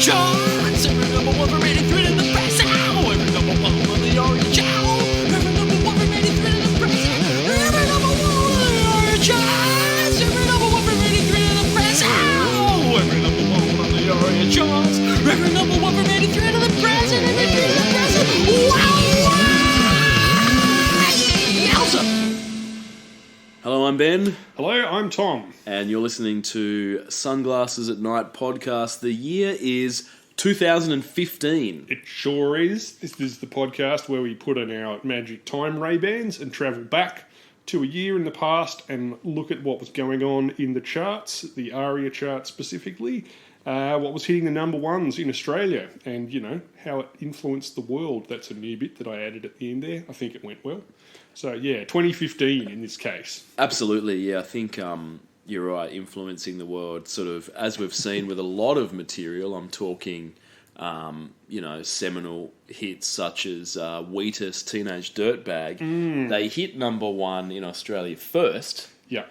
charts. Every number one for rated thread in the press. Ow! Every number one on the orange. Ow! Every number one for rated thread in the press. Every number one on the orange charts. Every number one for rated thread in the press. Ow! Every number one on the orange charts. Every number one for rated thread in the press. And every thread in the press. Wow! Yowza! Hello, I'm Ben. Hello, I'm Tom. And you're listening to Sunglasses at Night podcast. The year is 2015. It sure is. This is the podcast where we put on our magic time Ray-Bans and travel back to a year in the past and look at what was going on in the charts, the ARIA chart specifically, what was hitting the number ones in Australia, and, you know, how it influenced the world. That's a new bit that I added at the end there. I think it went well. So, yeah, 2015 in this case. Absolutely, yeah. I think you're right, influencing the world, sort of, as we've seen with a lot of material. I'm talking, seminal hits such as Wheatus' Teenage Dirtbag. They hit number one in Australia first. Yeah.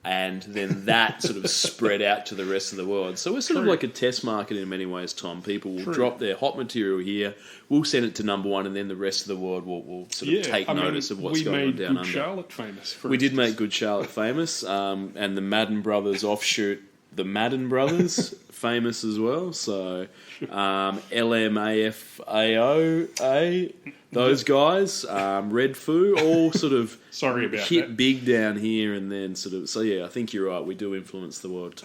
And then that sort of spread out to the rest of the world. So we're sort of like a test market in many ways, Tom. People will drop their hot material here, we'll send it to number one, and then the rest of the world will sort of take notice of what's going on down under. We made Good Charlotte famous. We did make Good Charlotte famous, and the Madden Brothers offshoot, the Madden Brothers, famous as well. So LMAFAO, those guys, Red Foo, all sort of Sorry about hit that. big down here and then sort of. So yeah, I think you're right. We do influence the world,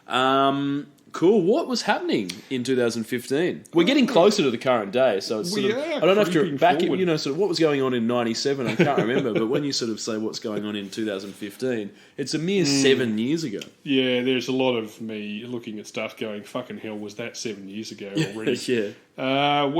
Tom. Cool. What was happening in 2015? We're getting closer to the current day, so it's sort of. I don't have to back it. Sort of what was going on in '97. I can't remember, but when you sort of say what's going on in 2015, it's a mere 7 years ago. Yeah, there's a lot of me looking at stuff going, fucking hell, was that 7 years ago already? Yeah. Around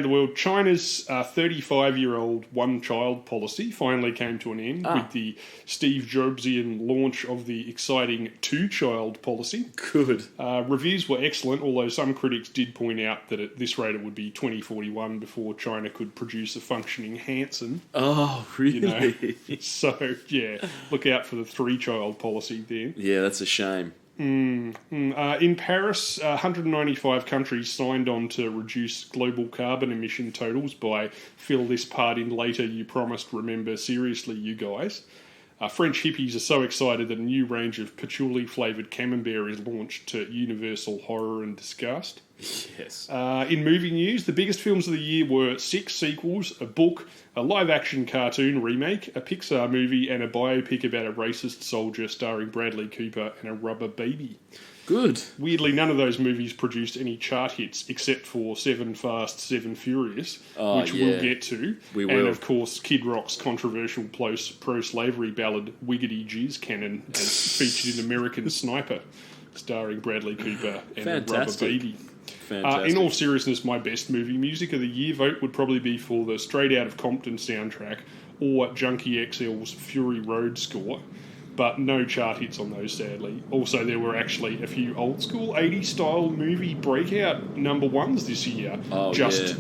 the world, China's 35-year-old one-child policy finally came to an end with the Steve Jobsian launch of the exciting two-child policy. Good. Reviews were excellent, although some critics did point out that at this rate it would be 2041 before China could produce a functioning Hanson. Oh, really? You know? So, yeah, look out for the three-child policy there. Yeah, that's a shame. In Paris, 195 countries signed on to reduce global carbon emission totals by fill this part in later, you promised, remember, seriously, you guys. French hippies are so excited that a new range of patchouli-flavoured camembert is launched to universal horror and disgust. Yes. In movie news, the biggest films of the year were 6 sequels, a book, a live-action cartoon remake, a Pixar movie, and a biopic about a racist soldier starring Bradley Cooper and a rubber baby. Good. Weirdly, none of those movies produced any chart hits except for 7 Fast, 7 Furious, which we'll get to. We will. And, of course, Kid Rock's controversial pro-slavery ballad Wiggity Jizz Cannon as featured in American Sniper, starring Bradley Cooper and a rubber baby. Fantastic. In all seriousness, my best movie music of the year vote would probably be for the Straight Outta Compton soundtrack or Junkie XL's Fury Road score, but no chart hits on those, sadly. Also, there were actually a few old-school 80s-style movie breakout number ones this year,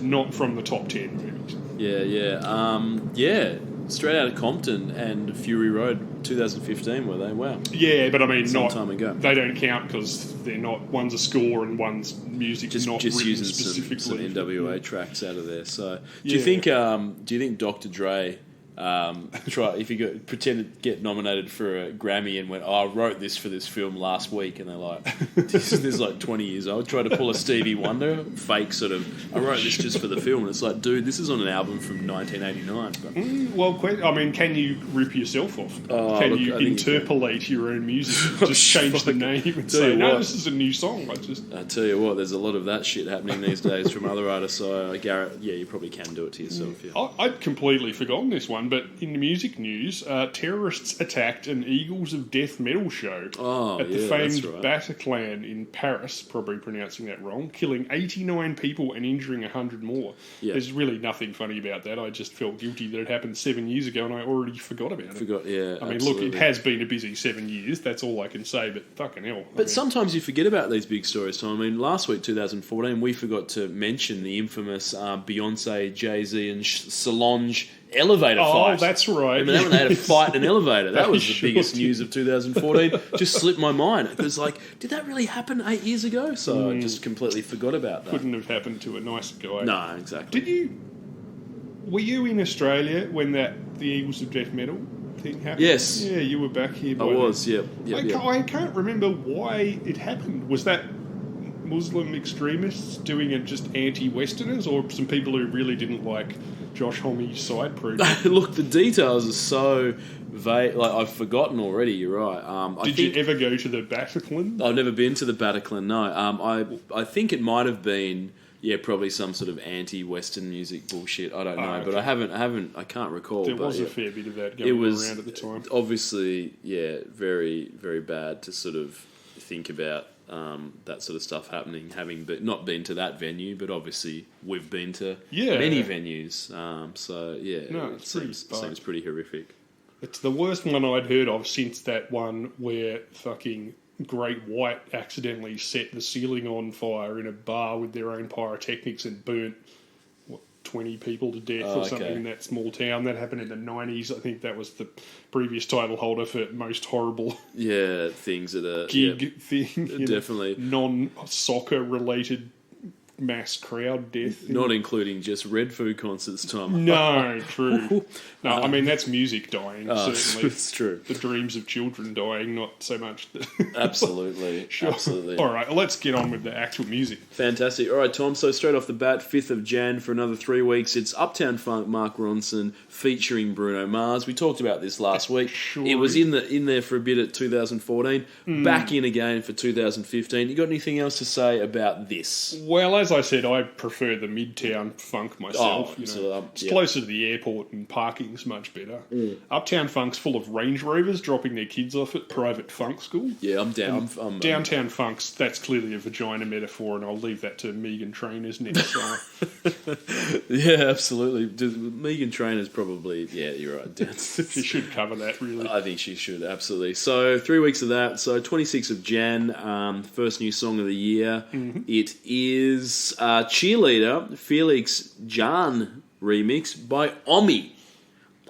not from the top 10 movies. Yeah. Straight Outta Compton and Fury Road, 2015, were they? Wow. Yeah, but I mean, some time ago. They don't count because they're not. One's a score and one's music, just written using specifically. some NWA tracks out of there. So, do you think Dr. Dre? If you pretend to get nominated for a Grammy and went, I wrote this for this film last week, and they're like, this is like 20 years old, try to pull a Stevie Wonder fake sort of, I wrote this just for the film, and it's like, dude, this is on an album from 1989. But, can you rip yourself off? Can you interpolate your own music? Just change the name and say, this is a new song. I tell you what, there's a lot of that shit happening these days from other artists, so Garrett, you probably can do it to yourself. Yeah. I'd completely forgotten this one. But in the music news, terrorists attacked an Eagles of Death metal show at the famed Bataclan in Paris, probably pronouncing that wrong, killing 89 people and injuring 100 more. Yeah. There's really nothing funny about that. I just felt guilty that it happened 7 years ago and I already forgot about it. I mean, look, it has been a busy 7 years. That's all I can say, but fucking hell. But sometimes you forget about these big stories, Tom. I mean, last week, 2014, we forgot to mention the infamous Beyonce, Jay-Z and Solange elevator fight. Oh, that's right. Remember that when they had to fight an elevator? That was the biggest news of 2014. Just slipped my mind. It was like, did that really happen 8 years ago? So I just completely forgot about that. Couldn't have happened to a nicer guy. No, exactly. Were you in Australia when the Eagles of Death Metal thing happened? Yes. Yeah, you were back here. I was, yep. I can't remember why it happened. Was that Muslim extremists doing it just anti-Westerners, or some people who really didn't like Josh Homme's side project? Look, the details are so vague. Like, I've forgotten already. You're right. Did you ever go to the Bataclan? I've never been to the Bataclan. No. I think it might have been. Yeah, probably some sort of anti-Western music bullshit. I don't know, okay. but I can't recall. There was a fair bit of that going around at the time. Obviously, yeah, very, very bad to sort of think about that sort of stuff happening, not been to that venue, but obviously we've been to many venues. It seems pretty horrific. It's the worst one I'd heard of since that one where fucking Great White accidentally set the ceiling on fire in a bar with their own pyrotechnics and burnt 20 people to death or something in that small town. That happened in the 90s. I think that was the previous title holder for most horrible things that are gig thing. Definitely non-soccer related mass crowd death. Not including just Red Food concerts, Tom. No, true. No, I mean, that's music dying, certainly. It's true. The dreams of children dying, not so much Absolutely. Sure. Absolutely. All right, let's get on with the actual music. Fantastic. All right, Tom, so straight off the bat, 5th of Jan for another 3 weeks, it's Uptown Funk, Mark Ronson, featuring Bruno Mars. We talked about this last week. Sure. It was in there for a bit at 2014, back in again for 2015. You got anything else to say about this? Well, as I said, I prefer the Midtown Funk myself. It's closer to the airport and parking's much better. Uptown Funk's full of Range Rovers dropping their kids off at private funk school. Yeah, I'm down. Downtown Funk's, that's clearly a vagina metaphor, and I'll leave that to Megan Trainor's next song. Yeah, absolutely. Megan Trainor's probably, you're right. She should cover that, really. I think she should, absolutely. So 3 weeks of that. So 26th of Jan, first new song of the year. Mm-hmm. It is Cheerleader, Felix Jan remix by Omi.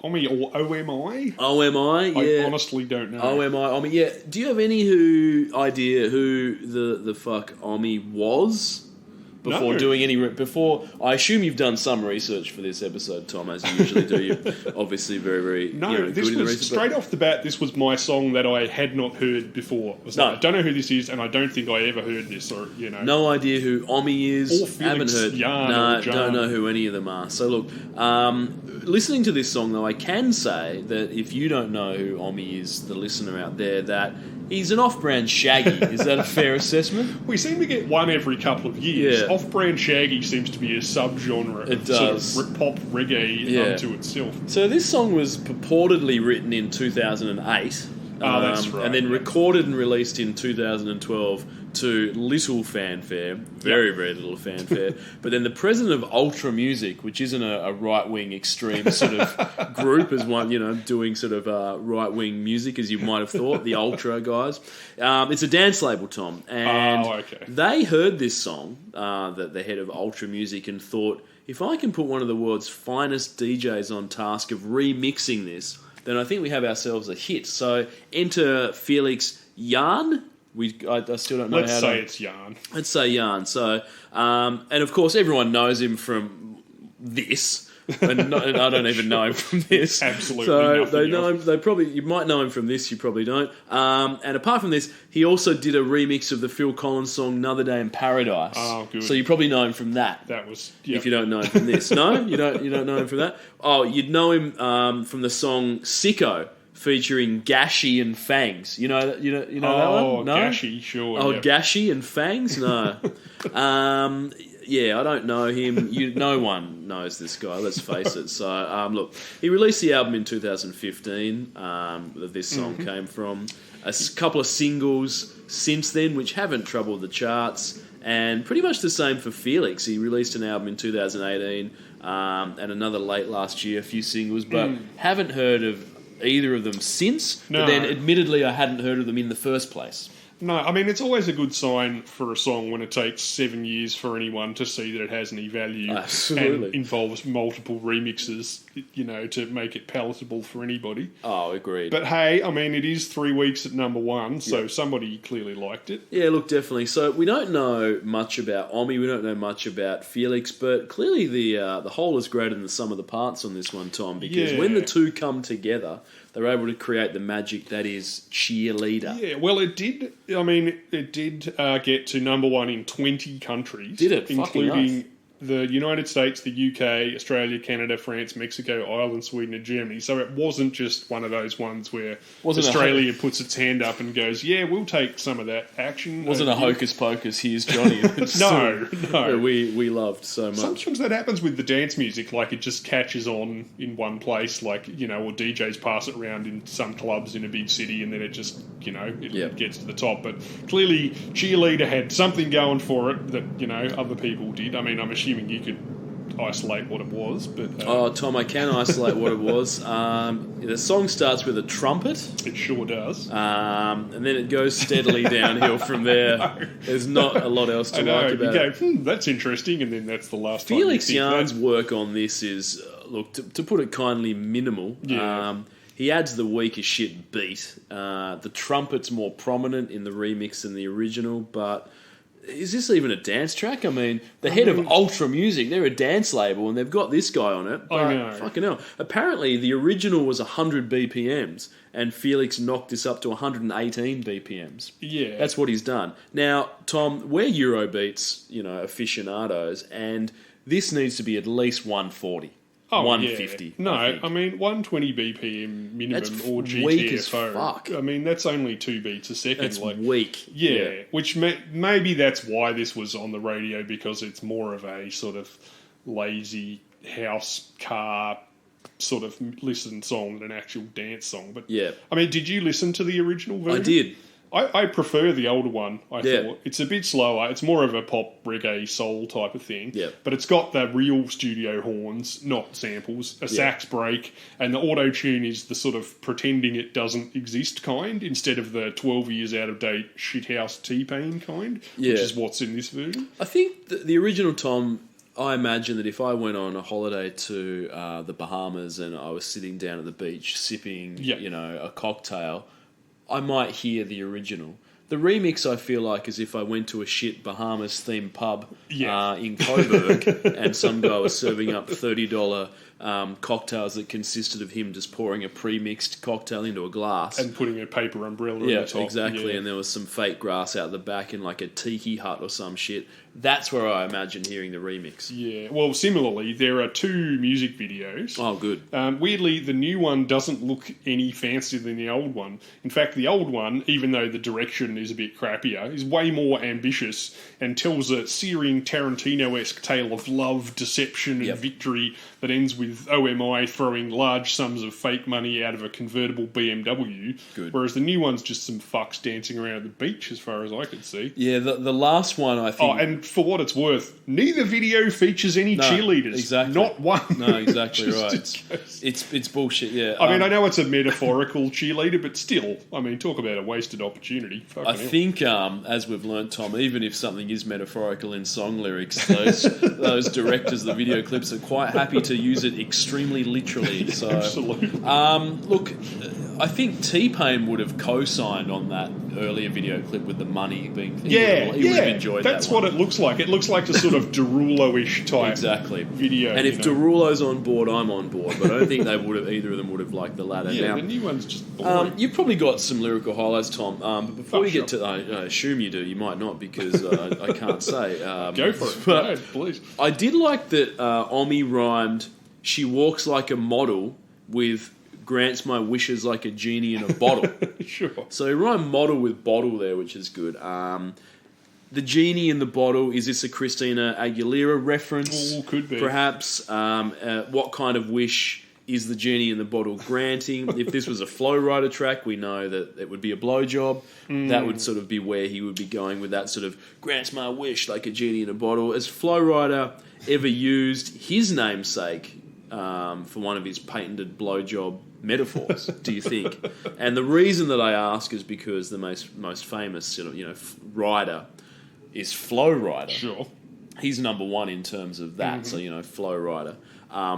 Omi or OMI? OMI, yeah. I honestly don't know. Omi, yeah. Do you have any idea who the fuck Omi was? Before doing any... Before... I assume you've done some research for this episode, Tom, as you usually do. You're obviously very, very... No, this was... Straight off the bat, this was my song that I had not heard before. I don't know who this is, and I don't think I ever heard this, or, No idea who Omi is. Or Felix haven't heard... Jan No, or Jan. Don't know who any of them are. So, look... listening to this song, though, I can say that if you don't know who Omi is, the listener out there, that... He's an off-brand Shaggy. Is that a fair assessment? We seem to get one every couple of years. Yeah. Off-brand Shaggy seems to be a subgenre. It does. Sort of pop reggae unto itself. So this song was purportedly written in 2008. That's right. And then recorded and released in 2012 to little fanfare. Very, very little fanfare. But then the president of Ultra Music, which isn't a right-wing extreme sort of group, as one, doing sort of right-wing music, as you might have thought, the Ultra guys. It's a dance label, Tom. And they heard this song, the head of Ultra Music, and thought, if I can put one of the world's finest DJs on task of remixing this, then I think we have ourselves a hit. So enter Felix Jan. I still don't know Let's say it's Jan. Let's say Jan. So, and of course, everyone knows him from this. And I don't even know him from this. Absolutely. So they know him. You might know him from this. You probably don't. And apart from this, he also did a remix of the Phil Collins song "Another Day in Paradise." Oh, good. So you probably know him from that. That was if you don't know him from this. No, you don't know him from that. Oh, you'd know him from the song "Sicko," featuring Gashi and Fangs. You know that one? No? Gashi, sure. Oh, Gashi and Fangs? No. Yeah, I don't know him. No one knows this guy, let's face it. So, look, he released the album in 2015 that this song came from. A couple of singles since then, which haven't troubled the charts. And pretty much the same for Felix. He released an album in 2018 and another late last year, a few singles, but haven't heard of either of them since. No. But then, admittedly, I hadn't heard of them in the first place. No, I mean, it's always a good sign for a song when it takes 7 years for anyone to see that it has any value. Absolutely. And involves multiple remixes, to make it palatable for anybody. Oh, agreed. But hey, I mean, it is 3 weeks at number one, so somebody clearly liked it. Yeah, look, definitely. So we don't know much about Omi, we don't know much about Felix, but clearly the whole is greater than the sum of the parts on this one, Tom, because when the two come together, they're able to create the magic that is Cheerleader. Yeah, well, it did. I mean, it did get to number one in 20 countries. Did it? Including the United States, the UK, Australia, Canada, France, Mexico, Ireland, Sweden, and Germany. So it wasn't just one of those ones where Australia puts its hand up and goes, "Yeah, we'll take some of that action." Wasn't a hocus pocus. Here's Johnny. No. We loved so much. Sometimes that happens with the dance music. Like it just catches on in one place. Like or DJs pass it around in some clubs in a big city, and then it just it gets to the top. But clearly, Cheerleader had something going for it that other people did. I mean, I'm assuming you could isolate what it was, but Tom, I can isolate what it was. The song starts with a trumpet. It sure does, and then it goes steadily downhill from there. There's not a lot else to like about it. That's interesting, and then that's the last. Felix Yarn's work on this is, look, to put it kindly, minimal. Yeah. He adds the weak as shit beat. The trumpet's more prominent in the remix than the original, but is this even a dance track? I mean, the head of Ultra Music, they're a dance label, and they've got this guy on it. But I know. fucking hell. Apparently, the original was 100 BPMs, and Felix knocked this up to 118 BPMs. Yeah. That's what he's done. Now, Tom, we're Eurobeats, aficionados, and this needs to be at least 140. 150. Yeah. No, I mean 120 BPM minimum That's or GTFO. weak as fuck. I mean that's only 2 beats a second. That's weak. Yeah, which maybe that's why this was on the radio, because it's more of a sort of lazy house car sort of listen song than an actual dance song. But yeah, I mean, did you listen to the original version? I did. I prefer the older one, I thought. It's a bit slower. It's more of a pop, reggae, soul type of thing. Yeah. But it's got the real studio horns, not samples, a sax break, and the auto-tune is the sort of pretending it doesn't exist kind, instead of the 12 years out-of-date shithouse T-Pain kind, which is what's in this version. I think the original Tom, I imagine that if I went on a holiday to the Bahamas and I was sitting down at the beach sipping, a cocktail, I might hear the original. The remix, I feel like, is if I went to a shit Bahamas-themed pub in Coburg and some guy was serving up $30 cocktails that consisted of him just pouring a pre-mixed cocktail into a glass. And putting a paper umbrella on the top. Exactly. And there was some fake grass out the back in like a tiki hut or some shit. That's where I imagine hearing the remix. Yeah. Well, similarly, there are 2 music videos. Oh, good. Weirdly, the new one doesn't look any fancier than the old one. In fact, the old one, even though the direction is a bit crappier, is way more ambitious and tells a searing Tarantino-esque tale of love, deception, and victory that ends with OMI throwing large sums of fake money out of a convertible BMW. Good. Whereas the new one's just some fucks dancing around at the beach, as far as I could see. Yeah, the last one, I think... Oh, and for what it's worth, neither video features any cheerleaders. Exactly. Not one. No, exactly right. It's bullshit, yeah. I mean, I know it's a metaphorical cheerleader, but still, I mean, talk about a wasted opportunity. I think, as we've learnt, Tom, even if something is metaphorical in song lyrics, those directors, the video clips, are quite happy to use it extremely literally. So, absolutely. Look, I think T-Pain would have co-signed on that earlier video clip with the money being... He would have enjoyed that. That's what it looks like. It looks like a sort of Derulo-ish type video. And if Derulo's on board, I'm on board. But I don't think either of them would have liked the latter. Yeah, now, the new one's just boring. You've probably got some lyrical highlights, Tom. But before we get to... I assume you do. You might not, because I can't say. Go for it. Go ahead, please. I did like that Omi rhymed, "She walks like a model," with "grants my wishes like a genie in a bottle." Sure. So he rhymed model with bottle there, which is good. The genie in the bottle, is this a Christina Aguilera reference? Oh, could be. Perhaps. What kind of wish is the genie in the bottle granting? If this was a Flow Rider track, we know that it would be a blowjob. That would sort of be where he would be going with that sort of grants my wish like a genie in a bottle. Has Flow Rider ever used his namesake for one of his patented blowjob metaphors, do you think? And the reason that I ask is because the most famous sort of, rider is Flow Rider. Sure. He's number one in terms of that, so, Flow Rider.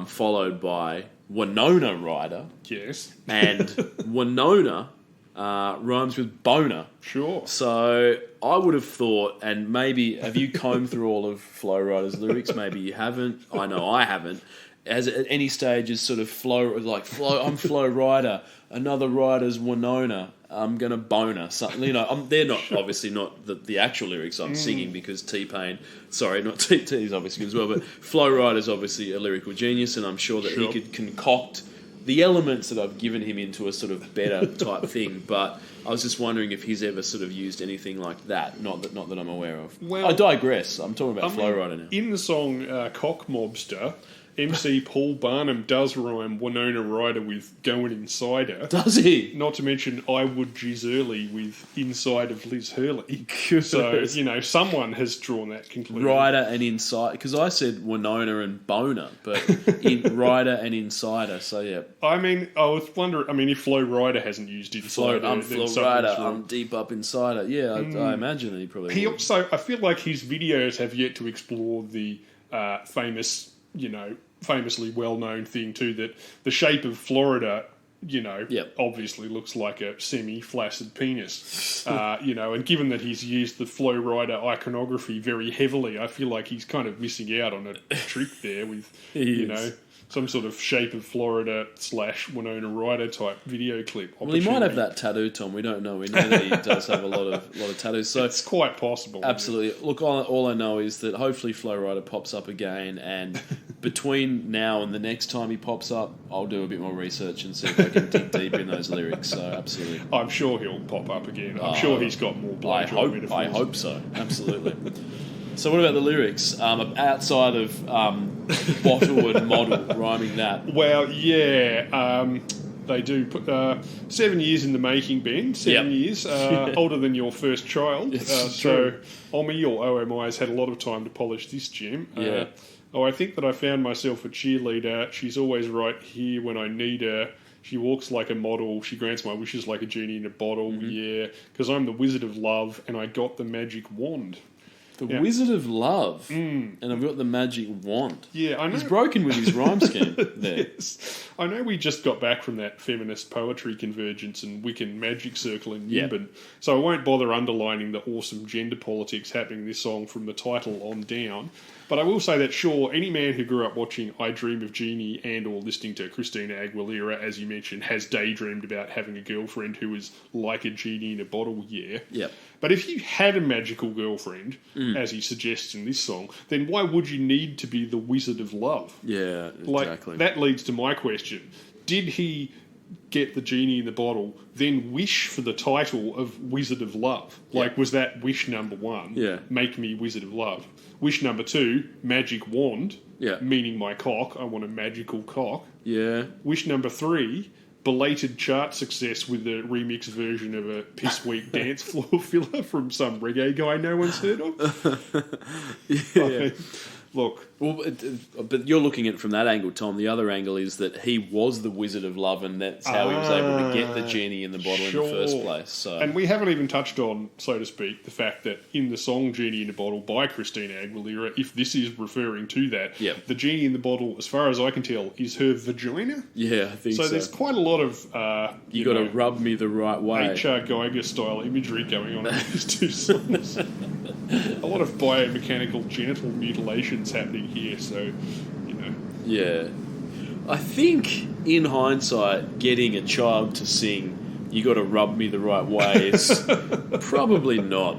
Followed by Winona Rider. Yes. And Winona rhymes with boner. Sure. So I would have thought, and maybe, have you combed through all of Flow Rider's lyrics? Maybe you haven't. I know I haven't. As at any stage is sort of flow, I'm Flow Rider, another rider's Winona, I'm gonna boner something. They're not obviously not the actual lyrics I'm singing because T-Pain, sorry, not T-T's obviously as well, but Flow Rider's obviously a lyrical genius, and I'm sure that he could concoct the elements that I've given him into a sort of better type thing. But I was just wondering if he's ever sort of used anything like that. Not that I'm aware of. Well, I digress. I'm talking about Flow Rider now. In the song Cock Mobster, MC Paul Barnum does rhyme Winona Ryder with going inside her. Does he? Not to mention I would jizz early with inside of Liz Hurley. So, someone has drawn that conclusion. Ryder and inside, because I said Winona and boner, but Ryder and insider, so yeah. I was wondering, if Flow Rider hasn't used insider. I'm Flow Rider, I'm deep up inside it. Yeah, I imagine that he probably He would. also, I feel like his videos have yet to explore the famously well-known thing too, that the shape of Florida, obviously looks like a semi-flaccid penis. And given that he's used the Flow Rider iconography very heavily, I feel like he's kind of missing out on a trick there with, some sort of shape of Florida / Winona Ryder type video clip. Well, he might have that tattoo, Tom. We don't know. We know that he does have a lot of tattoos. So it's quite possible. Absolutely. Yeah. Look, all I know is that hopefully Flow Rider pops up again, and between now and the next time he pops up, I'll do a bit more research and see if I can dig deep in those lyrics. So absolutely. I'm sure he'll pop up again. I'm sure he's got more blowjob metaphors. I hope so. Absolutely. So what about the lyrics? Outside of bottle and model, rhyming that. Well, yeah, they do put 7 years in the making, Ben. 7 years, older than your first child. So Omi or OMI has had a lot of time to polish this gem. Yeah. I think that I found myself a cheerleader. She's always right here when I need her. She walks like a model. She grants my wishes like a genie in a bottle. Yeah, because I'm the wizard of love and I got the magic wand. The Wizard of Love, and I've got the magic wand. Yeah, I know. He's broken with his rhyme scheme there. Yes. I know we just got back from that feminist poetry convergence and Wiccan magic circle in Yimbin, so I won't bother underlining the awesome gender politics happening in this song from the title on down. But I will say that, sure, any man who grew up watching I Dream of Jeannie and or listening to Christina Aguilera, as you mentioned, has daydreamed about having a girlfriend who was like a genie in a bottle, Yep. But if you had a magical girlfriend, as he suggests in this song, then why would you need to be the Wizard of Love? Yeah, exactly. That leads to my question. Did he get the genie in the bottle, then wish for the title of Wizard of Love? Was that wish number one? Yeah. Make me Wizard of Love. Wish number two, magic wand. Yeah. Meaning my cock. I want a magical cock. Yeah. Wish number three, belated chart success with a remix version of a piss weak dance floor filler from some reggae guy no one's heard of. Look. Well, but you're looking at it from that angle, Tom. The other angle is that he was the Wizard of Love, and that's how he was able to get the genie in the bottle in the first place. So. And we haven't even touched on, so to speak, the fact that in the song Genie in a Bottle by Christina Aguilera, if this is referring to that, the genie in the bottle, as far as I can tell, is her vagina. Yeah, I think so. So there's quite a lot of... you got to rub me the right way. H.R. Geiger-style imagery going on in these two songs. A lot of biomechanical genital mutilations happening here, so, Yeah. I think, in hindsight, getting a child to sing "You Got to Rub Me the Right Way" is probably not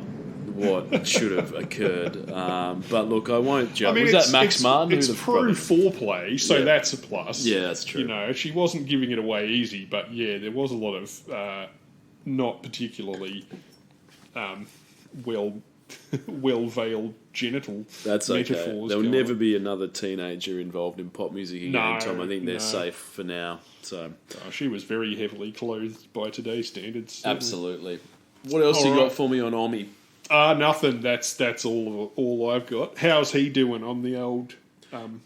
what should have occurred. But look, I won't judge. Was that Max Martin? It's pro-foreplay, so that's a plus. Yeah, that's true. She wasn't giving it away easy, but yeah, there was a lot of not particularly well-veiled genital metaphors. There will never be another teenager involved in pop music again, Tom. I think they're safe for now. So she was very heavily clothed by today's standards. Certainly. Absolutely. What else you got for me on Omi? Nothing. That's all I've got. How's he doing on the old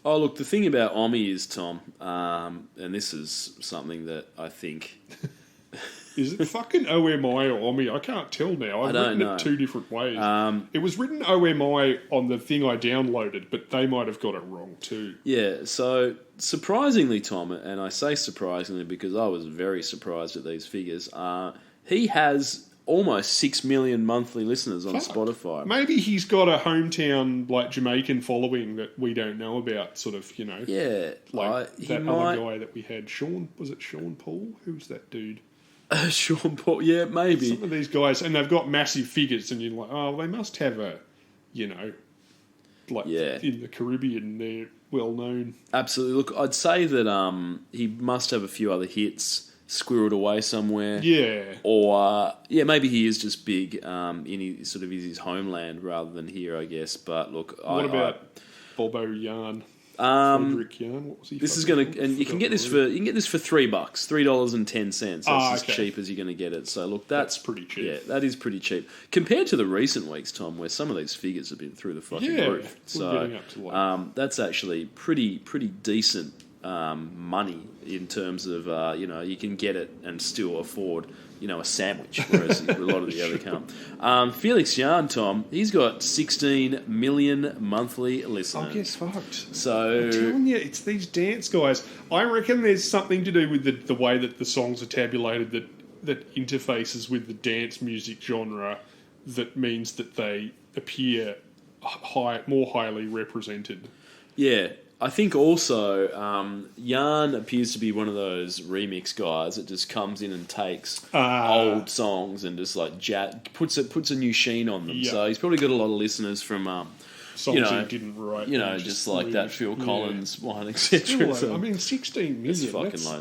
Oh, look, the thing about Omi is, Tom, and this is something that I think... Is it fucking OMI or OMI? I can't tell now. I've written it two different ways. It was written OMI on the thing I downloaded, but they might have got it wrong too. Yeah, so surprisingly, Tom, and I say surprisingly because I was very surprised at these figures, he has almost 6 million monthly listeners on Spotify. Maybe he's got a hometown, like, Jamaican following that we don't know about, sort of, you know. Yeah. Like other guy that we had, Sean, was it Sean Paul? Who was that dude? Sean Paul, yeah, maybe. Some of these guys, and they've got massive figures, and you're like, oh, they must have a, you know, like, in the Caribbean, they're well known. Absolutely. Look, I'd say that he must have a few other hits squirreled away somewhere. Yeah. Or, maybe he is just big in his homeland rather than here, I guess. But look, what about Bobo Yarn? Frederick Yarn, what was he? This is going to, and you can get this for $3, $3.10. That's as cheap as you're going to get it. So look, that's pretty cheap. Yeah, that is pretty cheap compared to the recent weeks, Tom, where some of these figures have been through the fucking roof. So that's actually pretty decent money in terms of you can get it and still afford a sandwich, whereas a lot of the other can't. Felix Yarn, Tom, he's got 16 million monthly listeners. I guess fucked. So I'm telling you, it's these dance guys. I reckon there's something to do with the way that the songs are tabulated that interfaces with the dance music genre that means that they appear more highly represented. Yeah. I think also Yarn appears to be one of those remix guys that just comes in and takes old songs and just like puts a new sheen on them. Yep. So he's probably got a lot of listeners from songs he didn't write. Just like that Phil Collins one, etc. So, I mean, 16 million.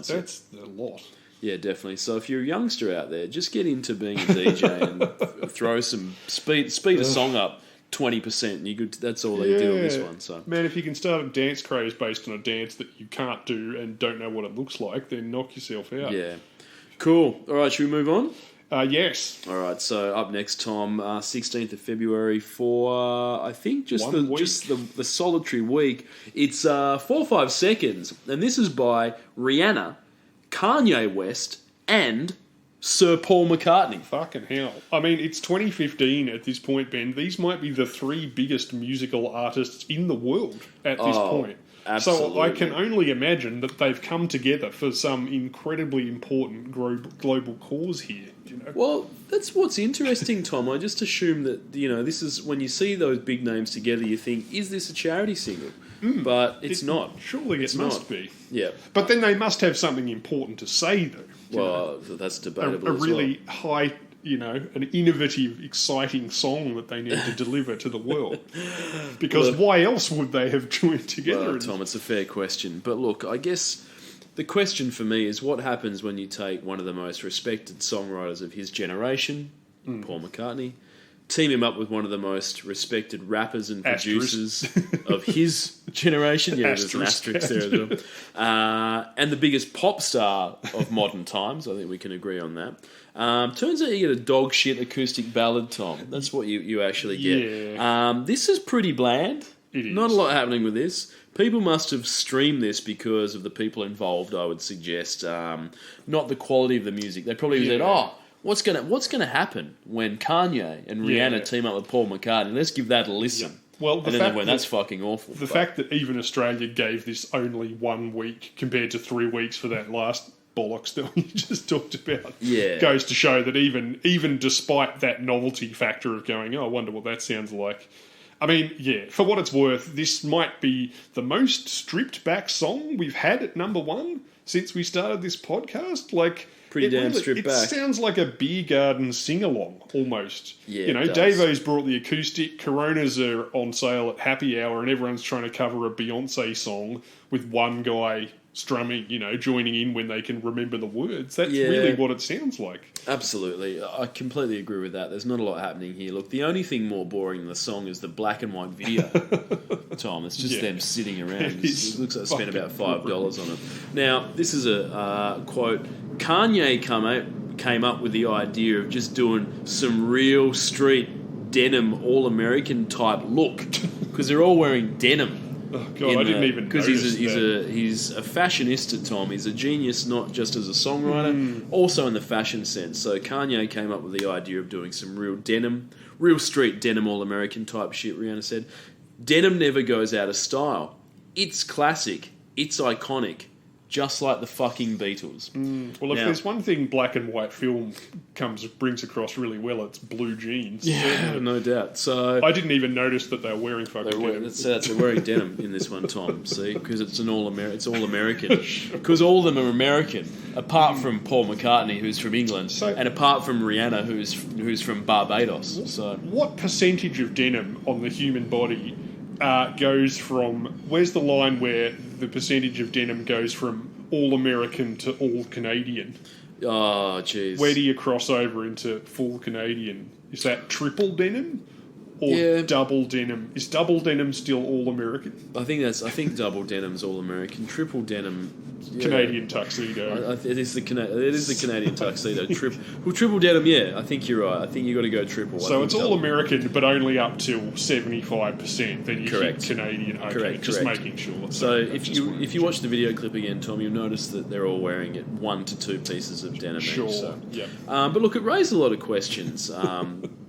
That's a lot. Yeah, definitely. So if you're a youngster out there, just get into being a DJ and throw some speed a song up 20%, and you could. That's all they did on this one. So, man, if you can start a dance craze based on a dance that you can't do and don't know what it looks like, then knock yourself out. Yeah, cool. All right, should we move on? Yes. All right. So up next, Tom, 16th of February for I think just the solitary week. It's 4 or 5 seconds, and this is by Rihanna, Kanye West, and Sir Paul McCartney. Fucking hell. I mean, it's 2015 at this point, Ben. These might be the 3 biggest musical artists in the world at this point. Absolutely. So I can only imagine that they've come together for some incredibly important global cause here. Well, that's what's interesting, Tom. I just assume that, this is when you see those big names together, you think, is this a charity single? But it's not. Surely it must be. Yeah. But then they must have something important to say, though. Well, that's debatable. A really high, an innovative, exciting song that they need to deliver to the world. Because why else would they have joined together? Well, Tom, it's a fair question. But look, I guess the question for me is what happens when you take one of the most respected songwriters of his generation, Paul McCartney, team him up with one of the most respected rappers and producers of his generation. Yeah, there's an asterisk there as well. And the biggest pop star of modern times. I think we can agree on that. Turns out you get a dog shit acoustic ballad, Tom. That's what you actually get. Yeah. This is pretty bland. It is. Not a lot happening with this. People must have streamed this because of the people involved, I would suggest. Not the quality of the music. They probably said, what's gonna happen when Kanye and Rihanna team up with Paul McCartney? Let's give that a listen. Yeah. Well, that's fucking awful. The fact that even Australia gave this only 1 week compared to 3 weeks for that last bollocks that we just talked about goes to show that even despite that novelty factor of going, I wonder what that sounds like. I mean, for what it's worth, this might be the most stripped back song we've had at number 1 since we started this podcast. Like, pretty damn stripped back. It sounds like a beer garden sing-along, almost. Yeah, Davo's brought the acoustic, Coronas are on sale at happy hour, and everyone's trying to cover a Beyonce song with one guy strumming, joining in when they can remember the words. That's really what it sounds like. Absolutely. I completely agree with that. There's not a lot happening here. Look, the only thing more boring than the song is the black and white video, Tom. It's just them sitting around. It looks like I spent about $5 on it. Now, this is a quote. Kanye came up with the idea of just doing some real street denim all-American type look because they're all wearing denim. Oh God, I didn't even notice that. He's a fashionista, Tom. He's a genius, not just as a songwriter, also in the fashion sense. So Kanye came up with the idea of doing some real street denim, all-American type shit. Rihanna said, "Denim never goes out of style. It's classic. It's iconic." Just like the fucking Beatles. Well, if there's one thing black and white film brings across really well, it's blue jeans. Yeah, no doubt. So I didn't even notice that they were wearing fucking denim. They're wearing denim in this one, Tom. See, because it's all American. Because all of them are American, apart from Paul McCartney, who's from England, and apart from Rihanna, who's from Barbados. So, what percentage of denim on the human body goes from... Where's the line where the percentage of denim goes from all American to all Canadian? Oh, jeez. Where do you cross over into full Canadian? Is that triple denim? Or double denim? Is double denim still all American? I think double denim's all American. Triple denim... Canadian tuxedo. It is the Canadian tuxedo. Triple denim, yeah. I think you're right. I think you've got to go triple. So it's all American, but only up till 75%. Then you hit Canadian. Okay, correct. Just making sure. So if you watch the video clip again, Tom, you'll notice that they're all wearing 1 to 2 pieces of denim each. Sure. So. Yeah. But look, it raised a lot of questions.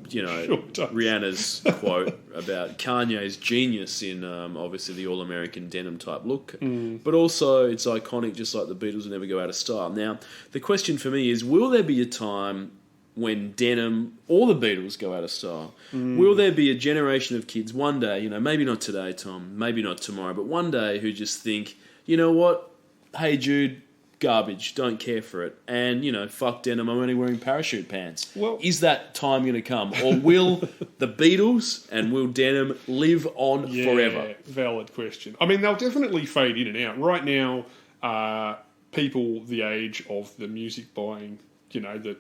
Sure does. Rihanna's quote about Kanye's genius in obviously the all-American denim type look, but also it's iconic, just like the Beatles will never go out of style. Now, the question for me is, will there be a time when denim or the Beatles go out of style? Will there be a generation of kids one day, maybe not today, Tom, maybe not tomorrow, but one day who just think, you know what, hey Jude, garbage, don't care for it, and fuck denim, I'm only wearing parachute pants. Well, is that time going to come, or will the Beatles and will denim live on forever? Valid question. I mean, they'll definitely fade in and out. Right now, people the age of the music buying, the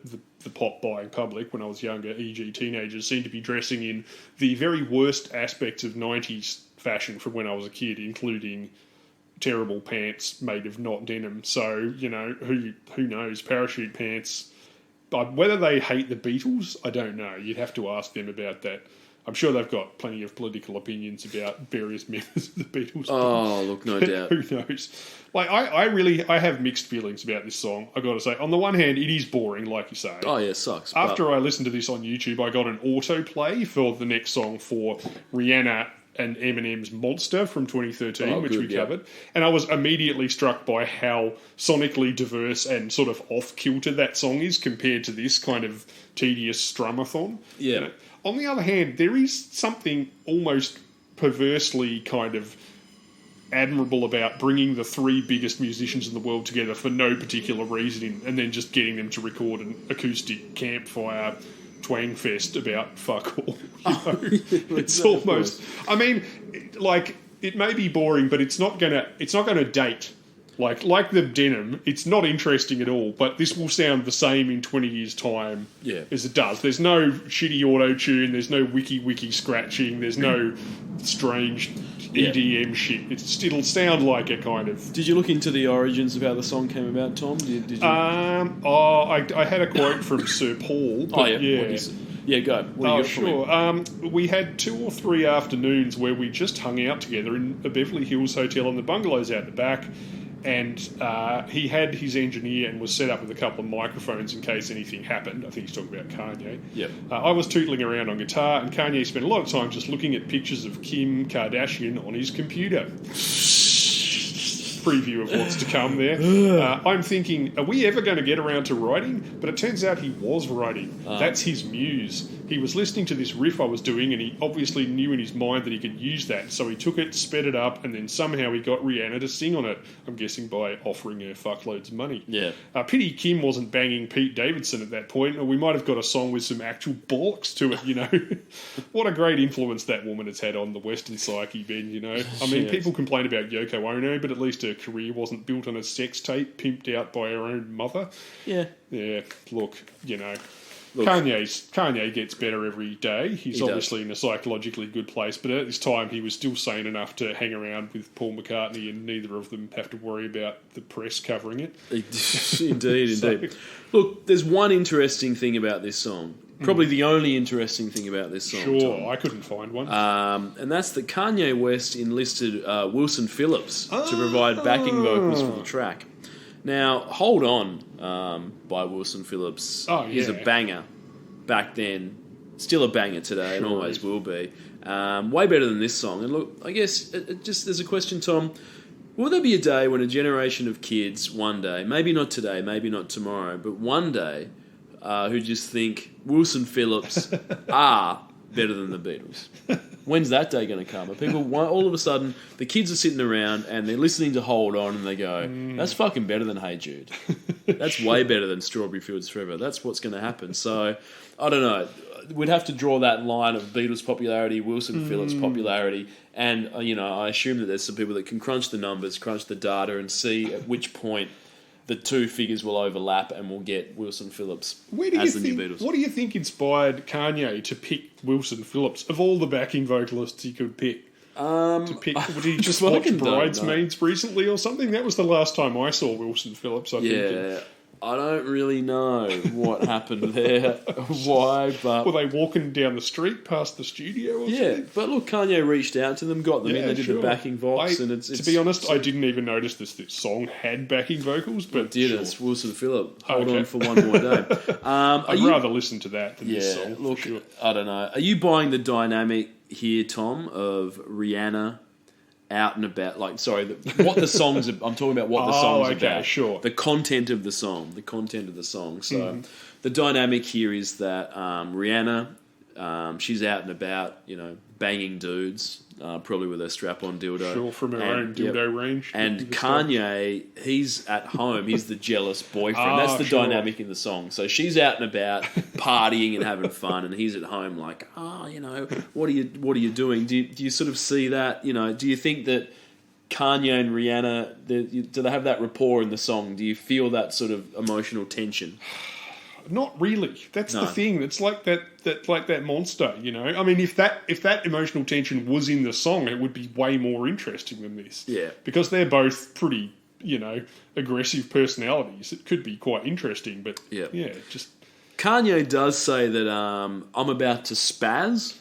pop buying public, when I was younger, e.g. teenagers, seem to be dressing in the very worst aspects of 90s fashion from when I was a kid, including terrible pants made of not denim. So, who knows? Parachute pants. But whether they hate the Beatles, I don't know. You'd have to ask them about that. I'm sure they've got plenty of political opinions about various members of the Beatles. Oh, look, no doubt. Who knows? Like, I have mixed feelings about this song, I got to say. On the one hand, it is boring, like you say. Oh, yeah, it sucks. After I listened to this on YouTube, I got an autoplay for the next song for Rihanna and Eminem's Monster from 2013, which we covered. And I was immediately struck by how sonically diverse and sort of off-kilter that song is compared to this kind of tedious strumathon. Yeah. On the other hand, there is something almost perversely kind of admirable about bringing the 3 biggest musicians in the world together for no particular reason and then just getting them to record an acoustic campfire twang fest about fuck all. It's almost... I mean, like, it may be boring, but it's not gonna date. Like the denim, it's not interesting at all, but this will sound the same in 20 years' time as it does. There's no shitty auto-tune, there's no wiki scratching, there's no strange EDM shit. It'll sound like a kind of... Did you look into the origins of how the song came about, Tom? Did you... I had a quote from Sir Paul. But Yeah, go. What do you got for me? We had 2 or 3 afternoons where we just hung out together in a Beverly Hills hotel, and the bungalow's out the back. And he had his engineer and was set up with a couple of microphones in case anything happened. I think he's talking about Kanye. Yep. I was tootling around on guitar, and Kanye spent a lot of time just looking at pictures of Kim Kardashian on his computer. Preview of what's to come there. I'm thinking, are we ever going to get around to writing? But it turns out he was writing. That's his muse. He was listening to this riff I was doing, and he obviously knew in his mind that he could use that. So he took it, sped it up, and then somehow he got Rihanna to sing on it. I'm guessing by offering her fuckloads of money. Yeah. Pity Kim wasn't banging Pete Davidson at that point, or we might have got a song with some actual bollocks to it, What a great influence that woman has had on the Western psyche, Ben, I mean, people complain about Yoko Ono, but at least her career wasn't built on a sex tape pimped out by her own mother. Yeah. Yeah, look, look, Kanye gets better every day. He's obviously in a psychologically good place, but at this time he was still sane enough to hang around with Paul McCartney, and neither of them have to worry about the press covering it. Indeed. Look, there's one interesting thing about this song. Probably the only interesting thing about this song. Sure, Tom. I couldn't find one. And that's that Kanye West enlisted Wilson Phillips to provide backing vocals for the track. Now, Hold On by Wilson Phillips is a banger back then, still a banger today, and always will be. Way better than this song. And look, I guess there's a question, Tom. Will there be a day when a generation of kids, one day, maybe not today, maybe not tomorrow, but one day, who just think Wilson Phillips are better than the Beatles? When's that day going to come? Are people, all of a sudden, the kids are sitting around and they're listening to Hold On and they go, that's fucking better than Hey Jude. That's way better than Strawberry Fields Forever. That's what's going to happen. So, I don't know. We'd have to draw that line of Beatles popularity, Wilson Phillips popularity, and, I assume that there's some people that can crunch the numbers, crunch the data, and see at which point the two figures will overlap and we'll get Wilson Phillips as the new Beatles. What do you think inspired Kanye to pick Wilson Phillips? Of all the backing vocalists he could pick, did he just watch Bridesmaids recently or something? That was the last time I saw Wilson Phillips, I think. Yeah. I don't really know what happened there, why, but... Were they walking down the street past the studio or something? Yeah, but look, Kanye reached out to them, got them in, they did the backing vox, and it's... To be honest, I didn't even notice this song had backing vocals, but it did, it's Wilson Phillips. Hold on for one more day. I'd rather listen to that than this song. Look, I don't know. Are you buying the dynamic here, Tom, of Rihanna out and about, what the songs I'm talking about what the song's about. Sure. The content of the song. So the dynamic here is that Rihanna, she's out and about, banging dudes, probably with her strap-on dildo. Sure, from her own dildo range. And Kanye, he's at home. He's the jealous boyfriend. That's the dynamic in the song. So she's out and about, partying and having fun, and he's at home like, what are you doing? Do you sort of see that? Do you think that Kanye and Rihanna, do they have that rapport in the song? Do you feel that sort of emotional tension? Not really. That's the thing. It's like that monster, I mean, if that emotional tension was in the song, it would be way more interesting than this. Yeah. Because they're both pretty, aggressive personalities. It could be quite interesting, but just... Kanye does say that I'm about to spaz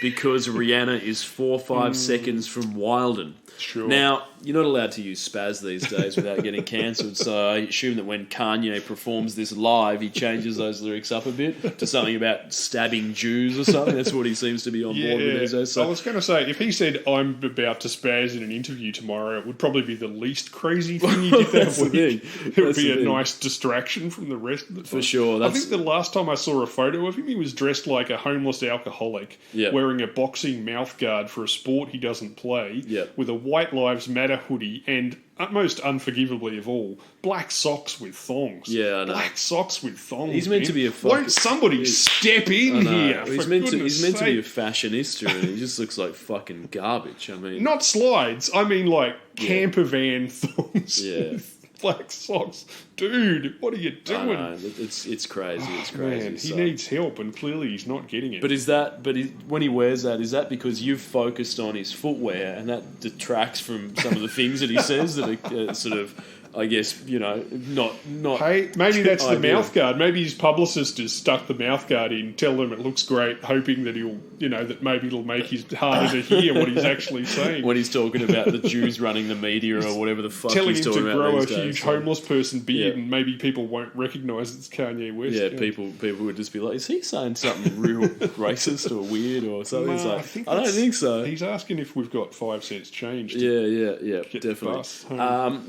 because Rihanna is 4 or 5 seconds from Wilden. Sure. Now, you're not allowed to use spaz these days without getting cancelled, so I assume that when Kanye performs this live, he changes those lyrics up a bit to something about stabbing Jews or something. That's what he seems to be on board with these days. So. I was going to say, if he said, I'm about to spaz in an interview tomorrow, it would probably be the least crazy thing he did that week. It would be a nice distraction from the rest of the time. For sure. I think the last time I saw a photo of him, he was dressed like a homeless alcoholic, wearing a boxing mouthguard for a sport he doesn't play, with a White Lives Matter hoodie, and most unforgivably of all, black socks with thongs. Yeah, I know. Black socks with thongs. He's meant to be a Won't somebody step in here? He's meant to be a fashionista, and he just looks like fucking garbage. I mean, not slides. I mean, like camper van thongs. With black socks, dude. What are you doing? I know. It's crazy. It's crazy. Man, he needs help, and clearly he's not getting it. But when he wears that, is that because you've focused on his footwear, and that detracts from some of the things that he says that are sort of, I guess, not. Hey, maybe that's the mouthguard. Maybe his publicist has stuck the mouthguard in, tell him it looks great, hoping that he'll, that maybe it'll make it harder to hear what he's actually saying. When he's talking about the Jews running the media or whatever the fuck telling he's him talking to about grow a these days. huge homeless person beard, and maybe people won't recognise it's Kanye West. Yeah, people would just be like, is he saying something real racist or weird or something? No, I don't think so. He's asking if we've got 5 cents change. Yeah, definitely.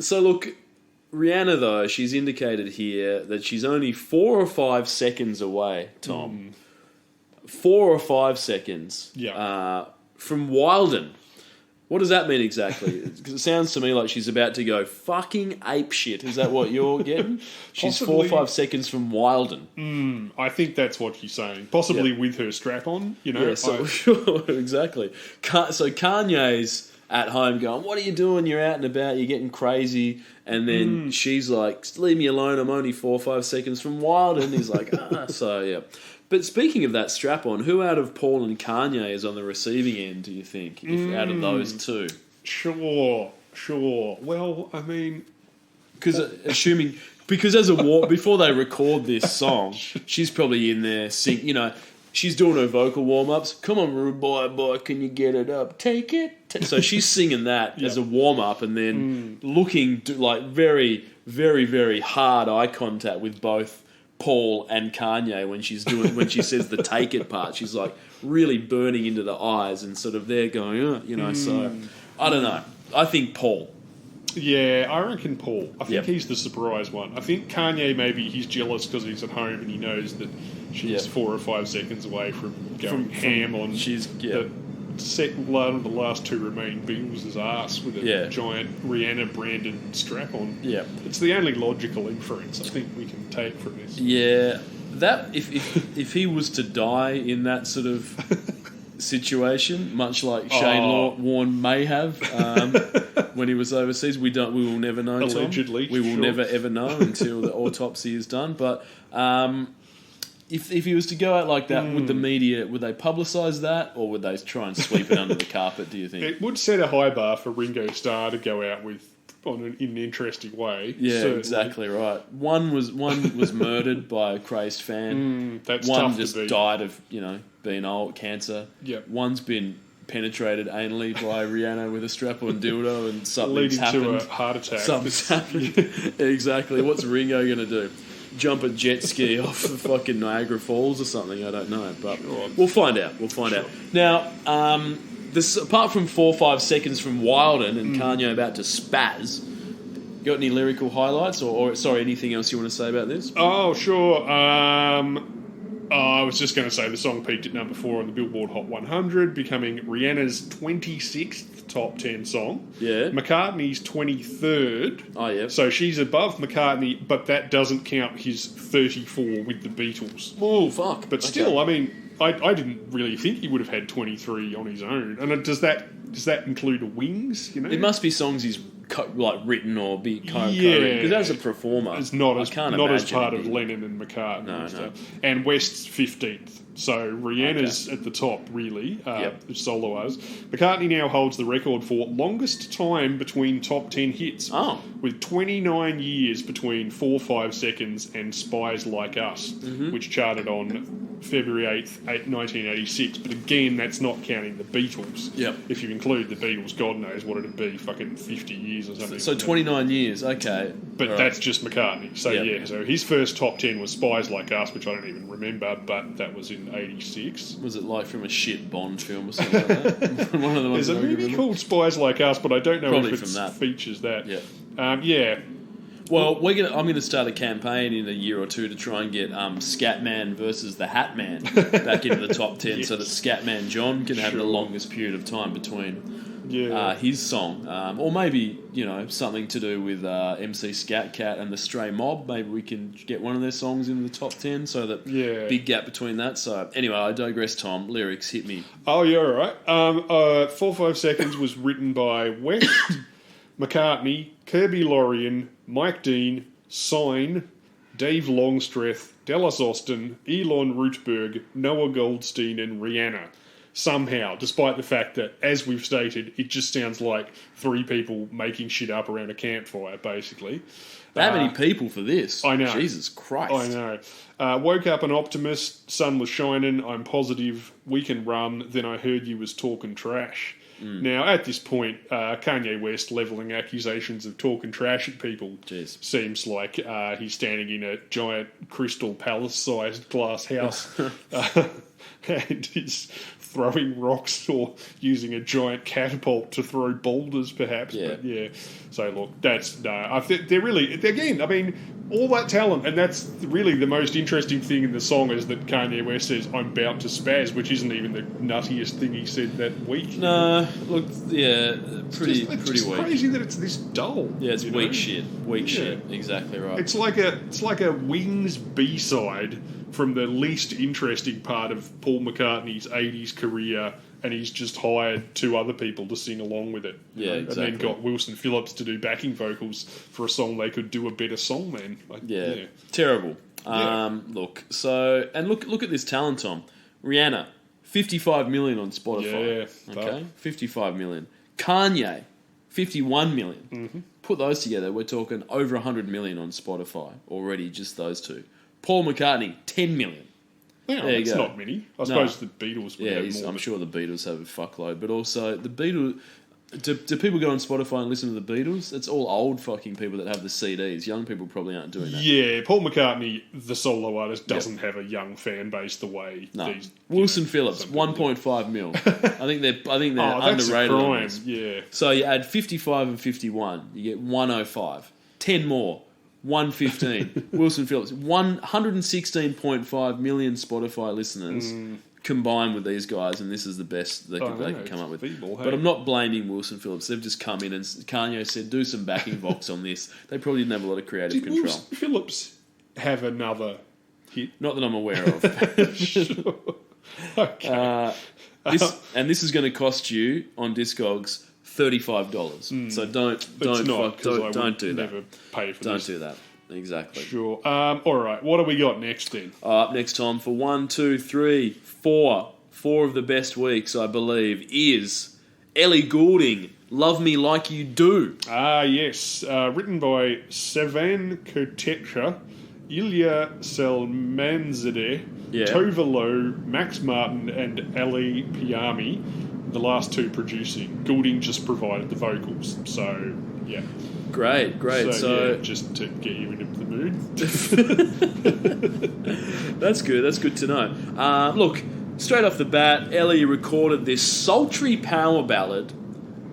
So look, Rihanna, though, she's indicated here that she's only 4 or 5 seconds away, Tom. 4 or 5 seconds from Wilden. What does that mean exactly? Because it sounds to me like she's about to go fucking apeshit. Is that what you're getting? She's Possibly. 4 or 5 seconds from Wilden. I think that's what she's saying. Possibly with her strap on, Yeah, sure, exactly. So Kanye's at home going, what are you doing? You're out and about, you're getting crazy. And then she's like, leave me alone, I'm only 4 or 5 seconds from Wild. And he's like, so yeah. But speaking of that strap-on, who out of Paul and Kanye is on the receiving end, do you think, if out of those two? Sure. Well, I mean... Because as before they record this song, she's probably in there singing, she's doing her vocal warm-ups. Come on, rude boy, can you get it up? Take it. So she's singing that as a warm-up and then looking like very, very, very hard eye contact with both Paul and Kanye when she says the take it part. She's like really burning into the eyes and sort of there going, so I don't know. I think Paul. Yeah, I reckon Paul. I think he's the surprise one. I think Kanye, maybe he's jealous because he's at home and he knows that she's 4 or 5 seconds away from going ham on the second one of the last 2 remaining Beatles' ass with a giant Rihanna-branded strap-on. Yeah. It's the only logical inference I think we can take from this. Yeah, that if he was to die in that sort of situation, much like Shane Warne may have when he was overseas, we will never know. Allegedly, Tom. We will never ever know until the autopsy is done. But if he was to go out like that, would the media they publicise that, or would they try and sweep it under the carpet? Do you think it would set a high bar for Ringo Starr to go out with in an interesting way? Yeah, certainly. Exactly right. One was murdered by a crazed fan. That's one tough just to beat. died of being old, cancer. Yep. One's been penetrated anally by Rihanna with a strap-on dildo, and something's leading happened. to a heart attack. Something's happened. Exactly. What's Ringo going to do? Jump a jet ski off the fucking Niagara Falls or something? I don't know, but we'll find out. Now, apart from 4 or 5 seconds from Wilden and Kanye about to spaz, got any lyrical highlights or anything else you want to say about this? Oh, sure. I was just going to say the song peaked at number 4 on the Billboard Hot 100, becoming Rihanna's 26th top 10 song. Yeah. McCartney's 23rd. Oh, yeah. So she's above McCartney, but that doesn't count his 34 with the Beatles. Oh, fuck. But still, I mean, I didn't really think he would have had 23 on his own. And does that include Wings? It must be songs he's written or be co-written, because as a performer, it's not as part of be. Lennon and McCartney. No. and stuff. And West's 15th. So Rihanna's at the top, really, solo-wise. McCartney now holds the record for longest time between top 10 hits, with 29 years between 4 5 seconds and Spies Like Us, which charted on February 8th, 1986. But again, that's not counting the Beatles. Yep. If you include the Beatles, God knows what it'd be, fucking 50 years or something. So 29 years, okay. But that's just McCartney. So so his first top 10 was Spies Like Us, which I don't even remember, but that was in 86. Was it like from a shit Bond film or something like that? One of the ones. There's a movie called Spies Like Us, but I don't know Probably if it features that. Yeah. Well, I'm going to start a campaign in a year or two to try and get Scatman versus the Hat Man back into the top 10 so that Scatman John can have the longest period of time between his song. Or maybe, something to do with MC Scat Cat and the Stray Mob. Maybe we can get one of their songs into the top 10 so that big gap between that. So anyway, I digress, Tom. Lyrics, hit me. Oh, yeah, all right. 4 5 Seconds was written by West, McCartney, Kirby Lorien, Mike Dean, Sign, Dave Longstreth, Dallas Austin, Elon Rootberg, Noah Goldstein, and Rihanna. Somehow, despite the fact that, as we've stated, it just sounds like 3 people making shit up around a campfire, basically. That many people for this. I know. Jesus Christ. I know. Woke up an optimist, sun was shining, I'm positive, we can run, then I heard you was talking trash. Now, at this point, Kanye West levelling accusations of talking trash at people seems like he's standing in a giant Crystal Palace-sized glass house and is throwing rocks or using a giant catapult to throw boulders, perhaps. But so look, that's I think they're really, again, I mean, all that talent, and that's really the most interesting thing in the song is that Kanye West says, I'm about to spaz, which isn't even the nuttiest thing he said that week. No, look, pretty it's weak. Crazy that it's this dull. Yeah, it's weak shit. Shit, exactly right. It's like a Wings B-side from the least interesting part of Paul McCartney's 80s career and he's just hired 2 other people to sing along with it. Yeah, exactly. And then got Wilson Phillips to do backing vocals for a song they could do a better song than. Terrible. Yeah. Look at this talent, Tom. Rihanna, 55 million on Spotify. Yeah. Okay, 55 million. Kanye, 51 million. Mm-hmm. Put those together, we're talking over 100 million on Spotify already, just those 2. Paul McCartney, 10 million. Yeah, there you that's go. not many. I suppose the Beatles would have more. I'm sure the Beatles have a fuckload, but also the Beatles. Do people go on Spotify and listen to the Beatles? It's all old fucking people that have the CDs. Young people probably aren't doing that. Yeah, Paul McCartney, the solo artist, doesn't have a young fan base the way these. Wilson Phillips, 1.5 mil. I think they're underrated. That's a on crime. this. Yeah. So you add 55 and 51, you get 105. 10 more, 115. Wilson Phillips, 116.5 million Spotify listeners. Combined with these guys, and this is the best they can come up with. Feeble, hey? But I'm not blaming Wilson Phillips. They've just come in and Kanye said, do some backing vox on this. They probably didn't have a lot of creative control. Wilson Phillips have another hit? Not that I'm aware of. Sure. Okay. This is going to cost you on Discogs $35. So don't do that. Never pay for don't this. do that. Exactly. Sure. All right. What do we got next then? Up next, Tom, for 1, 2, 3, 4 of the best weeks, I believe, is Ellie Goulding, Love Me Like You Do. Yes. Written by Savan Kotecha, Ilya Selmanzadeh, Tova Lowe, Max Martin, and Ali Piami. The last 2 producing. Goulding just provided the vocals. So, yeah. Great. So just to get you into the mood. That's good to know. Look, straight off the bat, Ellie recorded this sultry power ballad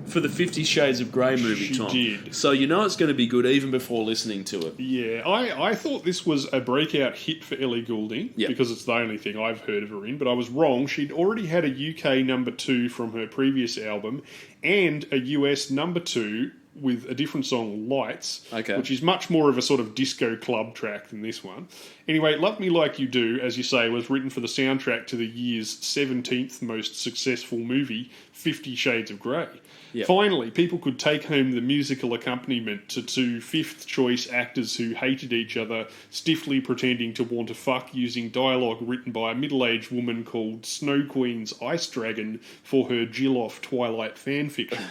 for the 50 Shades of Grey movie, Tom. She did. So you know it's going to be good even before listening to it. Yeah, I thought this was a breakout hit for Ellie Goulding because it's the only thing I've heard of her in, but I was wrong. She'd already had a UK number 2 from her previous album and a US number 2 with a different song, Lights, which is much more of a sort of disco club track than this one. Anyway, Love Me Like You Do, as you say, was written for the soundtrack to the year's 17th most successful movie, 50 Shades of Grey. Yep. Finally, people could take home the musical accompaniment to 2 fifth-choice actors who hated each other, stiffly pretending to want to fuck using dialogue written by a middle-aged woman called Snow Queen's Ice Dragon for her Jill-off Twilight fanfiction.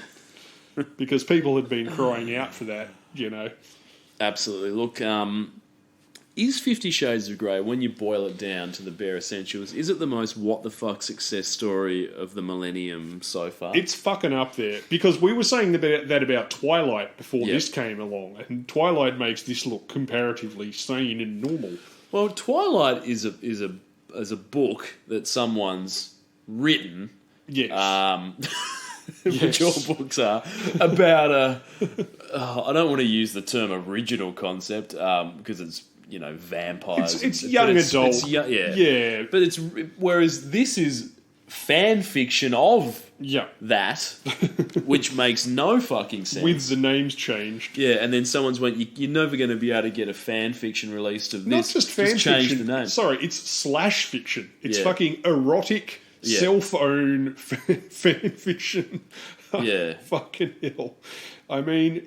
Because people had been crying out for that, you know. Absolutely. Look, is 50 Shades of Grey, when you boil it down to the bare essentials, is it the most what-the-fuck success story of the millennium so far? It's fucking up there. Because we were saying that about Twilight before this came along, and Twilight makes this look comparatively sane and normal. Well, Twilight is a book that someone's written. Yes. Which all books are about I don't want to use the term original concept because it's vampires. It's young adult. Yeah. But whereas this is fan fiction of that, which makes no fucking sense. With the names changed. Yeah, and then someone's went, you're never going to be able to get a fan fiction released of this. Not just fan change fiction. the name. Sorry, it's slash fiction. It's fucking erotic. Self-own fan fiction. Yeah. Fucking hell. I mean,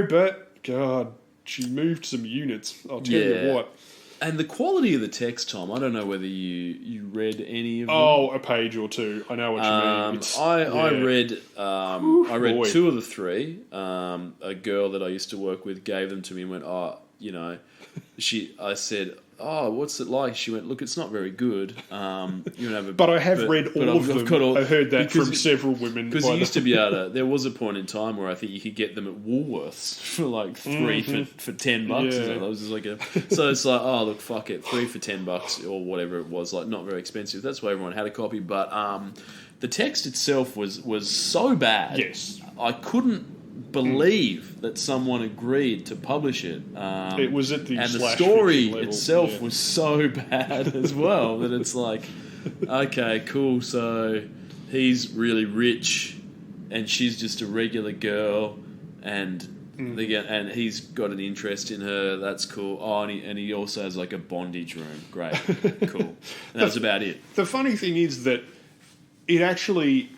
but God, she moved some units. I'll tell you what. And the quality of the text, Tom, I don't know whether you read any of them. Oh, a page or 2. I know what you mean. I read 2 of the 3. A girl that I used to work with gave them to me and went, I said, what's it like? She went, look, it's not very good. But I have read all of them. I've heard that from several women. Because you used to be able to... There was a point in time where I think you could get them at Woolworths for like 3 for $10. Yeah. Or something. It was just like so it's like, oh, look, fuck it. 3 for $10 or whatever it was. Like, not very expensive. That's why everyone had a copy. But the text itself was so bad. Yes. I couldn't believe that someone agreed to publish it. It was at the and the story level, itself was so bad as well that it's like, okay, cool. So he's really rich, and she's just a regular girl, and and he's got an interest in her. That's cool. Oh, and he also has like a bondage room. Great, cool. And that was about it. The funny thing is that it actually,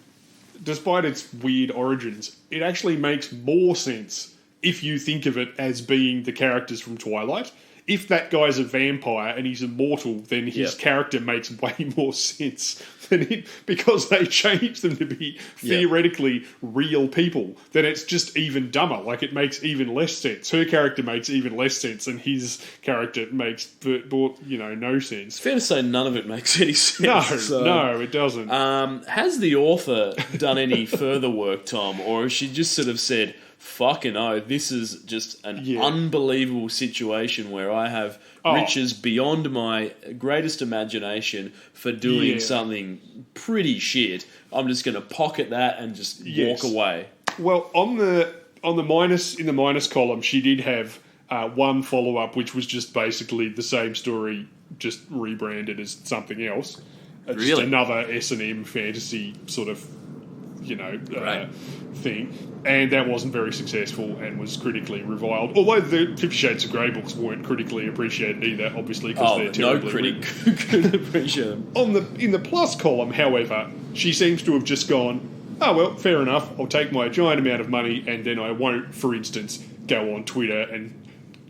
despite its weird origins, it actually makes more sense if you think of it as being the characters from Twilight. If that guy's a vampire and he's immortal, then his character makes way more sense than it, because they changed them to be theoretically real people. Then it's just even dumber. Like, it makes even less sense. Her character makes even less sense, and his character makes, no sense. It's fair to say none of it makes any sense. No, it doesn't. Has the author done any further work, Tom, or has she just sort of said, fucking this is just an unbelievable situation where I have riches beyond my greatest imagination for doing something pretty shit. I'm just going to pocket that and just walk away. Well, in the minus column, she did have one follow-up, which was just basically the same story, just rebranded as something else. Just another S&M fantasy sort of, thing. And that wasn't very successful and was critically reviled. Although the 50 Shades of Grey books weren't critically appreciated either, obviously, because they're terribly no critic could appreciate them. In the plus column, however, she seems to have just gone, oh, well, fair enough, I'll take my giant amount of money and then I won't, for instance, go on Twitter and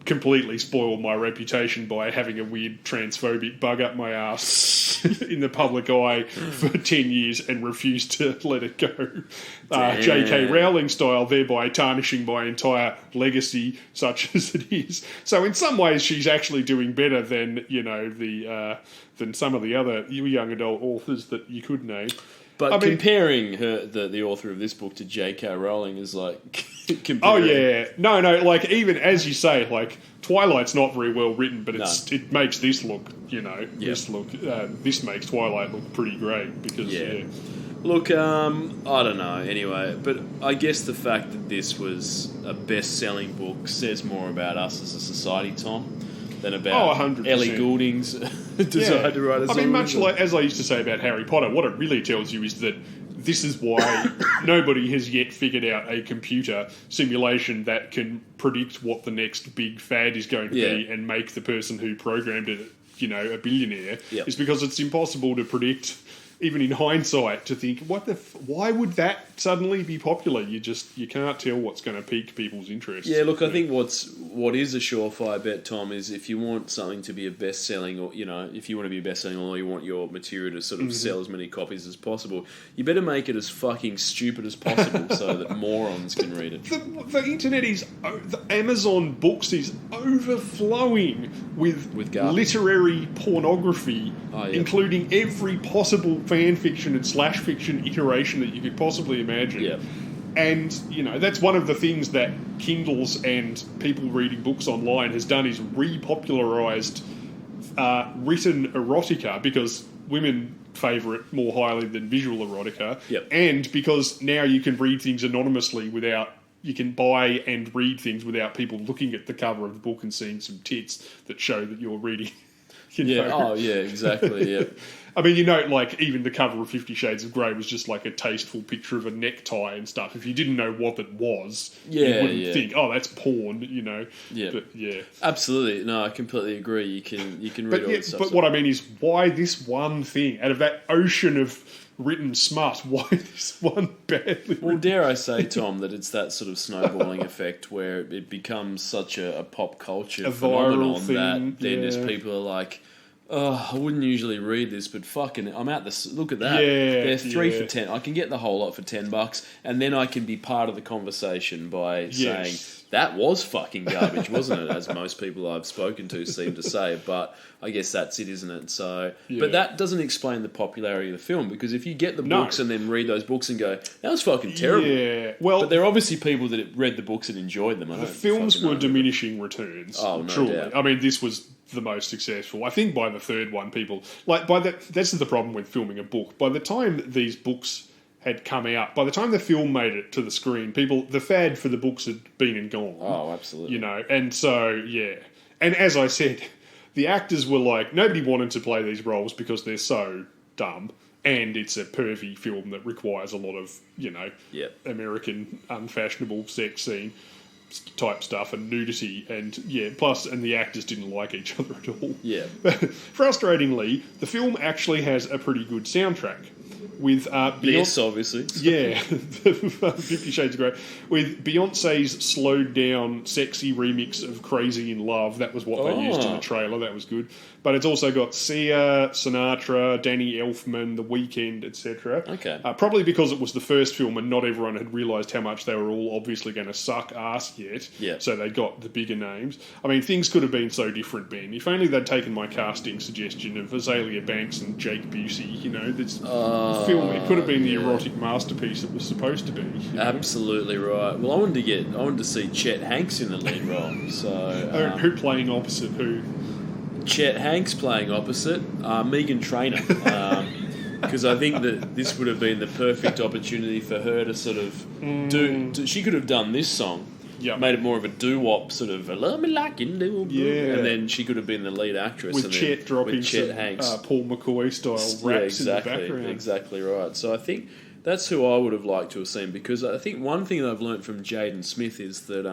completely spoil my reputation by having a weird transphobic bug up my ass in the public eye for 10 years and refuse to let it go. J.K. Rowling style, thereby tarnishing my entire legacy, such as it is. So in some ways, she's actually doing better than, than some of the other young adult authors that you could name. But comparing her, the author of this book, to J.K. Rowling is like... Oh, yeah. No, like, even as you say, like, Twilight's not very well written, but it makes this look, this makes Twilight look pretty great, because, Look, I don't know, anyway, but I guess the fact that this was a best-selling book says more about us as a society, Tom, than about 100%. Ellie Goulding's desire to write a song. Much like, as I used to say about Harry Potter, what it really tells you is that this is why nobody has yet figured out a computer simulation that can predict what the next big fad is going to be and make the person who programmed it, a billionaire. Is because it's impossible to predict, even in hindsight, to think, why would that suddenly be popular? You can't tell what's going to pique people's interest. Yeah, look, I think what is a surefire bet, Tom, is if you want something to be a best-selling, or if you want to be a best-selling, or you want your material to sort of sell as many copies as possible, you better make it as fucking stupid as possible so that morons can read it. The internet the Amazon Books is overflowing with literary pornography, including every possible fan fiction and / fiction iteration that you could possibly imagine. Yeah. And, that's one of the things that Kindles and people reading books online has done, is repopularised written erotica, because women favour it more highly than visual erotica. Yep. And because now you can read things anonymously you can buy and read things without people looking at the cover of the book and seeing some tits that show that you're reading. Exactly, yeah. I mean, like, even the cover of 50 Shades of Grey was just like a tasteful picture of a necktie and stuff. If you didn't know what it was, you wouldn't think, oh, that's porn, Yeah. But, yeah. Absolutely. No, I completely agree. You can read all this stuff. But what I mean is, why this one thing? Out of that ocean of written smut, why this one badly written? Well, dare I say, Tom, that it's that sort of snowballing effect where it becomes such a pop culture phenomenon that then just people are like, oh, I wouldn't usually read this, but fucking, I'm out this. Look at that. They're 3 for $10. I can get the whole lot for $10, and then I can be part of the conversation by saying that was fucking garbage, wasn't it? As most people I've spoken to seem to say, but I guess that's it, isn't it? So, but that doesn't explain the popularity of the film, because if you get the books and then read those books and go, that was fucking terrible. Yeah, well, but there are obviously people that read the books and enjoyed them. The films were diminishing returns. Oh, no truly. doubt. I mean, this was the most successful. I think by the third one, people that's the problem with filming a book. By the time these books had come out, by the time the film made it to the screen, the fad for the books had been and gone. Oh, absolutely. And so and as I said, the actors were like, nobody wanted to play these roles because they're so dumb, and it's a pervy film that requires a lot of American unfashionable sex scene type stuff and nudity, and the actors didn't like each other at all. Yeah. Frustratingly, the film actually has a pretty good soundtrack. with Yes, obviously. Yeah, 50 Shades of Grey. With Beyonce's slowed down, sexy remix of Crazy in Love. That was what they used in the trailer. That was good. But it's also got Sia, Sinatra, Danny Elfman, The Weeknd, etc. Okay. Probably because it was the first film and not everyone had realised how much they were all obviously going to suck ass yet. Yeah. So they got the bigger names. I mean, things could have been so different, Ben. If only they'd taken my casting suggestion of Azalea Banks and Jake Busey, this film, it could have been the erotic masterpiece it was supposed to be. Absolutely right. Well, I wanted to see Chet Hanks in the lead role. So who playing opposite who? Chet Hanks playing opposite Megan Trainor, because I think that this would have been the perfect opportunity for her to sort of do. She could have done this song. Yep. Made it more of a doo-wop sort of, love me like you do. Yeah. And then she could have been the lead actress. With and Chet dropping with Chet some Hanks. Paul McCoy style raps in the background. Exactly right. So I think that's who I would have liked to have seen, because I think one thing that I've learnt from Jaden Smith is that,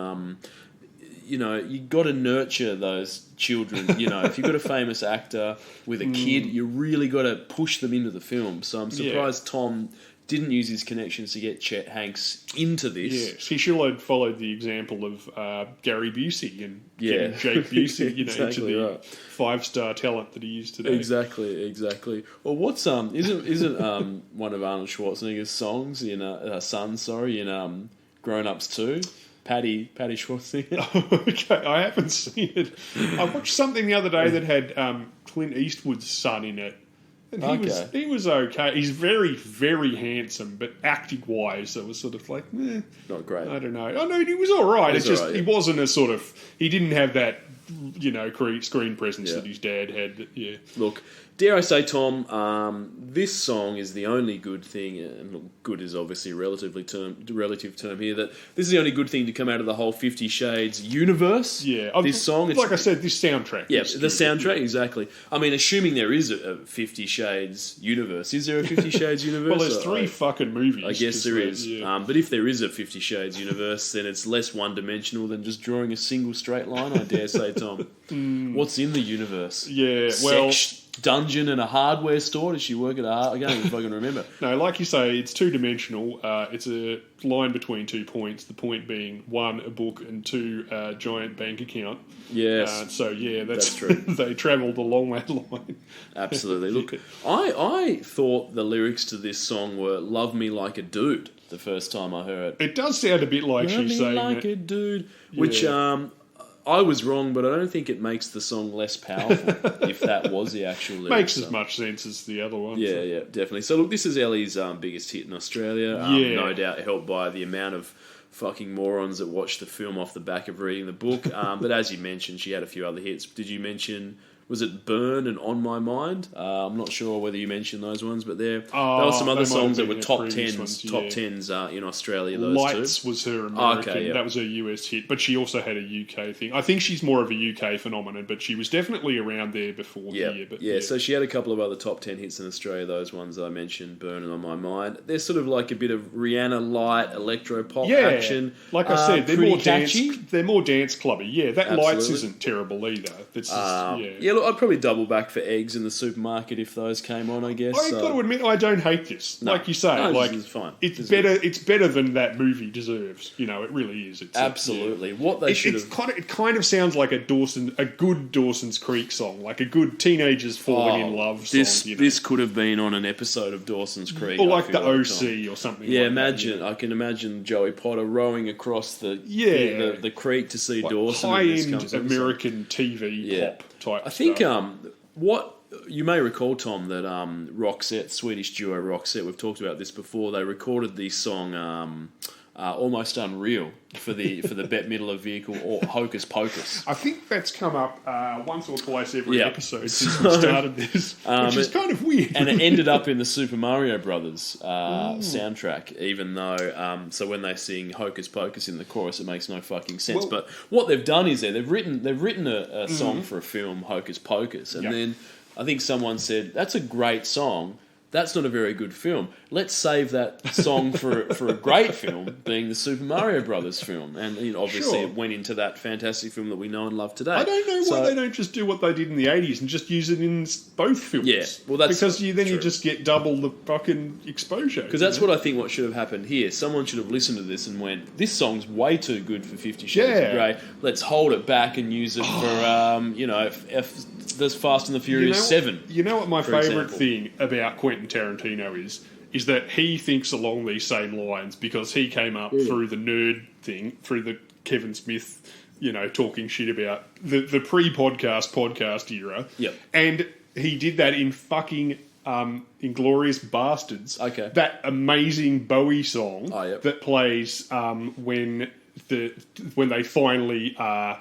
you got to nurture those children. If you've got a famous actor with a kid, you really got to push them into the film. So I'm surprised Tom didn't use his connections to get Chet Hanks into this. Yes, he should have followed the example of Gary Busey and getting Jake Busey, into the 5-star talent that he is today. Exactly. Well, what's isn't one of Arnold Schwarzenegger's songs in in Grown Ups 2? Patty Schwarzenegger. Okay, I haven't seen it. I watched something the other day that had Clint Eastwood's son in it. And he was okay. He's very, very handsome, but acting-wise, it was sort of like, not great. I don't know. Oh, no, he was all right. It's just, right, he wasn't a sort of, he didn't have that, screen presence that his dad had. Yeah. Look, dare I say, Tom, this song is the only good thing, and look, good is obviously a relative term here, that this is the only good thing to come out of the whole 50 Shades universe. Yeah. This song. Like I said, this soundtrack. Yeah, the soundtrack, exactly. I mean, assuming there is a 50 Shades universe. Is there a 50 Shades universe? Well, there's three fucking movies. I guess there is. Yeah. But if there is a 50 Shades universe, then it's less one-dimensional than just drawing a single straight line, I dare say, Tom. What's in the universe? Yeah, Sex, dungeon and a hardware store? Does she work at I can't even fucking remember. No, like you say, it's two-dimensional. It's a line between 2 points, the point being 1, a book, and 2, a giant bank account. Yes. That's true. They travelled along that line. Absolutely. Look, I thought the lyrics to this song were "Love me like a dude" the first time I heard it. It does sound a bit like Love she's me saying like that. a dude, which I was wrong, but I don't think it makes the song less powerful if that was the actual lyrics. Makes as much sense as the other one. Yeah, definitely. So look, this is Ellie's biggest hit in Australia. No doubt helped by the amount of fucking morons that watched the film off the back of reading the book. But as you mentioned, she had a few other hits. Did you mention... Was it Burn and On My Mind? I'm not sure whether you mentioned those ones, but there were some other songs that were top tens in Australia. Those Lights two. Was her American. Okay, yeah. That was her US hit, but she also had a UK thing. I think she's more of a UK phenomenon, but she was definitely around there before here. But so she had a couple of other top 10 hits in Australia. Those ones I mentioned, Burn and On My Mind. They're sort of like a bit of Rihanna light electro pop action. Like I said, they're more catchy. They're more dance clubby. Yeah, that Absolutely. Lights isn't terrible either. That's just, Look, I'd probably double back for Eggs in the supermarket if those came on, I guess. I've got to admit, I don't hate this. No. Like you say, It's fine. It's better. It's better than that movie deserves. It really is. It's absolutely. What they should have. It kind of sounds like a good Dawson's Creek song, like a good teenagers falling in love song. This could have been on an episode of Dawson's Creek, or like the OC or something. Yeah, like I can imagine Joey Potter rowing across the creek to see Dawson. High-end American TV pop type. I think stuff. what you may recall, Tom, that Roxette, Swedish duo Roxette, we've talked about this before. They recorded the song Almost Unreal for the Bette Midler vehicle, or Hocus Pocus. I think that's come up once or twice every episode since we started this, which is kind of weird. And it ended up in the Super Mario Brothers soundtrack, even though so when they sing Hocus Pocus in the chorus, it makes no fucking sense. But what they've done is they've written a song for a film, Hocus Pocus, and then I think someone said, that's a great song, That's not a very good film. Let's save that song for a great film, being the Super Mario Brothers film. And obviously it went into that fantastic film that we know and love today. I don't know why they don't just do what they did in the 80s and just use it in both films. Yeah, well, that's because you true. just get double the fucking exposure. Because that's what I think what should have happened here. Someone should have listened to this and went, this song's way too good for 50 Shades of Grey. Let's hold it back and use it for, there's Fast and the Furious 7. You know what my favourite thing about Quentin Tarantino is that he thinks along these same lines because he came up through the nerd thing, through the Kevin Smith, talking shit about the pre-podcast era. Yep. And he did that in fucking Inglourious Bastards. Okay. That amazing Bowie song that plays when they finally are...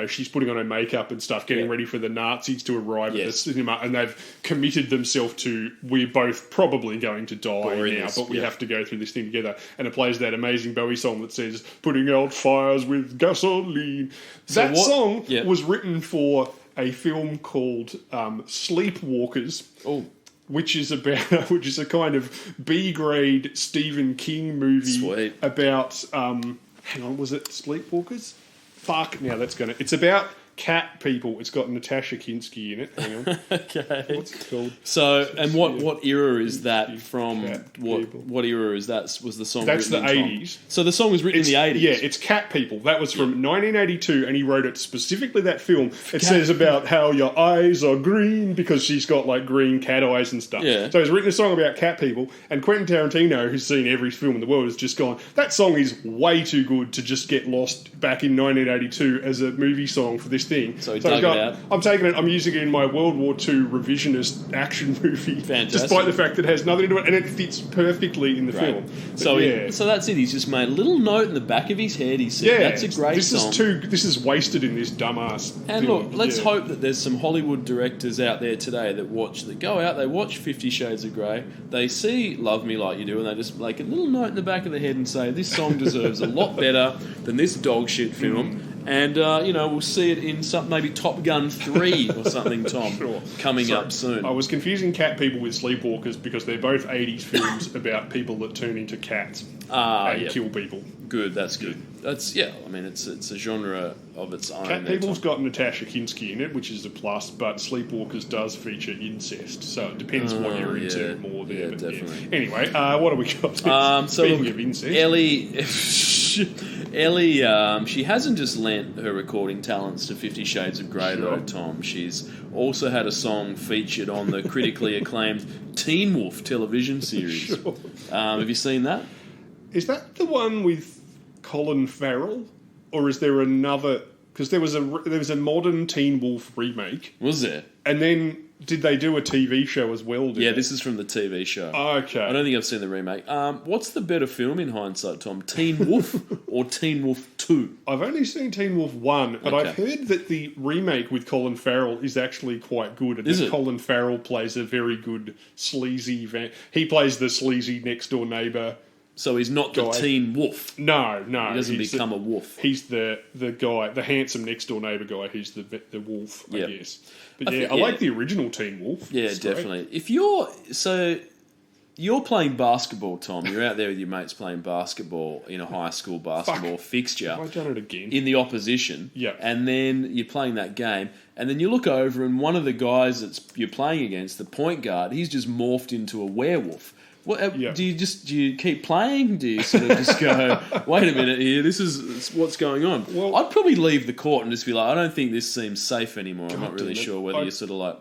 she's putting on her makeup and stuff, getting ready for the Nazis to arrive at the cinema, and they've committed themselves to, we're both probably going to die now, but we have to go through this thing together. And it plays that amazing Bowie song that says, putting out fires with gasoline. That song was written for a film called Sleepwalkers. Oh. Which is a kind of B-grade Stephen King movie about, hang on, was it Sleepwalkers? Fuck, now that's going to... It's about cat people. It's got Natasha Kinski in it. Hang on. Okay. What's it called? So, and what era is that from? What era is that? Was the song That's written the in, 80s. So the song was written in the 80s? Yeah, it's Cat People. That was from 1982, and he wrote it specifically, that film. It says about how your eyes are green, because she's got, like, green cat eyes and stuff. Yeah. So he's written a song about cat people, and Quentin Tarantino, who's seen every film in the world, has just gone, that song is way too good to just get lost back in 1982 as a movie song for this thing. So he dug it out. I'm taking it, I'm using it in my World War II revisionist action movie. Fantastic. Despite the fact that it has nothing to do with it, and it fits perfectly in the film. But so that's it. He's just made a little note in the back of his head. He said, that's a great song. This is wasted in this dumbass And film. look, let's hope that there's some Hollywood directors out there today that go out, they watch 50 Shades of Grey, they see Love Me Like You Do, and they just make a little note in the back of their head and say, this song deserves a lot better than this dog shit film. And, we'll see it in maybe Top Gun 3 or something, Tom, coming up soon. I was confusing Cat People with Sleepwalkers because they're both 80s films about people that turn into cats and kill people. Good, that's good. That's, it's a genre of its own. Cat People's got Natasha Kinski in it, which is a plus, but Sleepwalkers does feature incest, so it depends what you're into more there. Yeah, definitely. Yeah. Anyway, what have we got? Speaking of incest... Ellie, she hasn't just lent her recording talents to 50 Shades of Grey, though, Tom. She's also had a song featured on the critically acclaimed Teen Wolf television series. Have you seen that? Is that the one with Colin Farrell? Or is there another... Because there was a modern Teen Wolf remake. Was there? And then... Did they do a TV show as well? This is from the TV show. Okay. I don't think I've seen the remake. What's the better film in hindsight, Tom? Teen Wolf or Teen Wolf 2? I've only seen Teen Wolf 1, but I've heard that the remake with Colin Farrell is actually quite good. And that Colin Farrell plays a very good sleazy... He plays the sleazy next-door neighbour. So he's not the Teen Wolf? No. He doesn't become a wolf. He's the guy, the handsome next-door neighbour guy who's the wolf, I guess. But I like the original Teen Wolf. Yeah, definitely. If you're playing basketball, Tom, you're out there with your mates playing basketball in a high school basketball fixture. I've done it again. In the opposition. Yeah. And then you're playing that game, and then you look over and one of the guys you're playing against, the point guard, he's just morphed into a werewolf. What, do you keep playing? Do you sort of just go, wait a minute here, this is what's going on? Well, I'd probably leave the court and just be like, I don't think this seems safe anymore. I'm not really sure whether you're sort of like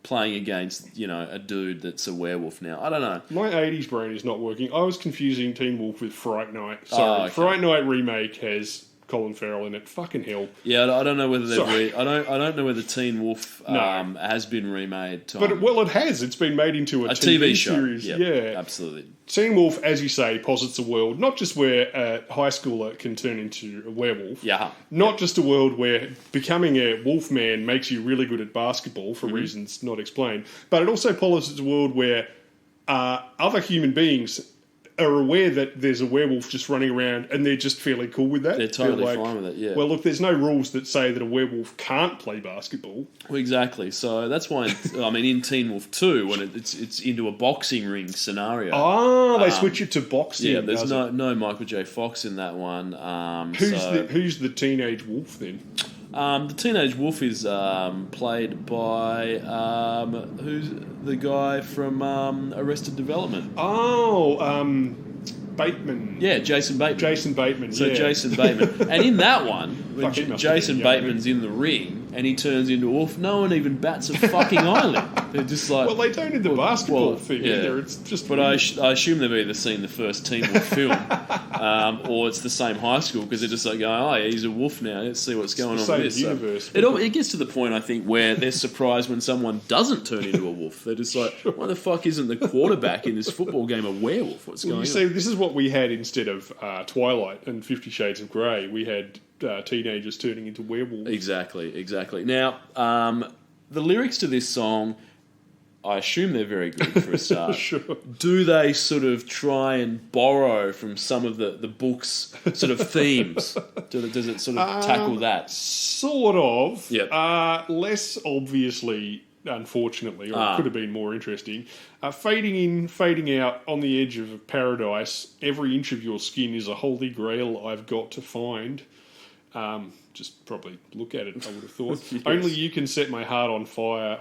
playing against, a dude that's a werewolf now. I don't know. My 80s brain is not working. I was confusing Teen Wolf with Fright Night. Sorry, Fright Night remake has Colin Farrell in it. Fucking hell. Yeah, I don't know whether they've I don't know whether Teen Wolf has been remade. Tom. But it has. It's been made into a TV show. Series. Yep, yeah, absolutely. Teen Wolf, as you say, posits a world not just where a high schooler can turn into a werewolf. Yeah. Not just a world where becoming a wolf man makes you really good at basketball for reasons not explained, but it also posits a world where other human beings are aware that there's a werewolf just running around and they're just fairly cool with that. They're totally fine with it, yeah. Well, look, there's no rules that say that a werewolf can't play basketball. Well, exactly. So that's why, in Teen Wolf 2, when it's into a boxing ring scenario. Oh, they switch it to boxing. Yeah, there's no Michael J. Fox in that one. Who's the teenage wolf then? The teenage wolf is played by who's the guy from Arrested Development? Bateman. Yeah, Jason Bateman. Jason Bateman. So yeah. Jason Bateman, and in that one, when Jason Bateman's man. in the ring and he turns into a wolf, no one even bats a fucking eyelid. They're just like, well, they don't in the basketball thing either. It's just. But I assume they've either seen the first Teen Wolf film, or it's the same high school because they're just like, oh yeah, he's a wolf now. Let's see what's going on with this. Universe. So it gets to the point, I think, where they're surprised when someone doesn't turn into a wolf. They're just like, why the fuck isn't the quarterback in this football game a werewolf? What's going on? You see, this is what we had instead of Twilight and 50 Shades of Grey. We had teenagers turning into werewolves. Exactly. Now, the lyrics to this song, I assume they're very good for a start. Sure. Do they sort of try and borrow from some of the book's sort of themes? Does it sort of tackle that? Sort of. Yep. Less obviously, unfortunately, or it could have been more interesting. Fading in, fading out, on the edge of paradise, every inch of your skin is a holy grail I've got to find. Just probably look at it, I would have thought. Yes. Only you can set my heart on fire,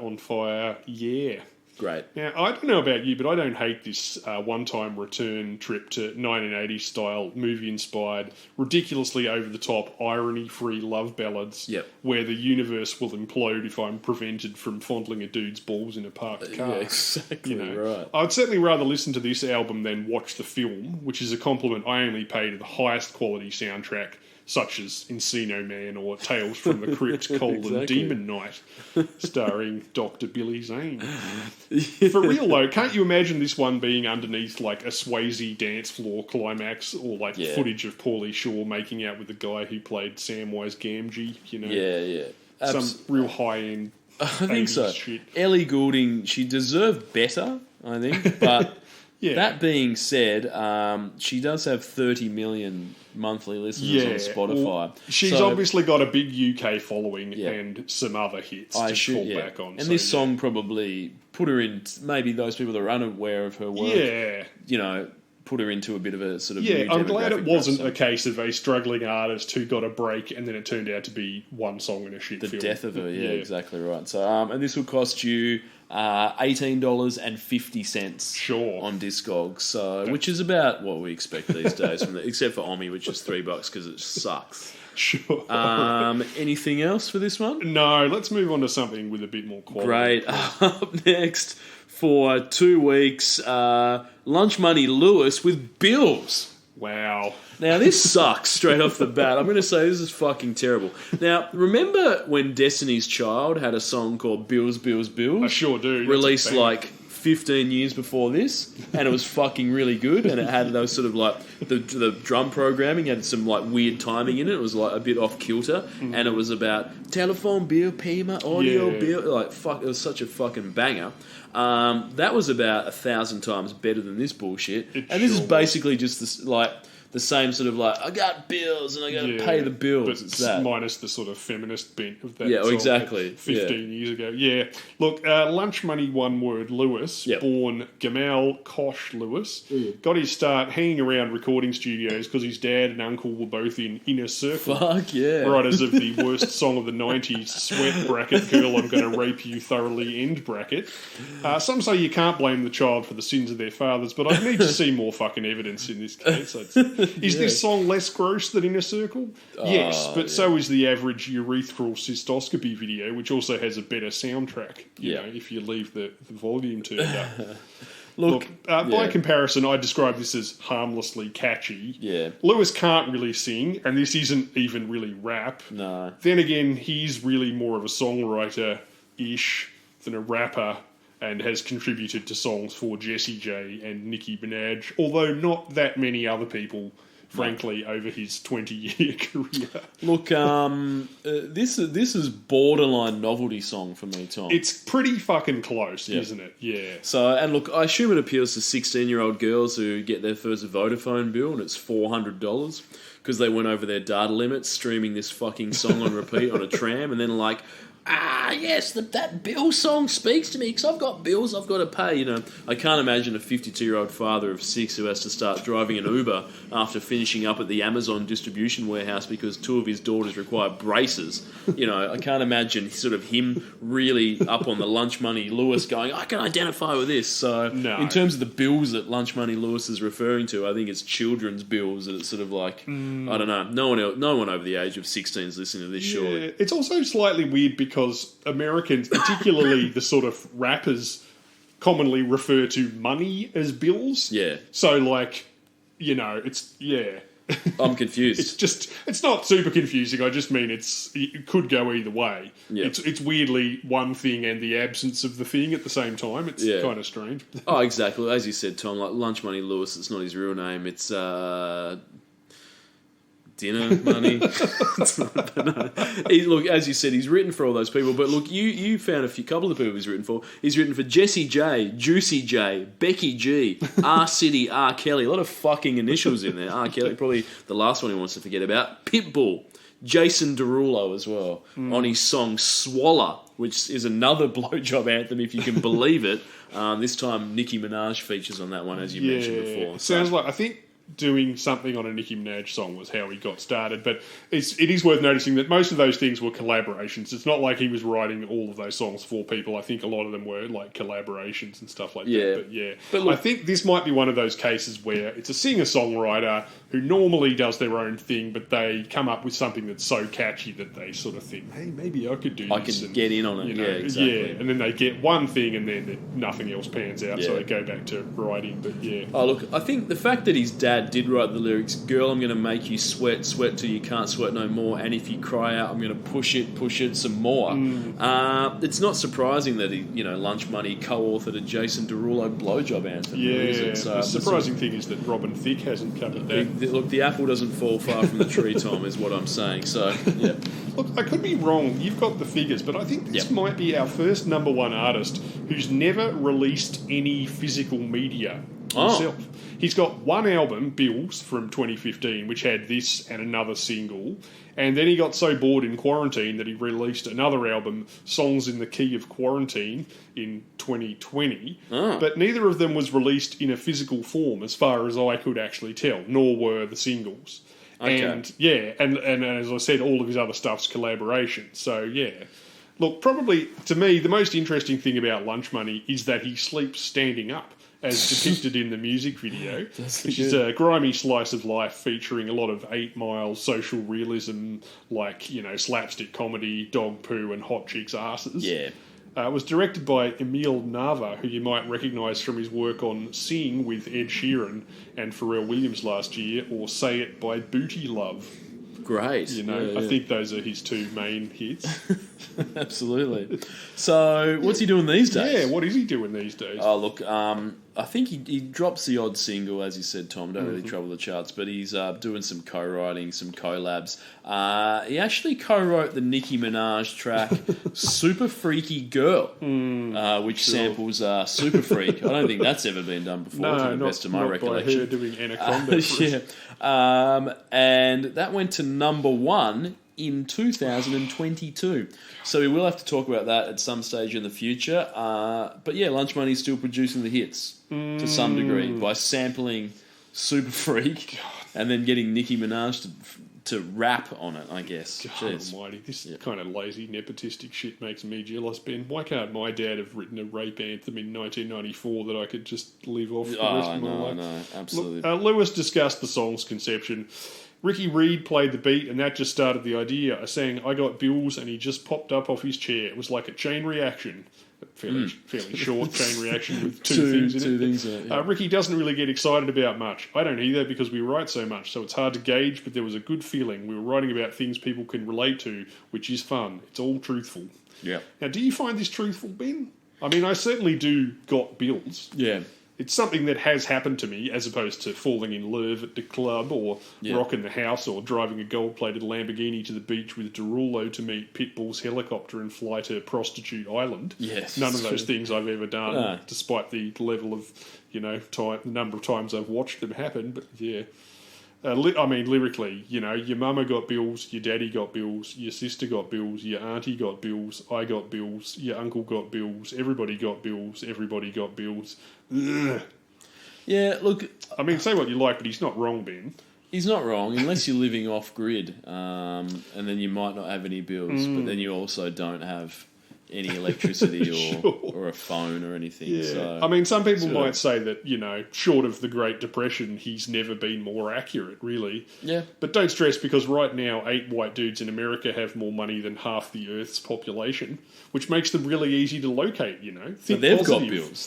yeah. Great. Now, I don't know about you, but I don't hate this one-time return trip to 1980s-style, movie-inspired, ridiculously over-the-top, irony-free love ballads where the universe will implode if I'm prevented from fondling a dude's balls in a parked car. Yeah, exactly right. I'd certainly rather listen to this album than watch the film, which is a compliment I only pay to the highest quality soundtrack, such as Encino Man or Tales from the Crypt: Demon Knight, starring Dr. Billy Zane. For real though, can't you imagine this one being underneath like a Swayze dance floor climax or like footage of Pauly Shore making out with the guy who played Samwise Gamgee, you know? Yeah. Some real high-end I think so. shit. Ellie Goulding, she deserved better, I think, but that being said, she does have 30 million monthly listeners on Spotify. Well, she's obviously got a big UK following and some other hits to fall back on. And this song probably put her in, maybe those people that are unaware of her work, put her into a bit of a sort of new I'm glad it wasn't a case of a struggling artist who got a break and then it turned out to be one song in a shit film. The death of her, exactly right. So, and this will cost you $18.50 on Discogs, so which is about what we expect these days, except for Omi, which is $3 because it sucks. Sure. Anything else for this one? No, let's move on to something with a bit more quality. Great. Up next for 2 weeks, Lunch Money Lewis with Bills. Wow. Now, this sucks straight off the bat. I'm going to say this is fucking terrible. Now, remember when Destiny's Child had a song called Bills, Bills, Bills? I sure do. Released like 15 years before this, and it was fucking really good, and it had those sort of like, the drum programming had some like weird timing in it. It was like a bit off kilter, and it was about telephone bill, pay my audio bill. Like, fuck, it was such a fucking banger. That was about 1,000 times better than this bullshit. This is basically just this, like, the same sort of like, I got bills and I got to pay the bills. But it's that. Minus the sort of feminist bent of that. Yeah, song exactly. 15 years ago. Yeah. Look, Lunch Money, one word, Lewis, born Gamal Kosh Lewis, got his start hanging around recording studios because his dad and uncle were both in Inner Circle. Fuck yeah. Writers of the worst song of the 90s, Sweat bracket, Girl, I'm Gonna Rape You Thoroughly, End bracket. Some say you can't blame the child for the sins of their fathers, but I need to see more fucking evidence in this case. Is this song less gross than Inner Circle? Yes, but so is the average urethral cystoscopy video, which also has a better soundtrack, you know, if you leave the volume turned up. Look, by comparison, I describe this as harmlessly catchy. Yeah. Lewis can't really sing, and this isn't even really rap. No. Then again, he's really more of a songwriter-ish than a rapper, and has contributed to songs for Jessie J and Nicki Minaj, although not that many other people frankly, over his 20-year career. Look, this is borderline novelty song for me, Tom. It's pretty fucking close, isn't it? Yeah. So, and look, I assume it appeals to 16-year-old girls who get their first Vodafone bill and it's $400 because they went over their data limit streaming this fucking song on repeat on a tram, and then like, yes, that bill song speaks to me because I've got bills I've got to pay. You know, I can't imagine a 52-year-old father of 6 who has to start driving an Uber after finishing up at the Amazon distribution warehouse because 2 of his daughters require braces. You know, I can't imagine sort of him really up on the Lunch Money Lewis going, I can identify with this. So in terms of the bills that Lunch Money Lewis is referring to, I think it's children's bills that it's sort of like, I don't know, no one over the age of 16 is listening to this, surely. It's also slightly weird because Americans, particularly the sort of rappers, commonly refer to money as bills. Yeah. So, like, you know, it's, yeah. I'm confused. It's not super confusing. I just mean it could go either way. Yep. It's weirdly one thing and the absence of the thing at the same time. It's kind of strange. Oh, exactly. As you said, Tom, like Lunch Money Lewis, it's not his real name. It's Dinner Money. Look, as you said, he's written for all those people. But look, you found couple of people he's written for. He's written for Jessie J, Juicy J, Becky G, R City, R Kelly. A lot of fucking initials in there. R Kelly, probably the last one he wants to forget about. Pitbull, Jason Derulo as well, on his song Swallow, which is another blowjob anthem, if you can believe it. This time Nicki Minaj features on that one, as you mentioned before. Sounds like, I think doing something on a Nicki Minaj song was how he got started, but it is worth noticing that most of those things were collaborations. It's not like he was writing all of those songs for people. I think a lot of them were like collaborations and stuff like that. But look, I think this might be one of those cases where it's a singer-songwriter who normally does their own thing, but they come up with something that's so catchy that they sort of think, hey, maybe I could do this. I can get in on it, you know, exactly. Yeah, and then they get one thing and then nothing else pans out, so they go back to writing, but Oh, look, I think the fact that his dad did write the lyrics, girl, I'm going to make you sweat till you can't sweat no more, and if you cry out, I'm going to push it some more. It's not surprising that he, Lunch Money co-authored a Jason Derulo blowjob anthem. The surprising thing is that Robin Thicke hasn't covered that. Look, the apple doesn't fall far from the tree, Tom, is what I'm saying. So, yeah. Look, I could be wrong. You've got the figures, but I think this might be our first number one artist who's never released any physical media himself. He's got one album, Bills, from 2015, which had this and another single. And then he got so bored in quarantine that he released another album, Songs in the Key of Quarantine, in 2020. But neither of them was released in a physical form, as far as I could actually tell, nor were the singles. Okay. And as I said, all of his other stuff's collaboration. So, yeah. Look, probably, to me, the most interesting thing about Lunch Money is that he sleeps standing up, as depicted in the music video, which is a grimy slice of life featuring a lot of 8 Mile social realism, like, slapstick comedy, dog poo, and hot chicks' asses. Yeah. It was directed by Emil Nava, who you might recognise from his work on Sing with Ed Sheeran and Pharrell Williams last year, or Say It by Booty Love. Great. I think those are his 2 main hits. Absolutely. So, what's he doing these days? Yeah, what is he doing these days? Oh, look, I think he drops the odd single, as you said, Tom. Don't really trouble the charts, but he's doing some co-writing, some collabs. He actually co-wrote the Nicki Minaj track "Super Freaky Girl," which samples "Super Freak." I don't think that's ever been done before, to the best of my recollection. By her doing Anaconda. And that went to number 1 in 2022. So we will have to talk about that at some stage in the future. But yeah, Lunch Money's still producing the hits to some degree by sampling Super Freak and then getting Nicki Minaj to rap on it, I guess. God almighty, this kind of lazy, nepotistic shit makes me jealous, Ben. Why can't my dad have written a rape anthem in 1994 that I could just live off for the rest of my life? No, absolutely. Look, Lewis discussed the song's conception. Ricky Reed played the beat, and that just started the idea. I sang "I Got Bills," and he just popped up off his chair. It was like a chain reaction. Fairly short chain reaction with two things in it. Ricky doesn't really get excited about much. I don't either, because we write so much, so it's hard to gauge, but there was a good feeling. We were writing about things people can relate to, which is fun. It's all truthful. Yeah. Now, do you find this truthful, Ben? I mean, I certainly do got bills. Yeah. It's something that has happened to me, as opposed to falling in love at the club, or rocking the house, or driving a gold-plated Lamborghini to the beach with Derulo to meet Pitbull's helicopter and fly to Prostitute Island. Yes, none of those things I've ever done, despite the level of the number of times I've watched them happen. But yeah. Lyrically, your mama got bills, your daddy got bills, your sister got bills, your auntie got bills, I got bills, your uncle got bills, everybody got bills, everybody got bills. Ugh. Yeah, look... say what you like, but he's not wrong, Ben. He's not wrong, unless you're living off-grid, and then you might not have any bills, but then you also don't have any electricity or a phone or anything. Yeah. So, some people might say that, short of the Great Depression, he's never been more accurate, really. Yeah. But don't stress, because right now 8 white dudes in America have more money than half the Earth's population, which makes them really easy to locate, Think so they've positive. got bills.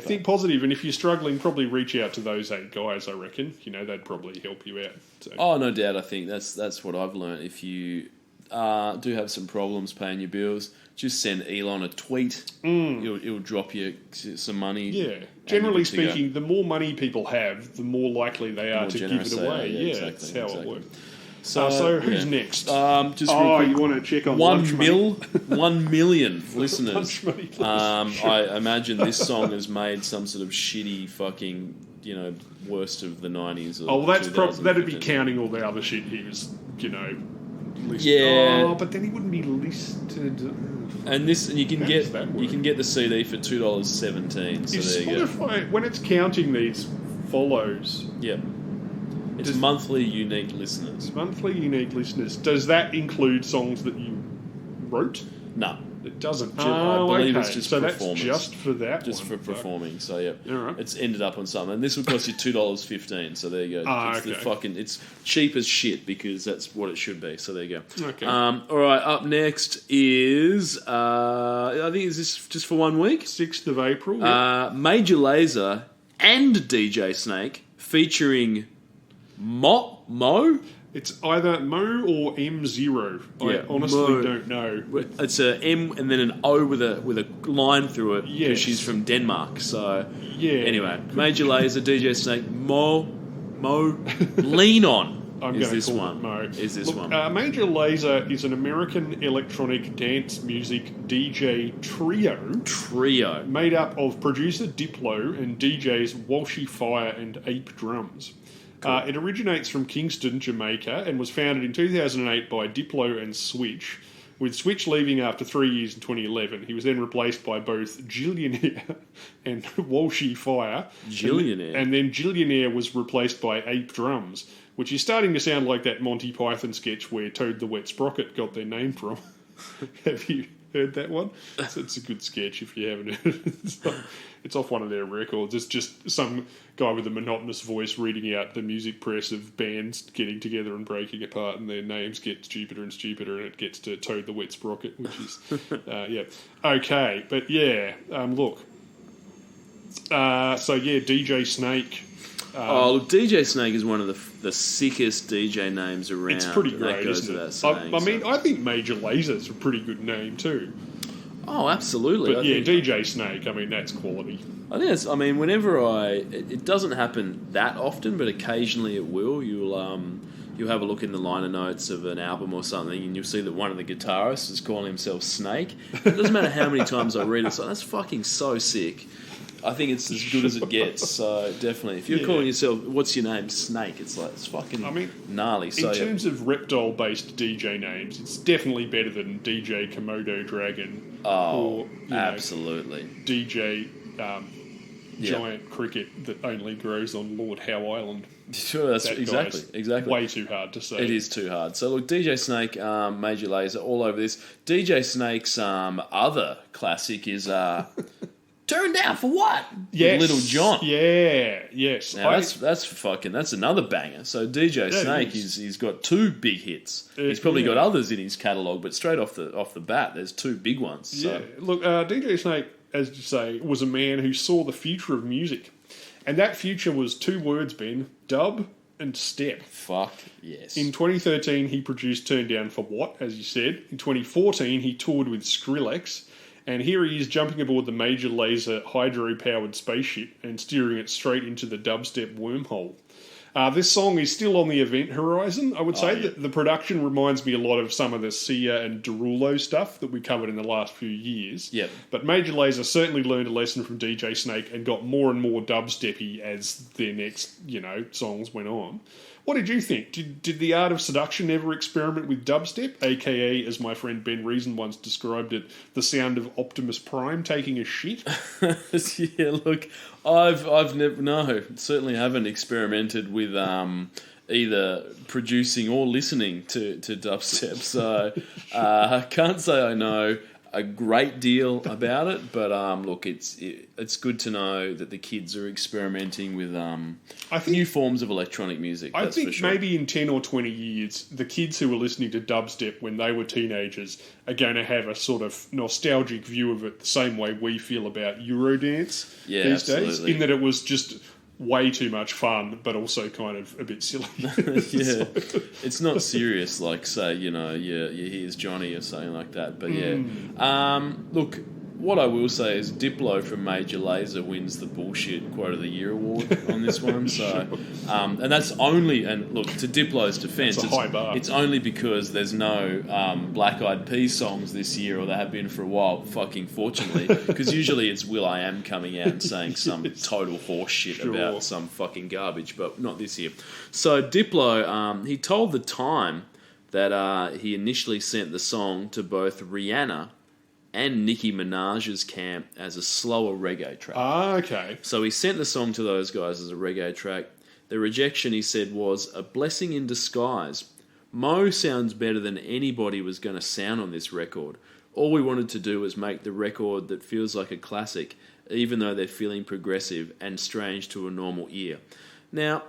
Think positive, and if you're struggling, probably reach out to those 8 guys, I reckon. They'd probably help you out. So. Oh, no doubt. I think that's what I've learned. If you do have some problems paying your bills, just send Elon a tweet. It'll drop you some money. Yeah. Generally speaking, the more money people have, the more likely they are to give it away. Yeah, exactly, that's how it works. So who's next? Just real quick, you want to check on 1 million listeners. Lunch money, I imagine this song has made some sort of shitty fucking, worst of the 90s. That'd be counting all the other shit he was, listed. Yeah. Oh, but then he wouldn't be listed. And you can get the CD for $2.17. So there you Spotify, when it's counting these follows. Yep. It's monthly unique listeners. Monthly unique listeners. Does that include songs that you wrote? No. It doesn't. I believe it's just performance. That's just for that Just for performing. So, yeah. All right. It's ended up on something. And this will cost you $2.15. So, there you go. It's cheap as shit because that's what it should be. So, there you go. Okay. All right. Up next is, I think, is this just for 1 week? 6th of April. Yep. Major Lazer and DJ Snake featuring Mo? It's either Mo or M0. I honestly don't know. It's a M and then an O with a line through it because she's from Denmark. So anyway, Major Lazer, DJ Snake, Mo, Lean On. Is this one? Major Lazer is an American electronic dance music DJ trio made up of producer Diplo and DJs Walshy Fire and Ape Drums. Cool. It originates from Kingston, Jamaica, and was founded in 2008 by Diplo and Switch, with Switch leaving after 3 years in 2011. He was then replaced by both Gillionaire and Walshy Fire. Gillionaire? And then Gillionaire was replaced by Ape Drums, which is starting to sound like that Monty Python sketch where Toad the Wet Sprocket got their name from. Have you heard that one? It's a good sketch if you haven't heard it. It's off one of their records. It's just some guy with a monotonous voice reading out the music press of bands getting together and breaking apart, and their names get stupider and stupider, and it gets to Toad the Wet Sprocket, which is, Okay, but look. DJ Snake. DJ Snake is one of the sickest DJ names around. It's pretty great, isn't it? I think Major Lazer's a pretty good name too. Oh, absolutely. But DJ Snake, that's quality. I think whenever it doesn't happen that often, but occasionally it will. You'll have a look in the liner notes of an album or something, and you'll see that one of the guitarists is calling himself Snake. It doesn't matter how many times I read it, it's like, that's fucking so sick. I think it's as good as it gets, so definitely. If you're calling yourself, what's your name? Snake, it's fucking gnarly. So, in terms of reptile-based DJ names, it's definitely better than DJ Komodo Dragon. Absolutely. DJ Giant Cricket that only grows on Lord Howe Island. Sure, that's exactly. Way too hard to say. It is too hard. So look, DJ Snake, Major Lazer, all over this. DJ Snake's other classic is... Turned Down for What? Yes. With Little John. Yeah, yes. Now, that's another banger. So DJ Snake, he's got 2 big hits. He's probably got others in his catalogue, but straight off the bat, there's 2 big ones. So. Yeah, look, DJ Snake, as you say, was a man who saw the future of music. And that future was 2 words, Ben, dub and step. Fuck, yes. In 2013, he produced Turned Down for What, as you said. In 2014, he toured with Skrillex. And here he is jumping aboard the Major Lazer hydro-powered spaceship and steering it straight into the dubstep wormhole. This song is still on the event horizon. I would say that the production reminds me a lot of some of the Sia and Derulo stuff that we covered in the last few years. Yep. But Major Lazer certainly learned a lesson from DJ Snake and got more and more dubsteppy as their next, songs went on. What did you think? Did The Art of Seduction ever experiment with dubstep, aka, as my friend Ben Reason once described it, the sound of Optimus Prime taking a shit? Yeah, look, I've never, certainly haven't experimented with either producing or listening to dubstep, so I can't say I know a great deal about it, but look, it's good to know that the kids are experimenting with new forms of electronic music. I that's think for sure. maybe in 10 or 20 years, the kids who were listening to dubstep when they were teenagers are going to have a sort of nostalgic view of it the same way we feel about Eurodance these days, in that it was just way too much fun, but also kind of a bit silly. Yeah, it's not serious like, say, here's Johnny or something like that. But look, what I will say is Diplo from Major Lazer wins the Bullshit Quote of the Year award on this one. So, and that's only, and look, to Diplo's defence, it's a high bar. It's only because there's no Black Eyed Peas songs this year, or there have been for a while, fucking fortunately, because usually it's Will.i.am coming out and saying some total horse shit about some fucking garbage, but not this year. So Diplo, he told The Time that he initially sent the song to both Rihanna and Nicki Minaj's camp as a slower reggae track. Okay. So he sent the song to those guys as a reggae track. The rejection, he said, was a blessing in disguise. Mo sounds better than anybody was going to sound on this record. All we wanted to do was make the record that feels like a classic, even though they're feeling progressive and strange to a normal ear. Now,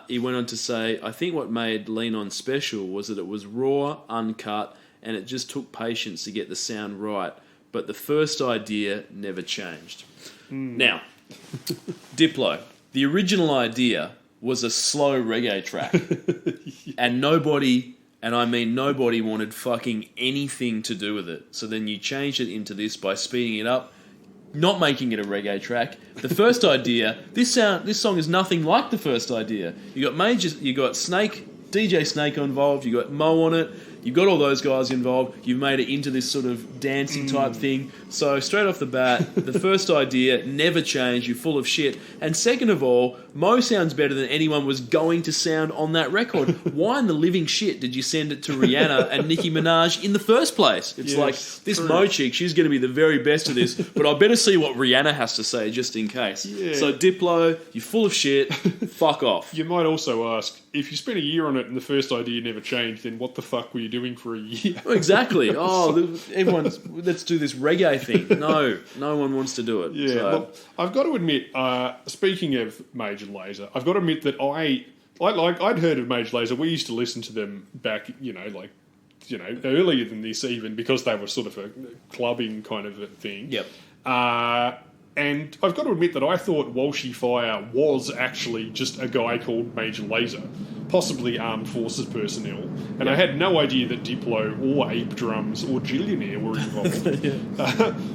he went on to say, I think what made Lean On special was that it was raw, uncut, and it just took patience to get the sound right, but the first idea never changed. Now, Diplo, the original idea was a slow reggae track, and nobody, and I mean nobody, wanted fucking anything to do with it. So then you changed it into this by speeding it up, not making it a reggae track. The first idea, this song is nothing like the first idea. You got Snake, DJ Snake involved, you got Mo on it, you've got all those guys involved, you've made it into this sort of dancing type thing. So straight off the bat, the first idea never changed, you're full of shit. And second of all, Mo sounds better than anyone was going to sound on that record. Why in the living shit did you send it to Rihanna and Nicki Minaj in the first place? It's like, this true. Mo chick, she's going to be the very best of this, but I better see what Rihanna has to say just in case. Yeah. So Diplo, you're full of shit, fuck off. You might also ask, if you spent a year on it and the first idea never changed, then what the fuck were you doing for a year? Exactly. Let's do this reggae thing. No one wants to do it. Yeah. So. Well, I've got to admit, speaking of Major Lazer, I've got to admit that I'd heard of Major Lazer. We used to listen to them back, earlier than this even, because they were sort of a clubbing kind of a thing. Yep. And I've got to admit that I thought Walshy Fire was actually just a guy called Major Lazer, possibly armed forces personnel. And I had no idea that Diplo or Ape Drums or Gillionaire were involved.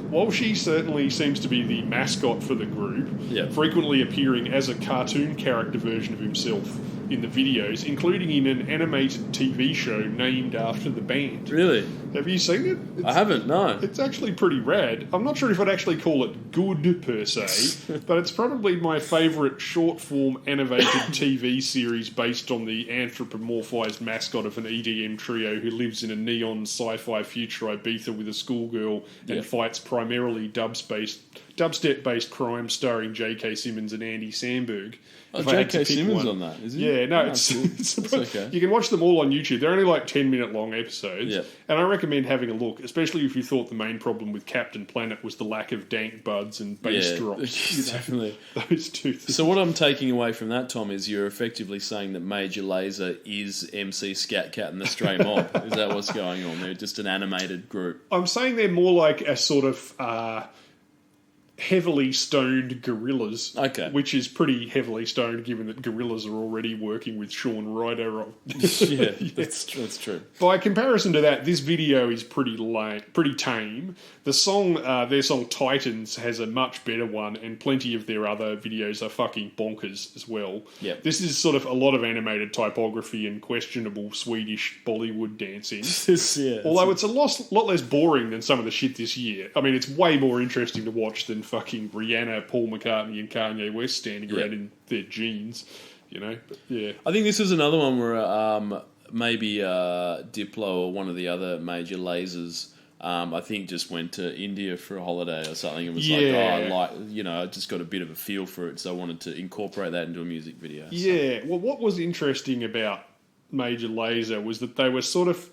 Walshy certainly seems to be the mascot for the group, frequently appearing as a cartoon character version of himself in the videos, including in an animated TV show named after the band. Really? Have you seen it? I haven't, no. It's actually pretty rad. I'm not sure if I'd actually call it good per se, but it's probably my favourite short-form animated TV series based on the anthropomorphised mascot of an EDM trio who lives in a neon sci-fi future Ibiza with a schoolgirl and fights primarily dubstep-based crime starring J.K. Simmons and Andy Samberg. Oh, J.K. Simmons on that, is he? Yeah, no, it's okay. You can watch them all on YouTube. They're only like 10-minute long episodes. Yep. And I recommend having a look, especially if you thought the main problem with Captain Planet was the lack of dank buds and bass drops. Definitely. Those two things. So what I'm taking away from that, Tom, is you're effectively saying that Major Lazer is MC Scat Cat and the Stray Mob. Is that what's going on? They're just an animated group. I'm saying they're more like a sort of heavily stoned gorillas. Okay. Which is pretty heavily stoned given that gorillas are already working with Shaun Ryder. Yeah, that's true. By comparison to that, this video is pretty tame. The song, their song Titans, has a much better one, and plenty of their other videos are fucking bonkers as well. Yep. This is sort of a lot of animated typography and questionable Swedish Bollywood dancing. Although it's a lot less boring than some of the shit this year. I mean, it's way more interesting to watch than fucking Rihanna, Paul McCartney, and Kanye West standing around in their jeans, you know. But, yeah, I think this is another one where maybe Diplo or one of the other major lasers, I think, just went to India for a holiday or something and was I just got a bit of a feel for it, so I wanted to incorporate that into a music video. Yeah, well, what was interesting about Major Lazer was that they were sort of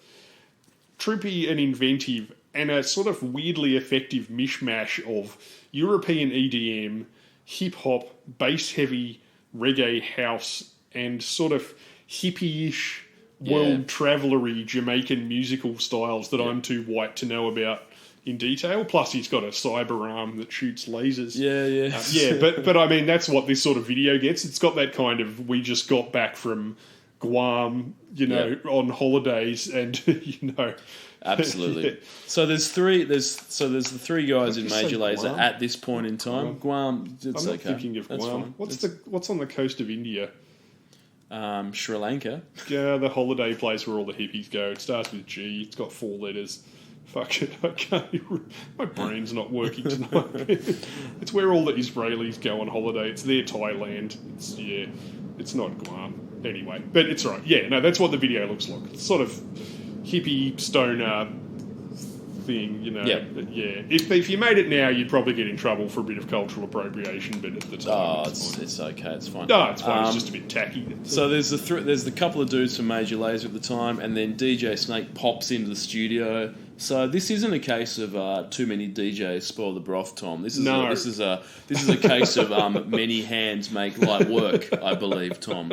trippy and inventive and a sort of weirdly effective mishmash of European EDM, hip-hop, bass-heavy reggae house, and sort of hippie-ish, world-traveler-y Jamaican musical styles that I'm too white to know about in detail. Plus, he's got a cyber arm that shoots lasers. But I mean, that's what this sort of video gets. It's got that kind of, we just got back from Guam, on holidays, and, Absolutely. Yeah. So there's the three guys in Major Lazer at this point in time. Guam, it's I'm not okay. thinking of That's Guam. fine. What's on the coast of India? Sri Lanka. Yeah, the holiday place where all the hippies go. It starts with G. It's got 4 letters. Fuck it, I can't. My brain's not working tonight. It's where all the Israelis go on holiday. It's their Thailand. It's not Guam. Anyway, but it's right. Yeah, no, that's what the video looks like. It's sort of hippie stoner thing, If you made it now, you'd probably get in trouble for a bit of cultural appropriation. But at the time, it's okay. It's fine. No, it's fine. It's just a bit tacky. So there's the couple of dudes from Major Lazer at the time, and then DJ Snake pops into the studio. So this isn't a case of too many DJs spoil the broth, Tom. This is a case of many hands make light work, I believe, Tom,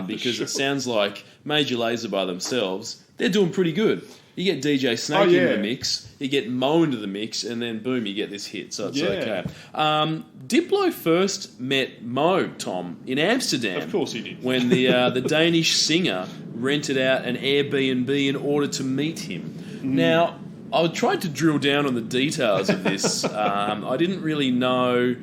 because it sounds like Major Lazer by themselves, they're doing pretty good. You get DJ Snake into the mix, you get Mo into the mix, and then boom, you get this hit. So it's okay. Diplo first met Mo, Tom, in Amsterdam. Of course he did. When the Danish singer rented out an Airbnb in order to meet him. Now, I tried to drill down on the details of this. I didn't really know,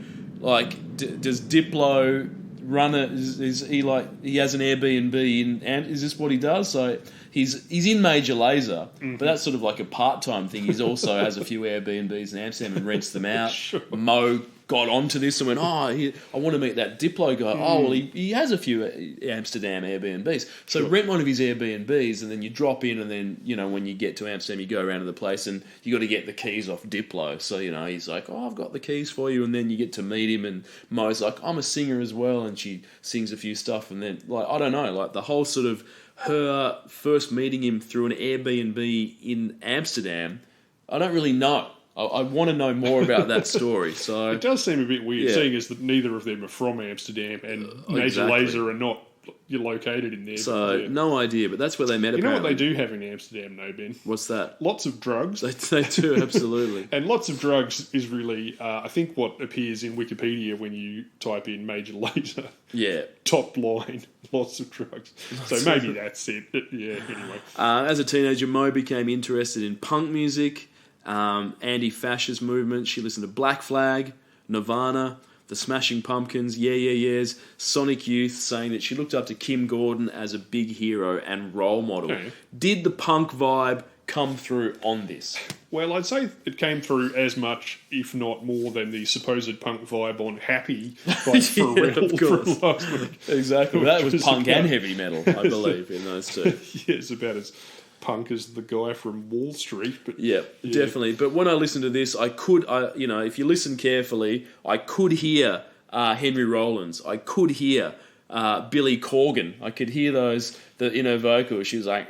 does Diplo run is he he has an Airbnb in, and is this what he does? So he's in Major Lazer, but that's sort of like a part-time thing. He also has a few Airbnbs in Amsterdam and rents them out. Sure. Mo got onto this and went, I want to meet that Diplo guy. Oh, well, he has a few Amsterdam Airbnbs. So rent one of his Airbnbs, and then you drop in, and then, when you get to Amsterdam, you go around to the place, and you got to get the keys off Diplo. So, he's like, I've got the keys for you, and then you get to meet him, and Mo's like, I'm a singer as well, and she sings a few stuff, and then, I don't know, the whole sort of her first meeting him through an Airbnb in Amsterdam, I don't really know. I want to know more about that story. So it does seem a bit weird, seeing as that neither of them are from Amsterdam and Major Lazer are not located in there. So no idea, but that's where they met. You know what they do have in Amsterdam, though, Ben? What's that? Lots of drugs. They do, absolutely. And lots of drugs is really, I think, what appears in Wikipedia when you type in Major Lazer. Yeah. Top line, lots of drugs. So maybe that's it. Anyway. As a teenager, Mo became interested in punk music. Anti-fascist movement. She listened to Black Flag, Nirvana, the Smashing Pumpkins, Yeah Yeah Yeahs, Sonic Youth, saying that she looked up to Kim Gordon as a big hero and role model. Okay. Did the punk vibe come through on this? Well, I'd say it came through as much, if not more, than the supposed punk vibe on Happy by Pharrell from last week. Exactly. That was punk and heavy metal, I believe, in those two. Yeah, it's about as punk as the guy from Wall Street. But yeah, definitely. But when I listened to this, if you listen carefully, I could hear Henry Rollins. I could hear Billy Corgan. I could hear those in her vocal. She was like,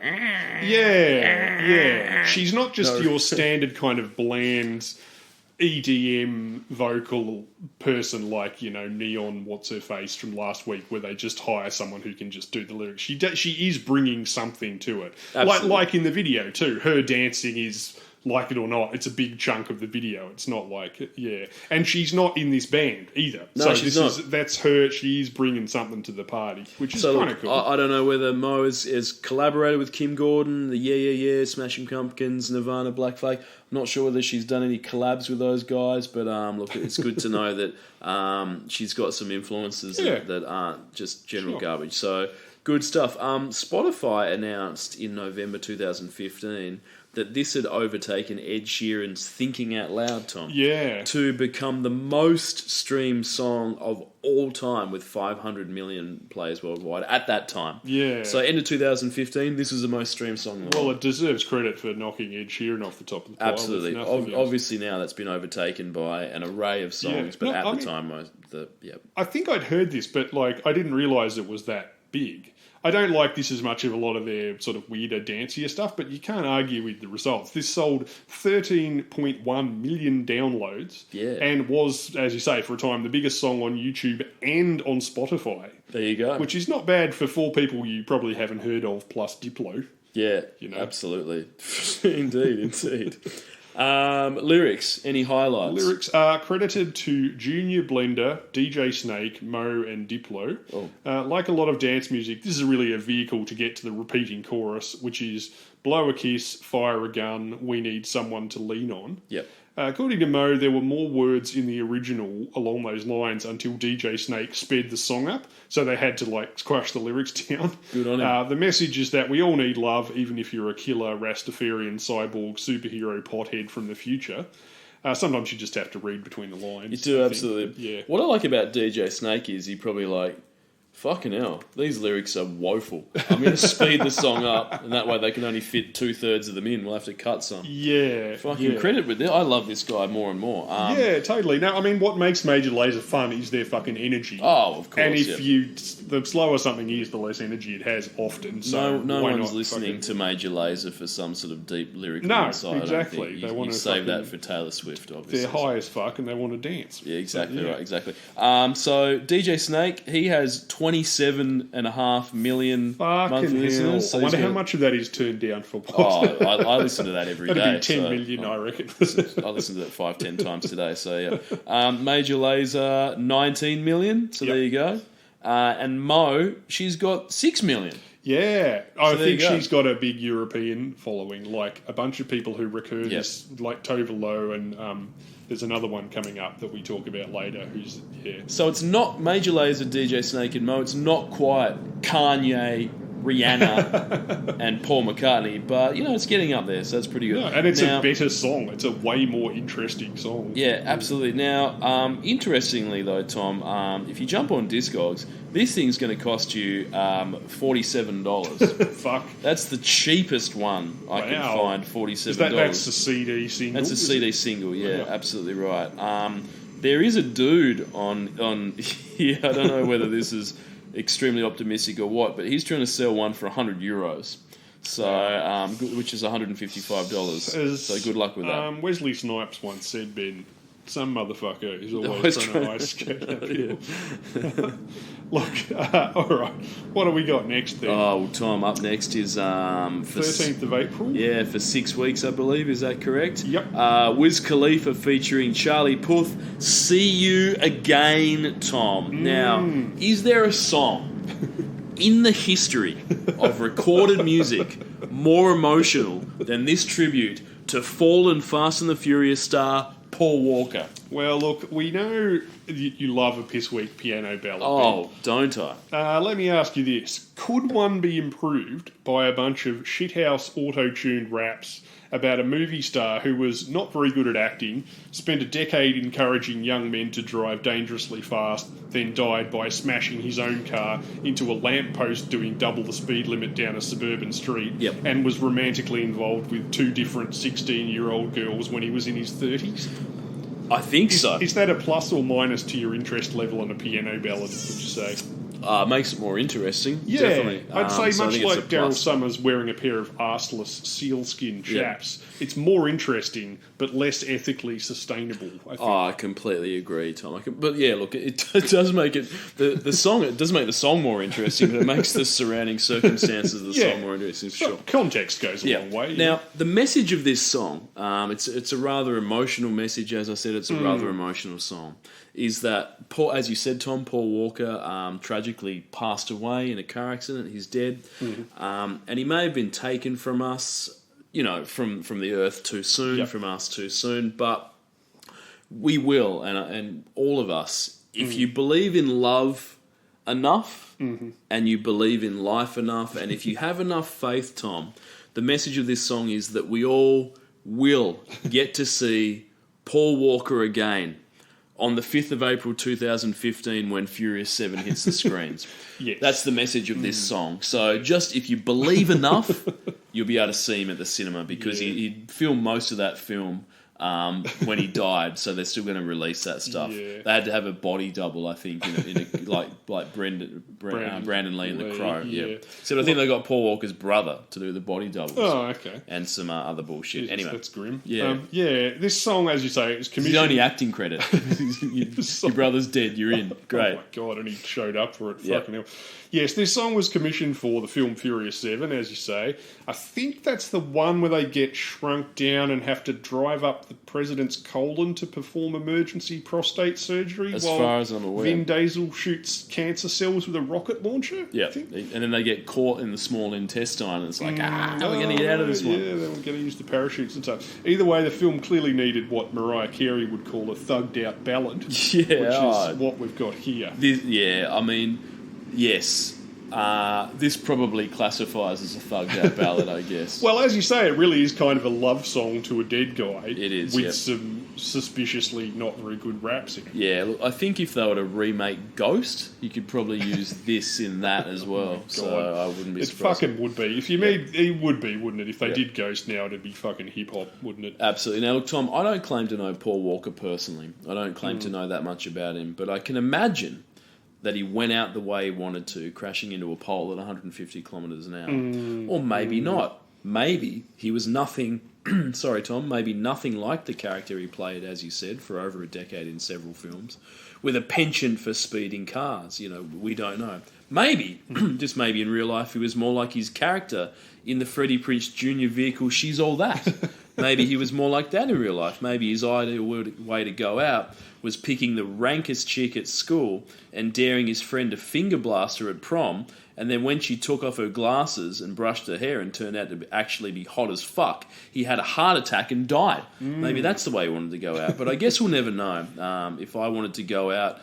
yeah. She's not just your standard kind of bland EDM vocal person like, Neon What's-Her-Face from last week, where they just hire someone who can just do the lyrics. She is bringing something to it. Like in the video too. Her dancing is like it or not, it's a big chunk of the video. It's not like, and she's not in this band either. No, so she's not. That's her. She's bringing something to the party, which is kind of cool. I don't know whether Mo has collaborated with Kim Gordon, the Yeah, Smashing Pumpkins, Nirvana, Black Flag. I'm not sure whether she's done any collabs with those guys, but look, it's good to know that she's got some influences that aren't just general garbage. So good stuff. Spotify announced in November 2015 that this had overtaken Ed Sheeran's Thinking Out Loud, Tom. Yeah. To become the most streamed song of all time with 500 million plays worldwide at that time. Yeah. So end of 2015, this is the most streamed song in the world. Well, it deserves credit for knocking Ed Sheeran off the top of the pile. Absolutely. Obviously now that's been overtaken by an array of songs, but at the time, I think I'd heard this, but I didn't realise it was that big. I don't like this as much of a lot of their sort of weirder, dancier stuff, but you can't argue with the results. This sold 13.1 million downloads and was, as you say, for a time, the biggest song on YouTube and on Spotify. There you go. Which is not bad for 4 people you probably haven't heard of, plus Diplo. Yeah, absolutely. Indeed. Lyrics, any highlights? Lyrics are credited to Junior Blender, DJ Snake, Mo and Diplo. Like a lot of dance music, this is really a vehicle to get to the repeating chorus, which is blow a kiss, fire a gun, we need someone to lean on. Yep. According to Mo, there were more words in the original along those lines until DJ Snake sped the song up, so they had to crush the lyrics down. Good on him. The message is that we all need love, even if you're a killer, Rastafarian, cyborg, superhero, pothead from the future. Sometimes you just have to read between the lines. You do, absolutely. Yeah. What I like about DJ Snake is he probably fucking hell, these lyrics are woeful. I'm going to speed the song up, and that way they can only fit 2/3 of them in. We'll have to cut some. Yeah. Fucking credit with it. I love this guy more and more. Yeah, totally. Now, I mean, what makes Major Lazer fun is their fucking energy. Oh, of course. And the slower something is, the less energy it has often. So no one's listening to Major Lazer for some sort of deep lyrical insight. No, exactly. I don't think. They want to save that for Taylor Swift, obviously. They're high as fuck and they want to dance. Yeah, exactly right, exactly. So DJ Snake, he has 27.5 million monthly listeners. So I wonder how much of that is turned down for what? Oh, I listen to that every day. That'd be 10 million, I reckon. I listened to that 5-10 times today. So yeah, Major Lazer 19 million. So there you go. And Mo, she's got 6 million. Yeah, I think she's got a big European following, like a bunch of people who recur this, like Tova Lo, and there's another one coming up that we talk about later. So it's not Major Lazer, DJ Snake, and Mo. It's not quite Kanye, Rihanna, and Paul McCartney, but it's getting up there, so that's pretty good. Yeah, and it's a better song. It's a way more interesting song. Yeah, absolutely. Now, interestingly though, Tom, if you jump on Discogs, this thing's going to cost you $47. Fuck. That's the cheapest one I can find. $47. That's the CD single. That's a CD single. Yeah, absolutely right. There is a dude on here. I don't know whether this is extremely optimistic or what, but he's trying to sell one for €100. So, which is $155. So good luck with that. Wesley Snipes once said, Ben, some motherfucker is always trying to ice skate uphill. Look, all right. What do we got next then? Oh, well, Tom, up next is... 13th of April? Yeah, for 6 weeks, I believe. Is that correct? Yep. Wiz Khalifa featuring Charlie Puth. See You Again, Tom. Now, is there a song in the history of recorded music more emotional than this tribute to fallen Fast and the Furious star Paul Walker? Well, look, we know you love a piss weak piano ballad. Oh, Ben. don't I? Let me ask you this. Could one be improved by a bunch of shithouse auto-tuned raps about a movie star who was not very good at acting, spent a decade encouraging young men to drive dangerously fast, then died by smashing his own car into a lamppost doing double the speed limit down a suburban street, and was romantically involved with 2 different 16-year-old girls when he was in his 30s? I think so. Is that a plus or minus to your interest level on a piano ballad, would you say? makes it more interesting. Yeah, definitely. I'd say so I much think it's like a Daryl plus. Summers wearing a pair of arseless sealskin chaps, it's more interesting but less ethically sustainable, I think. I completely agree, Tom. But yeah, look, it does make it the song. It does make the song more interesting, but it makes the surrounding circumstances of the song more interesting for sure. Context goes a long way. Now, the message of this song, it's a rather emotional message. As I said, it's a rather emotional song. Is that Paul, as you said, Tom, Paul Walker tragically passed away in a car accident. He's dead, and he may have been taken from us, from the earth too soon, from us too soon. But we will, and all of us, if you believe in love enough, and you believe in life enough, and if you have enough faith, Tom, the message of this song is that we all will get to see Paul Walker again on the 5th of April 2015 when Furious 7 hits the screens. Yes. That's the message of this song. So just if you believe enough, you'll be able to see him at the cinema because he filmed most of that film when he died, so they're still going to release that stuff. Yeah. They had to have a body double, I think, like Brandon Lee in The Crow. Yeah. So I think they got Paul Walker's brother to do the body doubles. Oh, okay. And some other bullshit. Anyway, that's grim. Yeah, This song, as you say, is commissioned. It's the only acting credit. Your brother's dead. You're in. Great. Oh my god! And he showed up for it. Fucking hell. Yes, this song was commissioned for the film Furious 7, as you say. I think that's the one where they get shrunk down and have to drive up the president's colon to perform emergency prostate surgery. As while far as I'm aware, Vin Diesel shoots cancer cells with a rocket launcher. Yeah, and then they get caught in the small intestine, and it's like, how are we going to get out of this one? Yeah, they were going to use the parachutes and stuff. Either way, the film clearly needed what Mariah Carey would call a thugged-out ballad, which is what we've got here. Yes. This probably classifies as a thugged-out ballad, I guess. Well, as you say, it really is kind of a love song to a dead guy. It is, with some suspiciously not very good raps in it. Yeah, look, I think if they were to remake Ghost, you could probably use this in that as well. So I wouldn't be surprised. It fucking would be. It would be, wouldn't it? If they did Ghost now, it'd be fucking hip-hop, wouldn't it? Absolutely. Now, look, Tom, I don't claim to know Paul Walker personally. I don't claim to know that much about him, but I can imagine that he went out the way he wanted to, crashing into a pole at 150 kilometres an hour. Or maybe not. Maybe he was nothing... Sorry, Tom. Maybe nothing like the character he played, as you said, for over a decade in several films, with a penchant for speeding cars. We don't know. Maybe, just maybe in real life, he was more like his character in the Freddie Prinze Jr. vehicle, She's All That. Maybe he was more like that in real life. Maybe his ideal way to go out was picking the rankest chick at school and daring his friend to finger blast her at prom, and then when she took off her glasses and brushed her hair and turned out to actually be hot as fuck, he had a heart attack and died. Maybe that's the way he wanted to go out. But I guess we'll never know. If I wanted to go out,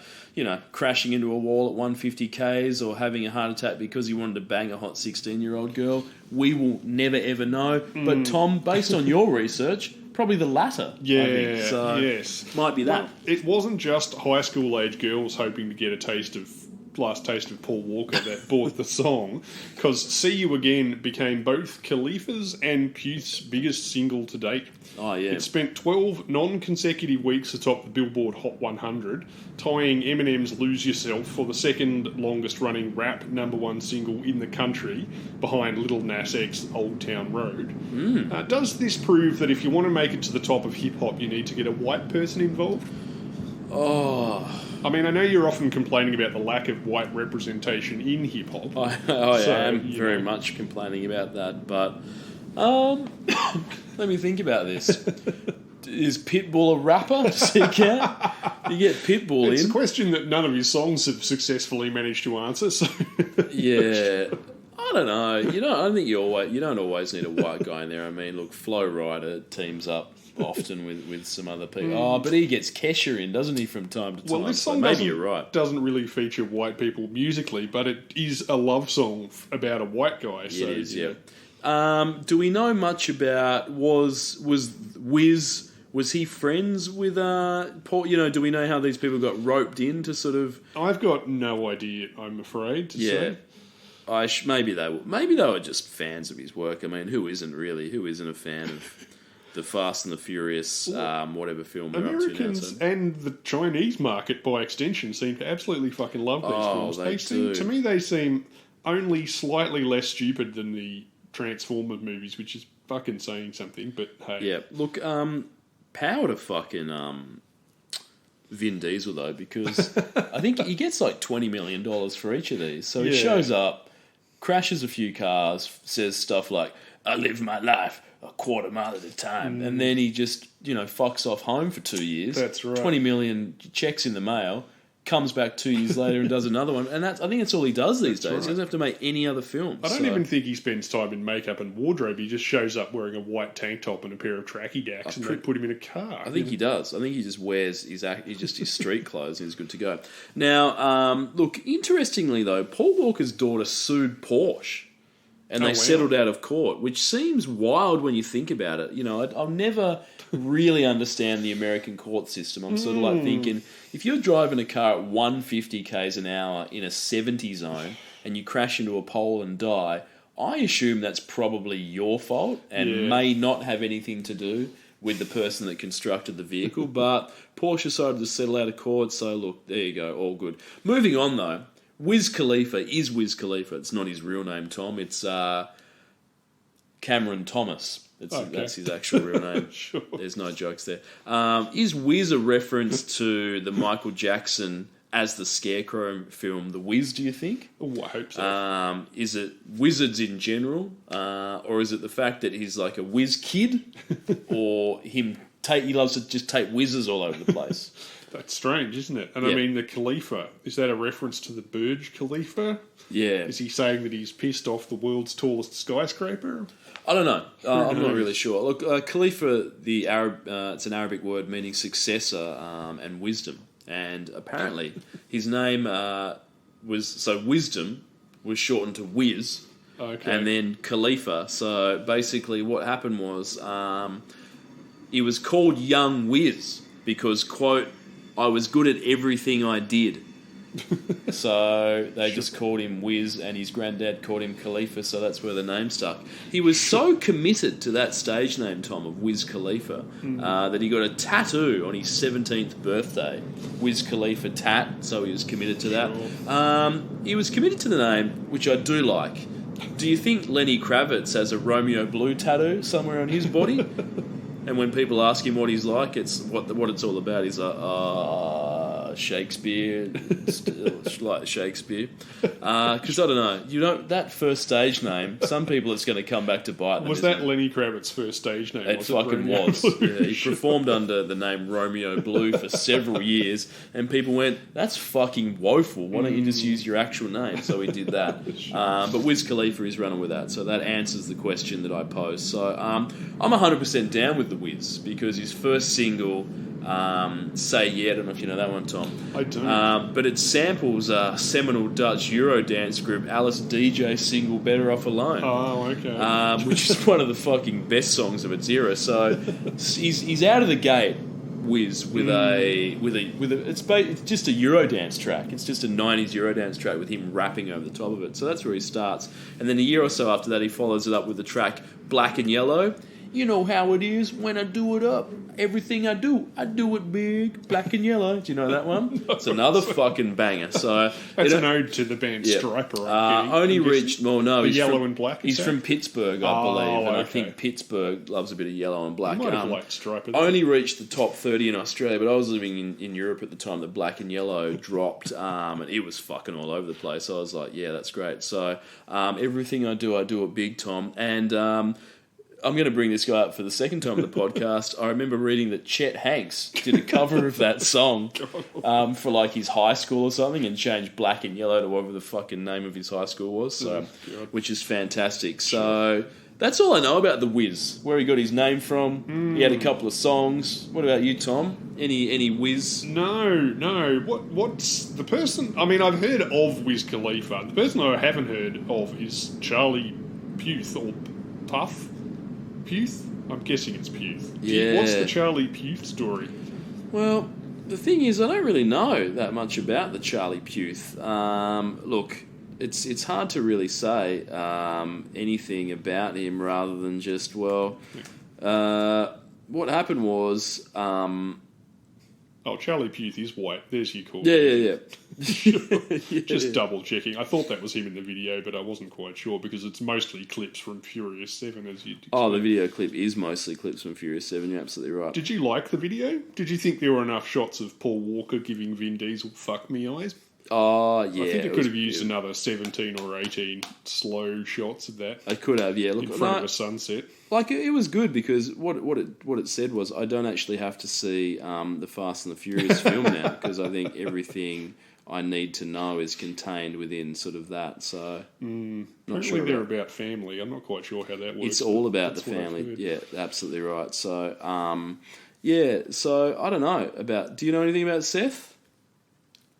crashing into a wall at 150 Ks or having a heart attack because he wanted to bang a hot 16-year-old girl, we will never ever know. But Tom, based on your research, probably the latter. Yeah, I think. So yes. Might be that. Well, it wasn't just high school age girls hoping to get a last taste of Paul Walker that bought the song, because See You Again became both Khalifa's and Puth's biggest single to date. Oh, yeah. It spent 12 non-consecutive weeks atop the Billboard Hot 100, tying Eminem's Lose Yourself for the second longest-running rap #1 single in the country, behind Lil Nas X's Old Town Road. Does this prove that if you want to make it to the top of hip-hop, you need to get a white person involved? I mean, I know you're often complaining about the lack of white representation in hip-hop. I am very much complaining about that, but let me think about this. Is Pitbull a rapper? Does he count? You get Pitbull It's in. a question that none of his songs have successfully managed to answer, so... Yeah. I don't know. I think you don't always need a white guy in there. I mean, look, Flo Rida teams up often with some other people. But he gets Kesha in, doesn't he, from time to time? Well, this song maybe you're right. Doesn't really feature white people musically, but it is a love song about a white guy. So, it is, yeah. Do we know much about was Wiz? Was he friends with Paul? Do we know how these people got roped in to sort of? I've got no idea. I'm afraid to say. Maybe they were just fans of his work. I mean, who isn't a fan of the Fast and the Furious, whatever film they're up to now. Americans and the Chinese market, by extension, seem to absolutely fucking love these films. They do. To me, they seem only slightly less stupid than the Transformers movies, which is fucking saying something, but hey. Yeah, look, power to fucking Vin Diesel, though, because I think he gets like $20 million for each of these. So he shows up, crashes a few cars, says stuff like, I live my life a quarter mile at a time. And then he just, fucks off home for 2 years. That's right. 20 million checks in the mail, comes back 2 years later and does another one. And I think that's all he does these days. Right. He doesn't have to make any other films. I don't even think he spends time in makeup and wardrobe. He just shows up wearing a white tank top and a pair of tracky dacks and they put him in a car. I think he does. I think he just wears his street clothes and he's good to go. Now, look, interestingly though, Paul Walker's daughter sued Porsche. And they settled out of court, which seems wild when you think about it. I'll never really understand the American court system. I'm sort of like thinking, if you're driving a car at 150 k's an hour in a 70 zone and you crash into a pole and die, I assume that's probably your fault and may not have anything to do with the person that constructed the vehicle. But Porsche decided to settle out of court, so look, there you go, all good. Moving on, though. Wiz Khalifa is Wiz Khalifa. It's not his real name, Tom. It's Cameron Thomas. That's his actual real name. Sure. There's no jokes there. Is Wiz a reference to the Michael Jackson as the Scarecrow film, The Wiz, do you think? Oh, I hope so. Is it wizards in general? Or is it the fact that he's like a whiz kid? Or he loves to just take whizzes all over the place? That's strange, isn't it? And I mean, the Khalifa, is that a reference to the Burj Khalifa? Yeah. Is he saying that he's pissed off the world's tallest skyscraper? I don't know. I'm not really sure. Look, Khalifa, it's an Arabic word meaning successor and wisdom. And apparently his name wisdom was shortened to Wiz. Okay. And then Khalifa. So basically what happened was he was called Young Wiz because, quote, I was good at everything I did. So they just called him Wiz, and his granddad called him Khalifa, so that's where the name stuck. He was so committed to that stage name, Tom, of Wiz Khalifa, that he got a tattoo on his 17th birthday, Wiz Khalifa tat, so he was committed to that. He was committed to the name, which I do like. Do you think Lenny Kravitz has a Romeo Blue tattoo somewhere on his body? And when people ask him what he's like, it's what it's all about. He's like, Shakespeare, like Shakespeare. Because I don't know, that first stage name. Some people it's going to come back to bite them. Was that Lenny Kravitz's first stage name? It fucking was. Yeah, he performed under the name Romeo Blue for several years, and people went, "That's fucking woeful. Why don't you just use your actual name?" So he did that. But Wiz Khalifa is running with that, so that answers the question that I posed. So I'm 100% down with the Wiz because his first single. Say Yeah, I don't know if you know that one, Tom. I don't. But it samples seminal Dutch Eurodance group Alice DJ single Better Off Alone. Oh, okay. Which is one of the fucking best songs of its era. So he's out of the gate, Wiz, with it's just a Eurodance track. It's just a 90s Eurodance track with him rapping over the top of it. So that's where he starts. And then a year or so after that, he follows it up with the track Black and Yellow. You know how it is when I do it up. Everything I do it big, black and yellow. Do you know that one? It's another fucking banger. So that's an ode to the band Striper. Only reached, well, no, he's yellow from, and black. He's from Pittsburgh, I believe, and I think Pittsburgh loves a bit of yellow and black. Might have liked Striper. Only reached the top 30 in Australia, but I was living in Europe at the time. The Black and Yellow dropped, and it was fucking all over the place. So I was like, yeah, that's great. So everything I do it big, Tom, and. I'm going to bring this guy up for the second time on the podcast. I remember reading that Chet Hanks did a cover of that song for like his high school or something and changed black and yellow to whatever the fucking name of his high school was, so which is fantastic. So that's all I know about the Wiz, where he got his name from. He had a couple of songs. What about you, Tom? Any Wiz? No. What's the person? I mean, I've heard of Wiz Khalifa. The person I haven't heard of is Charlie Puth or Puth. Puth? I'm guessing it's Puth. Yeah. What's the Charlie Puth story? Well, the thing is, I don't really know that much about the Charlie Puth. Look, it's hard to really say anything about him rather than just, what happened was... Charlie Puth is white. There's your call. Yeah. Just double checking. I thought that was him in the video, but I wasn't quite sure because it's mostly clips from Furious 7, as you'd Oh, the video clip is mostly clips from Furious 7. You're absolutely right. Did you like the video? Did you think there were enough shots of Paul Walker giving Vin Diesel fuck me eyes? Oh, yeah. I think it could have used another 17 or 18 slow shots of that. It could have, yeah. Look, in front of a sunset. Like, it was good because what it said was, I don't actually have to see the Fast and the Furious film now because I think everything I need to know is contained within sort of that. So, Apparently they're about family. I'm not quite sure how that works. It's all about the family. Yeah, absolutely right. So, so I don't know about... Do you know anything about Seth?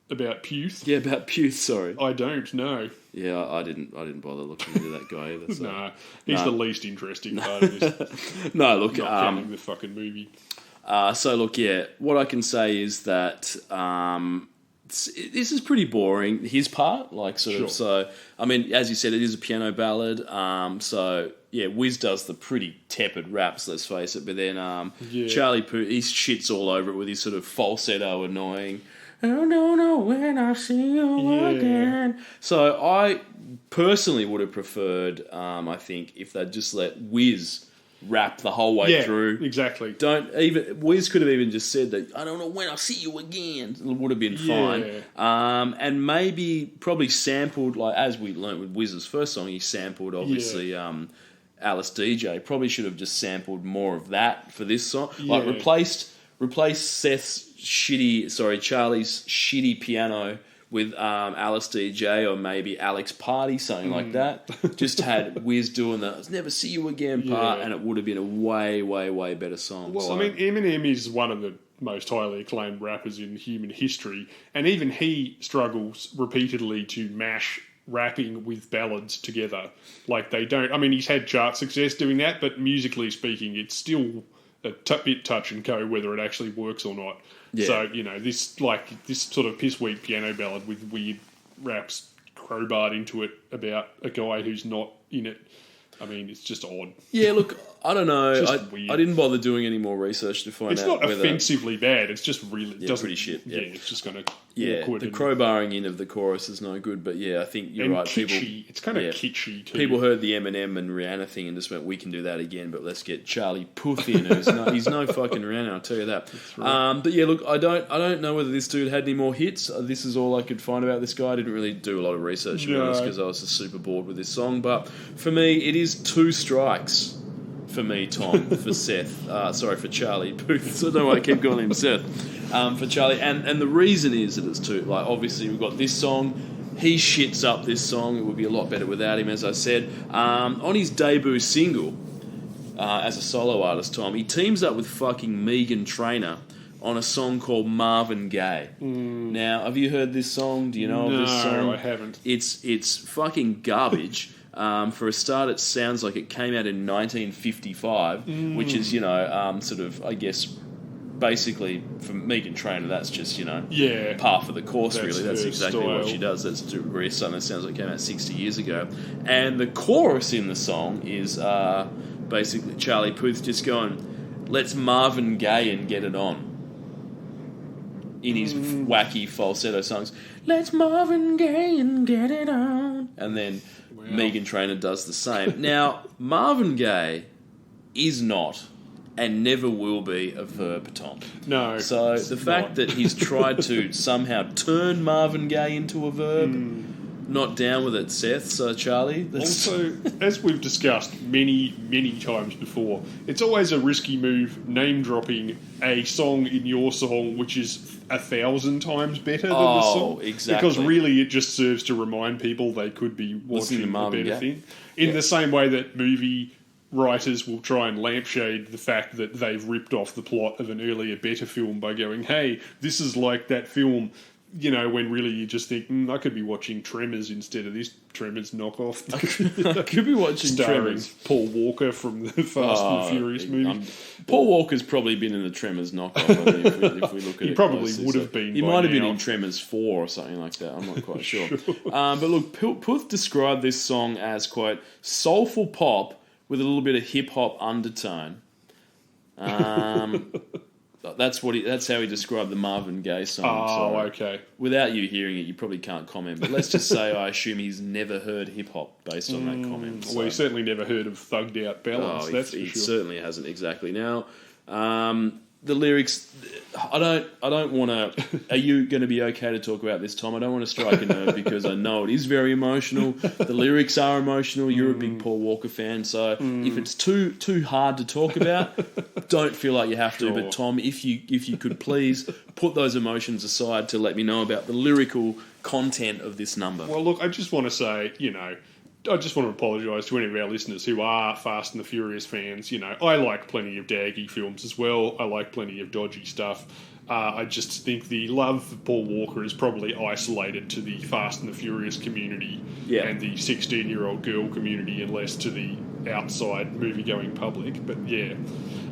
About Puth? Yeah, about Puth, sorry. I don't know. Yeah, I didn't bother looking into that guy either. So. Nah, he's the least interesting part of this. No, look... Not counting the fucking movie. So, look, yeah, what I can say is that this is pretty boring, his part. Like, sort of, so... I mean, as you said, it is a piano ballad. So, yeah, Wiz does the pretty tepid raps, let's face it. But then Charlie Puth, he shits all over it with his sort of falsetto annoying... I don't know when I see you again. So I personally would have preferred, I think, if they'd just let Wiz rap the whole way through. Exactly. Wiz could have even just said that, I don't know when I'll see you again. It would have been fine. And maybe probably sampled, like as we learnt with Wiz's first song, he sampled obviously Alice DJ. Probably should have just sampled more of that for this song. Like replaced Charlie's shitty piano with Alice DJ or maybe Alex Party, something like that. Just had Wiz doing the "Never See You Again" part, and it would have been a way, way, way better song. Well, I mean, Eminem is one of the most highly acclaimed rappers in human history, and even he struggles repeatedly to mash rapping with ballads together. Like, they don't... I mean, he's had chart success doing that, but musically speaking, it's still... a bit touch and go whether it actually works or not. Yeah. So, this sort of piss weak piano ballad with weird raps crowbarred into it about a guy who's not in it. I mean, it's just odd. Yeah, look, I don't know. I didn't bother doing any more research to find out. It's not offensively bad. It's just really... pretty shit. Yeah, it's just going to... Yeah, the crowbarring in of the chorus is no good, but I think you're right. Kitschy. It's kind of kitschy too. People heard the Eminem and Rihanna thing and just went, we can do that again, but let's get Charlie Puth in. He's no fucking Rihanna, I'll tell you that. Right. But yeah, look, I don't know whether this dude had any more hits. This is all I could find about this guy. I didn't really do a lot of research, to be honest, because I was just super bored with this song. But for me, it is 2 strikes. For me, Tom, for Seth. For Charlie Puth. So I don't know why I keep calling him Seth. For Charlie. And the reason is that it's 2. Like, obviously, we've got this song. He shits up this song. It would be a lot better without him, as I said. On his debut single, as a solo artist, Tom, he teams up with fucking Meghan Trainor on a song called Marvin Gaye. Now, have you heard this song? Do you know of this song? No, I haven't. It's fucking garbage. For a start, it sounds like it came out in 1955, which is, sort of, I guess, basically, for Meghan Trainor, that's just, par for the course, really. That's exactly what she does. That's something that sounds like it came out 60 years ago. And the chorus in the song is basically Charlie Puth just going, let's Marvin Gaye and get it on. In his wacky falsetto songs, let's Marvin Gaye and get it on. And then Meghan Trainor does the same. Now, Marvin Gaye is not and never will be a verb, Tom. No. So the fact that he's tried to somehow turn Marvin Gaye into a verb, not down with it, Seth. So, Charlie. Also, as we've discussed many, many times before, it's always a risky move name-dropping a song in your song which is 1,000 times better than the song. Exactly. Because really it just serves to remind people they could be watching a better thing. In the same way that movie writers will try and lampshade the fact that they've ripped off the plot of an earlier, better film by going, hey, this is like that film... when really you just think, I could be watching Tremors instead of this Tremors knockoff. I could be watching Tremors. Paul Walker from the Fast and Furious movie. Paul Walker's probably been in the Tremors knockoff. I mean, if we look at it, he probably would have been. He might have been in Tremors 4 or something like that. I'm not quite sure. But look, Puth described this song as, quote, soulful pop with a little bit of hip hop undertone. That's how he described the Marvin Gaye song. Oh, so okay. Without you hearing it, you probably can't comment. But let's just say I assume he's never heard hip hop based on that comment. So. Well, he certainly never heard of thugged out ballads. That's for he sure. certainly hasn't exactly. Now, the lyrics, I don't want to. Are you going to be okay to talk about this, Tom? I don't want to strike a nerve because I know it is very emotional. The lyrics are emotional. You're a big Paul Walker fan, so if it's too hard to talk about, don't feel like you have to. But Tom, if you could please put those emotions aside to let me know about the lyrical content of this number. Well, look, I just want to say, I just want to apologise to any of our listeners who are Fast and the Furious fans. I like plenty of daggy films as well. I like plenty of dodgy stuff. I just think the love for Paul Walker is probably isolated to the Fast and the Furious community and the 16-year-old girl community and less to the outside movie-going public. But yeah,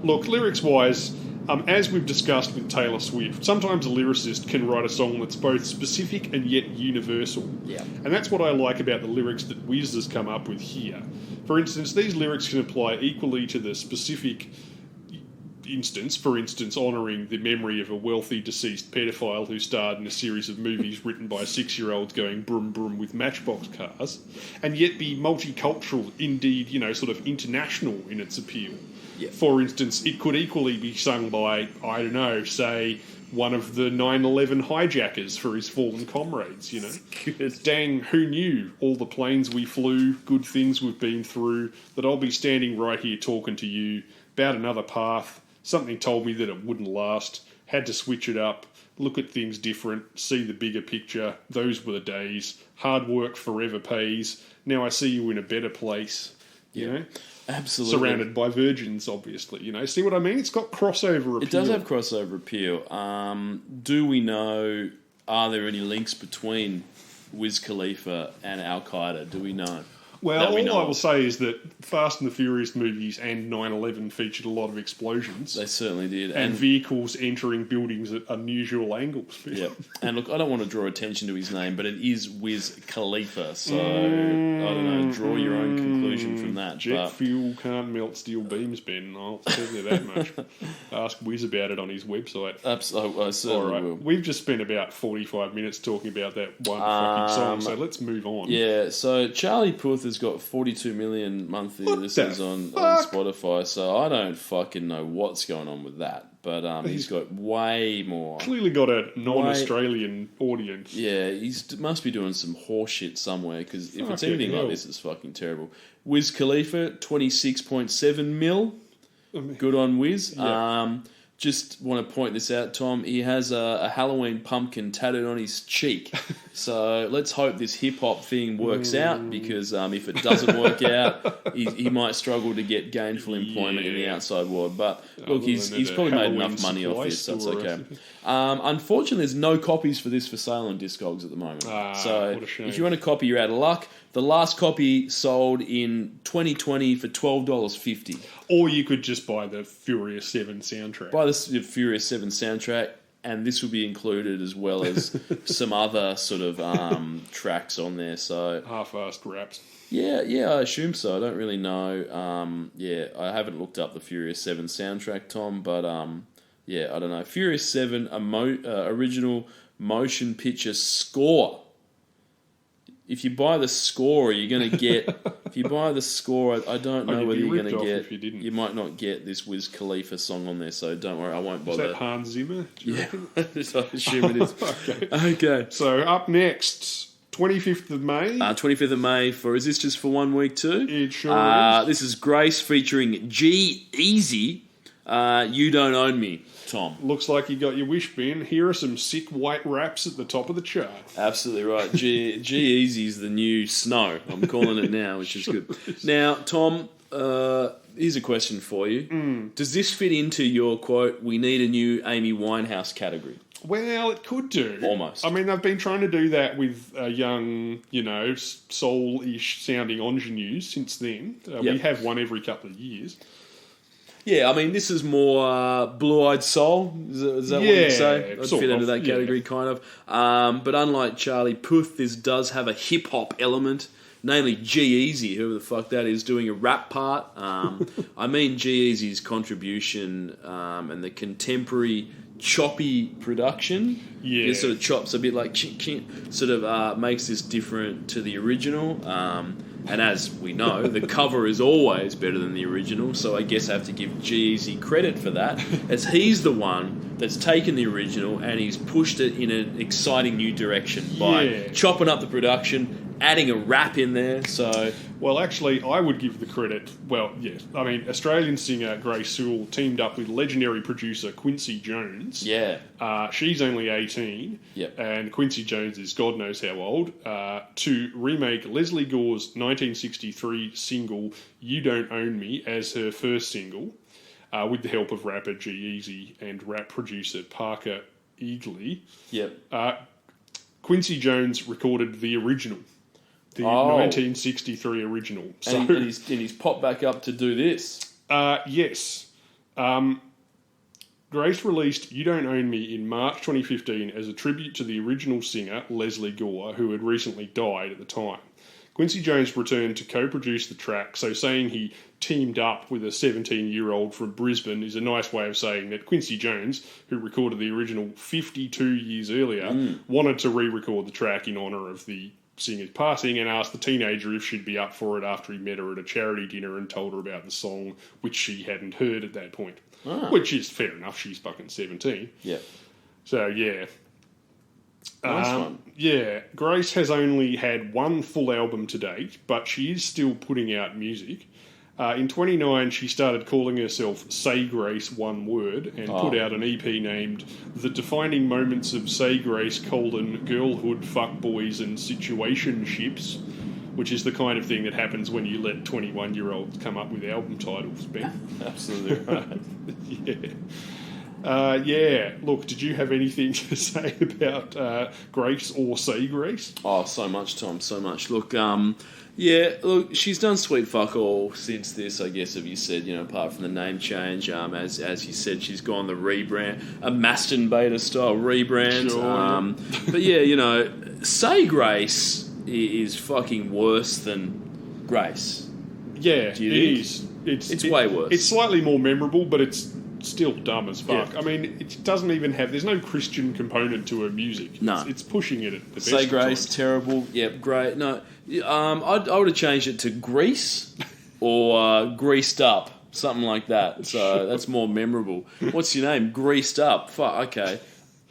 look, lyrics-wise, as we've discussed with Taylor Swift, sometimes a lyricist can write a song that's both specific and yet universal. Yeah. And that's what I like about the lyrics that Wiz has come up with here. For instance, these lyrics can apply equally to the specific instance, for instance, honouring the memory of a wealthy deceased pedophile who starred in a series of movies written by 6-year-olds going brum brum with matchbox cars, and yet be multicultural, indeed, sort of international in its appeal. Yeah. For instance, it could equally be sung by, I don't know, say, one of the 9/11 hijackers for his fallen comrades, Good. Dang, who knew? All the planes we flew, good things we've been through, that I'll be standing right here talking to you about another path. Something told me that it wouldn't last. Had to switch it up. Look at things different. See the bigger picture. Those were the days. Hard work forever pays. Now I see you in a better place. You know? Absolutely. Surrounded by virgins, obviously. See what I mean? It's got crossover appeal. It does have crossover appeal. Do we know, are there any links between Wiz Khalifa and Al Qaeda? Do we know? Well, all I will say is that Fast and the Furious movies and 9/11 featured a lot of explosions. They certainly did. And vehicles entering buildings at unusual angles. Yep. And look, I don't want to draw attention to his name, but it is Wiz Khalifa. So, I don't know, draw your own conclusion from that. Jet fuel can't melt steel beams, Ben. I'll tell you that much. Ask Wiz about it on his website. Absolutely, I certainly will. We've just spent about 45 minutes talking about that one fucking song, so let's move on. Yeah, so Charlie Puth has got 42 million monthly listeners on Spotify, so I don't fucking know what's going on with that. But he's got way more. Clearly got a non-Australian audience. Yeah, he must be doing some horse shit somewhere, because if it's anything like this, it's fucking terrible. Wiz Khalifa, 26.7 mil. Good on Wiz. Yeah. Just want to point this out, Tom. He has a Halloween pumpkin tattooed on his cheek. So let's hope this hip-hop thing works out, because if it doesn't work out, he might struggle to get gainful employment in the outside world. But look, he's probably made enough money off this, so that's okay. Unfortunately, there's no copies for this for sale on Discogs at the moment. So if you want a copy, you're out of luck. The last copy sold in 2020 for $12.50. Or you could just buy the Furious 7 soundtrack. Buy the Furious 7 soundtrack, and this will be included as well as some other sort of tracks on there. So half-assed raps. Yeah, I assume so. I don't really know. I haven't looked up the Furious 7 soundtrack, Tom, but I don't know. Furious 7 original motion picture score. If you buy the score, you're going to get... if you buy the score, I don't know whether you're going to get... You might not get this Wiz Khalifa song on there, so don't worry, I won't bother. Is that Hans Zimmer? Yeah, I assume it is. Okay. So up next, 25th of May. 25th of May is this just for 1 week too? It sure is. This is Grace featuring G-Eazy. You Don't Own Me, Tom. Looks like you got your wish, Ben. Here are some sick white raps at the top of the chart. Absolutely right. G-Eazy's the new Snow. I'm calling it now, which is good. Now, Tom, here's a question for you. Does this fit into your quote, we need a new Amy Winehouse category? Well, it could do. Almost. I mean, they've been trying to do that with a young, soul-ish sounding ingenue since then. We have one every couple of years. Yeah, I mean, this is more blue-eyed soul. Is that what you'd say? I'd fit into that category, kind of. But unlike Charlie Puth, this does have a hip-hop element. namely G-Eazy, whoever the fuck that is, doing a rap part. I mean G-Eazy's contribution and the contemporary choppy production. Yeah. It sort of chops a bit like sort of makes this different to the original. And as we know, the cover is always better than the original, so I guess I have to give G-Eazy credit for that, as he's the one that's taken the original and he's pushed it in an exciting new direction by chopping up the production, adding a rap in there, so... Well, actually, I would give the credit... Well, yes. I mean, Australian singer Grace Sewell teamed up with legendary producer Quincy Jones. Yeah. She's only 18. Yep. And Quincy Jones is God knows how old. To remake Leslie Gore's 1963 single, You Don't Own Me, as her first single, with the help of rapper G-Eazy and rap producer Parker Eagley. Yep. Quincy Jones recorded the original. The 1963 original. So, and he's popped back up to do this. Yes. Grace released You Don't Own Me in March 2015 as a tribute to the original singer, Leslie Gore, who had recently died at the time. Quincy Jones returned to co-produce the track, so saying he teamed up with a 17-year-old from Brisbane is a nice way of saying that Quincy Jones, who recorded the original 52 years earlier, wanted to re-record the track in honour of the singer's passing and asked the teenager if she'd be up for it after he met her at a charity dinner and told her about the song, which she hadn't heard at that point. Which is fair enough, she's fucking 17. Yeah. So, yeah. Nice one. Yeah, Grace has only had one full album to date, but she is still putting out music. In 29, she started calling herself Say Grace One Word and put out an EP named The Defining Moments of Say Grace, Girlhood, Fuckboys and Situationships, which is the kind of thing that happens when you let 21-year-olds come up with album titles, Ben. Absolutely right. Yeah. Look, did you have anything to say about Grace or Say Grace? Oh, so much, Tom, so much. Look, look, she's done sweet fuck all since this, I guess, as you said, apart from the name change. As you said, she's gone the rebrand, a masturbator style rebrand. Sure. But yeah, Say Grace is fucking worse than Grace. Yeah, it is. It's way worse. It's slightly more memorable, but it's still dumb as fuck. Yeah. I mean, it doesn't even have... There's no Christian component to her music. No. It's pushing it at the best Say Grace, times. terrible. Yep, great. No, I would have changed it to Grease or Greased Up, something like that. So that's more memorable. What's your name? Greased Up. Fuck, okay.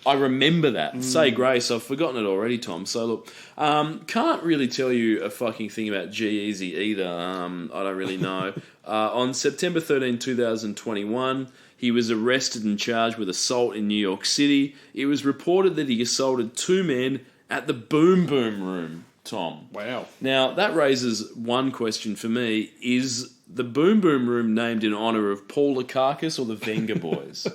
I remember that. Say Grace. I've forgotten it already, Tom. So look, can't really tell you a fucking thing about G-Eazy either. I don't really know. On September 13, 2021, he was arrested and charged with assault in New York City. It was reported that he assaulted two men at the Boom Boom Room, Tom. Wow. Now, that raises one question for me. Is the Boom Boom Room named in honour of Paul Lukakus or the Venga Boys?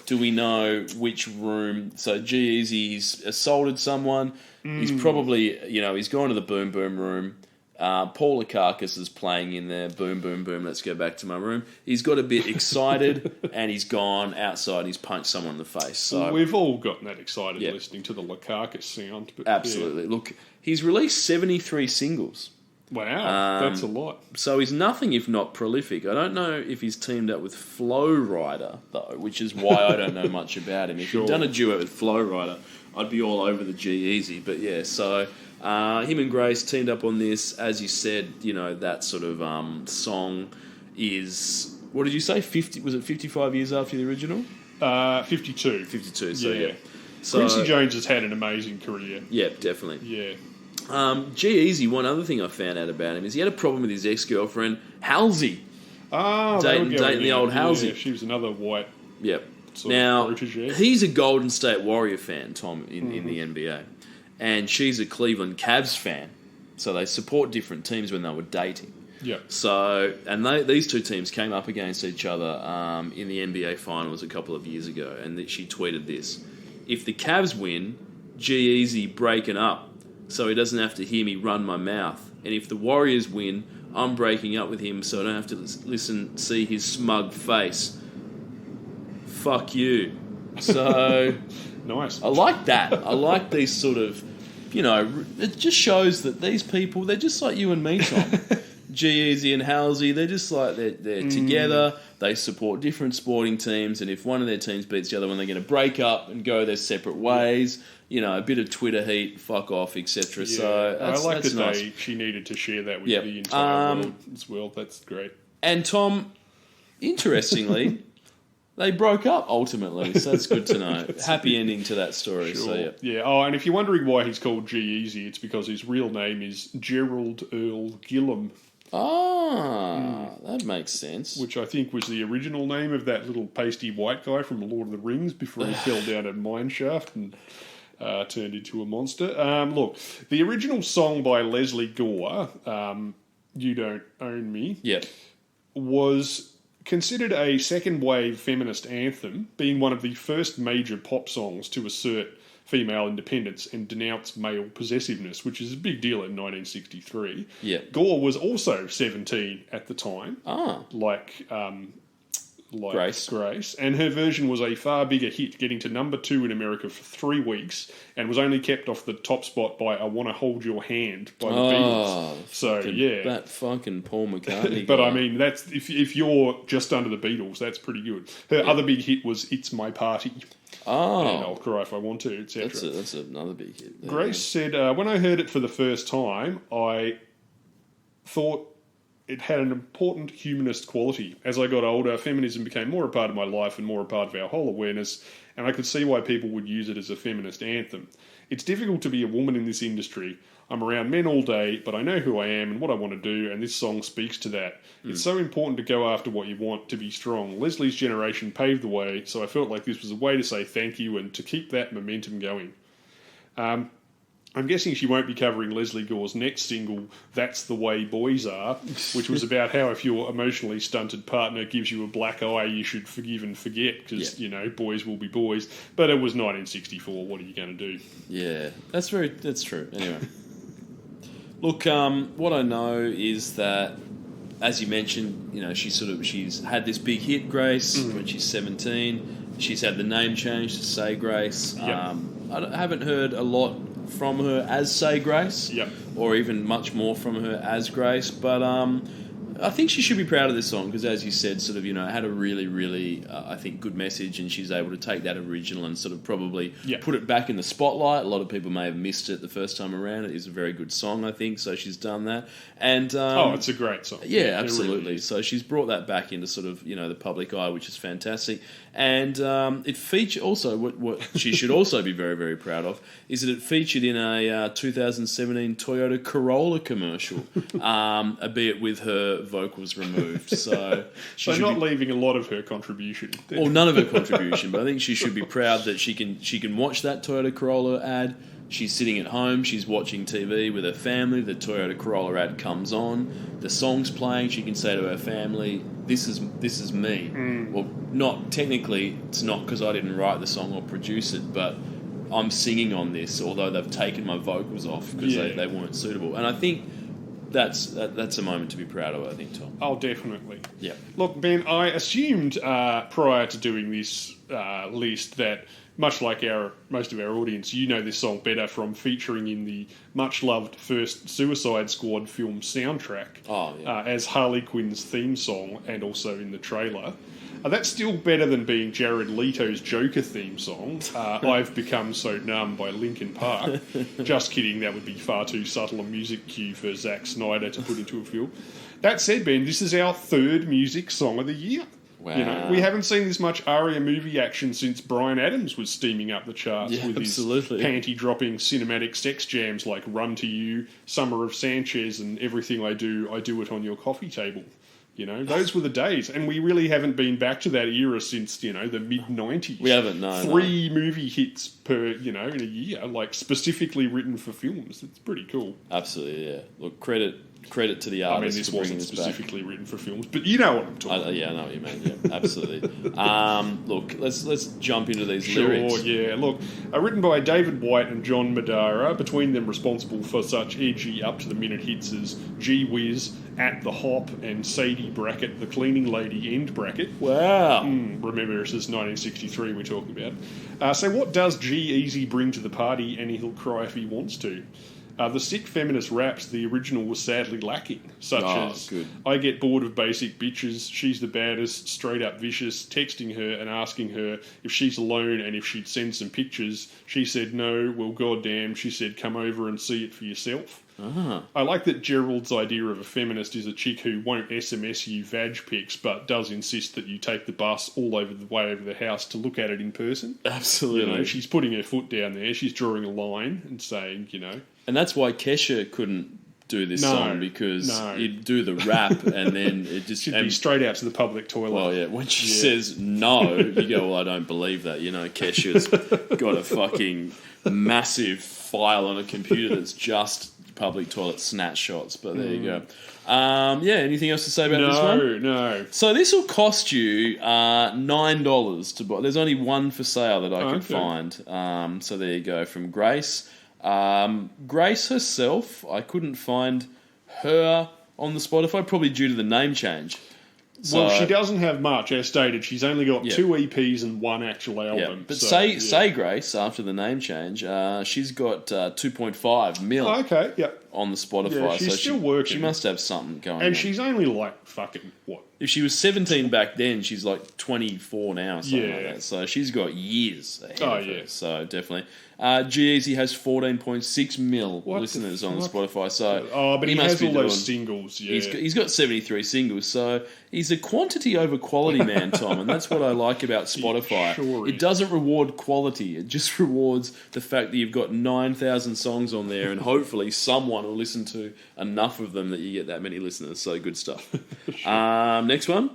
Do we know which room? So G-Eazy's assaulted someone. He's probably, he's gone to the Boom Boom Room. Paul Lukakus is playing in there. Boom, boom, boom. Let's go back to my room. He's got a bit excited and he's gone outside and he's punched someone in the face. So we've all gotten that excited listening to the Lukakus sound. But absolutely. Yeah. Look, he's released 73 singles. Wow, that's a lot. So he's nothing if not prolific. I don't know if he's teamed up with Flow Rider, though, which is why I don't know much about him. If he'd done a duet with Flow Rider, I'd be all over the G-Eazy. But yeah, so him and Grace teamed up on this. As you said, that sort of song is... What did you say? 50? Was it 55 years after the original? 52. 52, so yeah. So, Quincy Jones has had an amazing career. Yeah, definitely. Yeah. G-Eazy, one other thing I found out about him is he had a problem with his ex-girlfriend, Halsey. Dating the old Halsey. Yeah, she was another white. Yep. Now, he's a Golden State Warrior fan, Tom, in the NBA. And she's a Cleveland Cavs fan. So they support different teams when they were dating. Yeah. So, and these two teams came up against each other in the NBA Finals a couple of years ago. And she tweeted this. If the Cavs win, G-Eazy breaking up so he doesn't have to hear me run my mouth. And if the Warriors win, I'm breaking up with him so I don't have to see his smug face. Fuck you. So... Nice. I like that. I like these sort of, it just shows that these people, they're just like you and me, Tom. G-Eazy and Halsey, they're just like, they're together, they support different sporting teams, and if one of their teams beats the other one, they're going to break up and go their separate ways. A bit of Twitter heat, fuck off, etc. Yeah. So I like that's that nice. she needed to share that with the entire world as well. That's great. And Tom, interestingly, they broke up ultimately, so that's good to know. Happy ending to that story. Sure. So Yeah. Oh, and if you're wondering why he's called G-Eazy, it's because his real name is Gerald Earl Gillum. That makes sense. Which I think was the original name of that little pasty white guy from Lord of the Rings before he fell down a mine shaft and turned into a monster. Look, the original song by Leslie Gore, You Don't Own Me, was considered a second-wave feminist anthem, being one of the first major pop songs to assert female independence and denounce male possessiveness, which is a big deal in 1963. Yeah. Gore was also 17 at the time, like Grace. And her version was a far bigger hit, getting to number 2 in America for 3 weeks, and was only kept off the top spot by I Wanna Hold Your Hand by the Beatles. So, that fucking Paul McCartney But guy. I mean, that's if you're just under the Beatles, that's pretty good. Her other big hit was It's My Party. And I'll cry if I want to, etc. That's another big hit. There, Grace said, when I heard it for the first time, I thought it had an important humanist quality. As I got older, feminism became more a part of my life and more a part of our whole awareness, and I could see why people would use it as a feminist anthem. It's difficult to be a woman in this industry. I'm around men all day, but I know who I am and what I want to do, and this song speaks to that. It's so important to go after what you want, to be strong. Leslie's generation paved the way, so I felt like this was a way to say thank you and to keep that momentum going. I'm guessing she won't be covering Leslie Gore's next single, That's the Way Boys Are, which was about how if your emotionally stunted partner gives you a black eye, you should forgive and forget, because, boys will be boys. But it was 1964, what are you going to do? Yeah, that's true. Anyway. Look, what I know is that, as you mentioned, she's had this big hit, Grace, when she's 17. She's had the name changed to Say Grace. Yep. I haven't heard a lot from her as Say Grace, or even much more from her as Grace, but I think she should be proud of this song because, as you said, it had a really, really, I think, good message, and she's able to take that original and sort of probably put it back in the spotlight. A lot of people may have missed it the first time around. It is a very good song, I think, so she's done that. And it's a great song. Yeah, absolutely. Really so she's brought that back into sort of, the public eye, which is fantastic. And it featured also, what she should also be very, very proud of, is that it featured in a 2017 Toyota Corolla commercial, albeit with her vocals removed. So she's not leaving a lot of her contribution. Well, none of her contribution, but I think she should be proud that she can watch that Toyota Corolla ad. She's sitting at home, she's watching TV with her family, the Toyota Corolla ad comes on, the song's playing, she can say to her family, this is me. Well, not technically, it's not because I didn't write the song or produce it, but I'm singing on this, although they've taken my vocals off because they weren't suitable. And I think that's a moment to be proud of, I think, Tom. Oh, definitely. Yeah. Look, Ben, I assumed prior to doing this list that, much like most of our audience, you know this song better from featuring in the much-loved first Suicide Squad film soundtrack as Harley Quinn's theme song and also in the trailer. That's still better than being Jared Leto's Joker theme song, I've Become So Numb by Linkin Park. Just kidding, that would be far too subtle a music cue for Zack Snyder to put into a film. That said, Ben, this is our third music song of the year. Wow. We haven't seen this much ARIA movie action since Bryan Adams was steaming up the charts with his panty-dropping cinematic sex jams like Run to You, Summer of Sanchez, and Everything I Do It on Your Coffee Table. Those were the days, and we really haven't been back to that era since, the mid-90s. We haven't, no. 3 movie hits per, in a year, like specifically written for films. It's pretty cool. Absolutely, yeah. Look, credit credit to the I mean, artist. this for bringing wasn't this back. specifically written for films, but you know what I'm talking about. Yeah, I know what you mean. Yeah, absolutely. Look, let's jump into these Sure, lyrics. yeah. Look, written by David White and John Madara, between them responsible for such edgy up-to-the-minute hits as Gee Whiz, At the Hop, and Sadie Brackett, the cleaning lady, end bracket. Wow. Remember, this is 1963 we're talking about. So what does G-Eazy bring to the party, and he'll cry if he wants to? The sick feminist raps, the original was sadly lacking, such as, good. I get bored of basic bitches, she's the baddest, straight up vicious, texting her and asking her if she's alone and if she'd send some pictures. She said no, well goddamn, she said come over and see it for yourself. I like that Gerald's idea of a feminist is a chick who won't SMS you vag pics, but does insist that you take the bus all over the way over the house to look at it in person. Absolutely. You know, she's putting her foot down there, she's drawing a line and saying, you know... And that's why Kesha couldn't do this song, because he'd do the rap and then it just... She'd be straight out to the public toilet. Well, yeah, when she says no, you go, well, I don't believe that. You know, Kesha's got a fucking massive file on a computer that's just public toilet snatch shots, but there you go. Anything else to say about this one? No. So this will cost you $9 to buy. There's only one for sale that I could find. So there you go, from Grace. Grace herself, I couldn't find her on the Spotify, probably due to the name change. Well, she doesn't have much, as stated. She's only got 2 EPs and 1 actual album. Yeah. But say Grace, after the name change, she's got 2.5 mil on the Spotify. Yeah, she's still working. She must have something going on. And she's only like fucking, what? If she was 17 back then, she's like 24 now, something like that. So she's got years ahead of her. So definitely. G-Eazy has 14.6 mil listeners on the Spotify. So but he has all those singles, He's got 73 singles, so he's a quantity over quality man, Tom, and that's what I like about Spotify. It doesn't reward quality, it just rewards the fact that you've got 9,000 songs on there, and hopefully someone will listen to enough of them that you get that many listeners, so good stuff. Next one?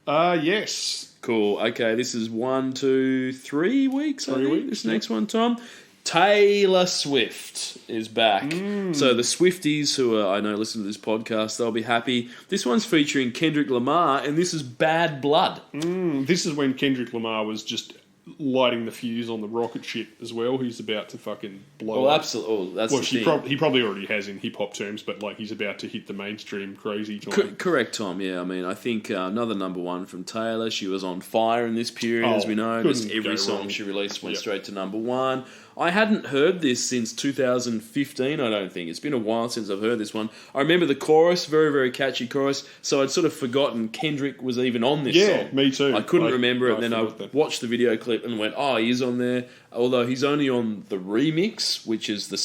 Yes. Cool. Okay, this is 1, 2, 3 weeks. 3 weeks. This next one, Tom. Taylor Swift is back. So the Swifties who I know listen to this podcast, they'll be happy. This one's featuring Kendrick Lamar, and this is Bad Blood. This is when Kendrick Lamar was just lighting the fuse on the rocket ship as well. He's about to fucking blow up. Absolutely. That's the thing. He probably already has in hip-hop terms, but like he's about to hit the mainstream crazy time. Correct, Tom. Yeah, I mean, I think another number one from Taylor. She was on fire in this period, as we know. Just every song she released went straight to number one. I hadn't heard this since 2015, I don't think. It's been a while since I've heard this one. I remember the chorus, very, very catchy chorus, so I'd sort of forgotten Kendrick was even on this song. Yeah, me too. I couldn't remember it, and then I watched the video clip and went, oh, he's on there, although he's only on the remix, which is the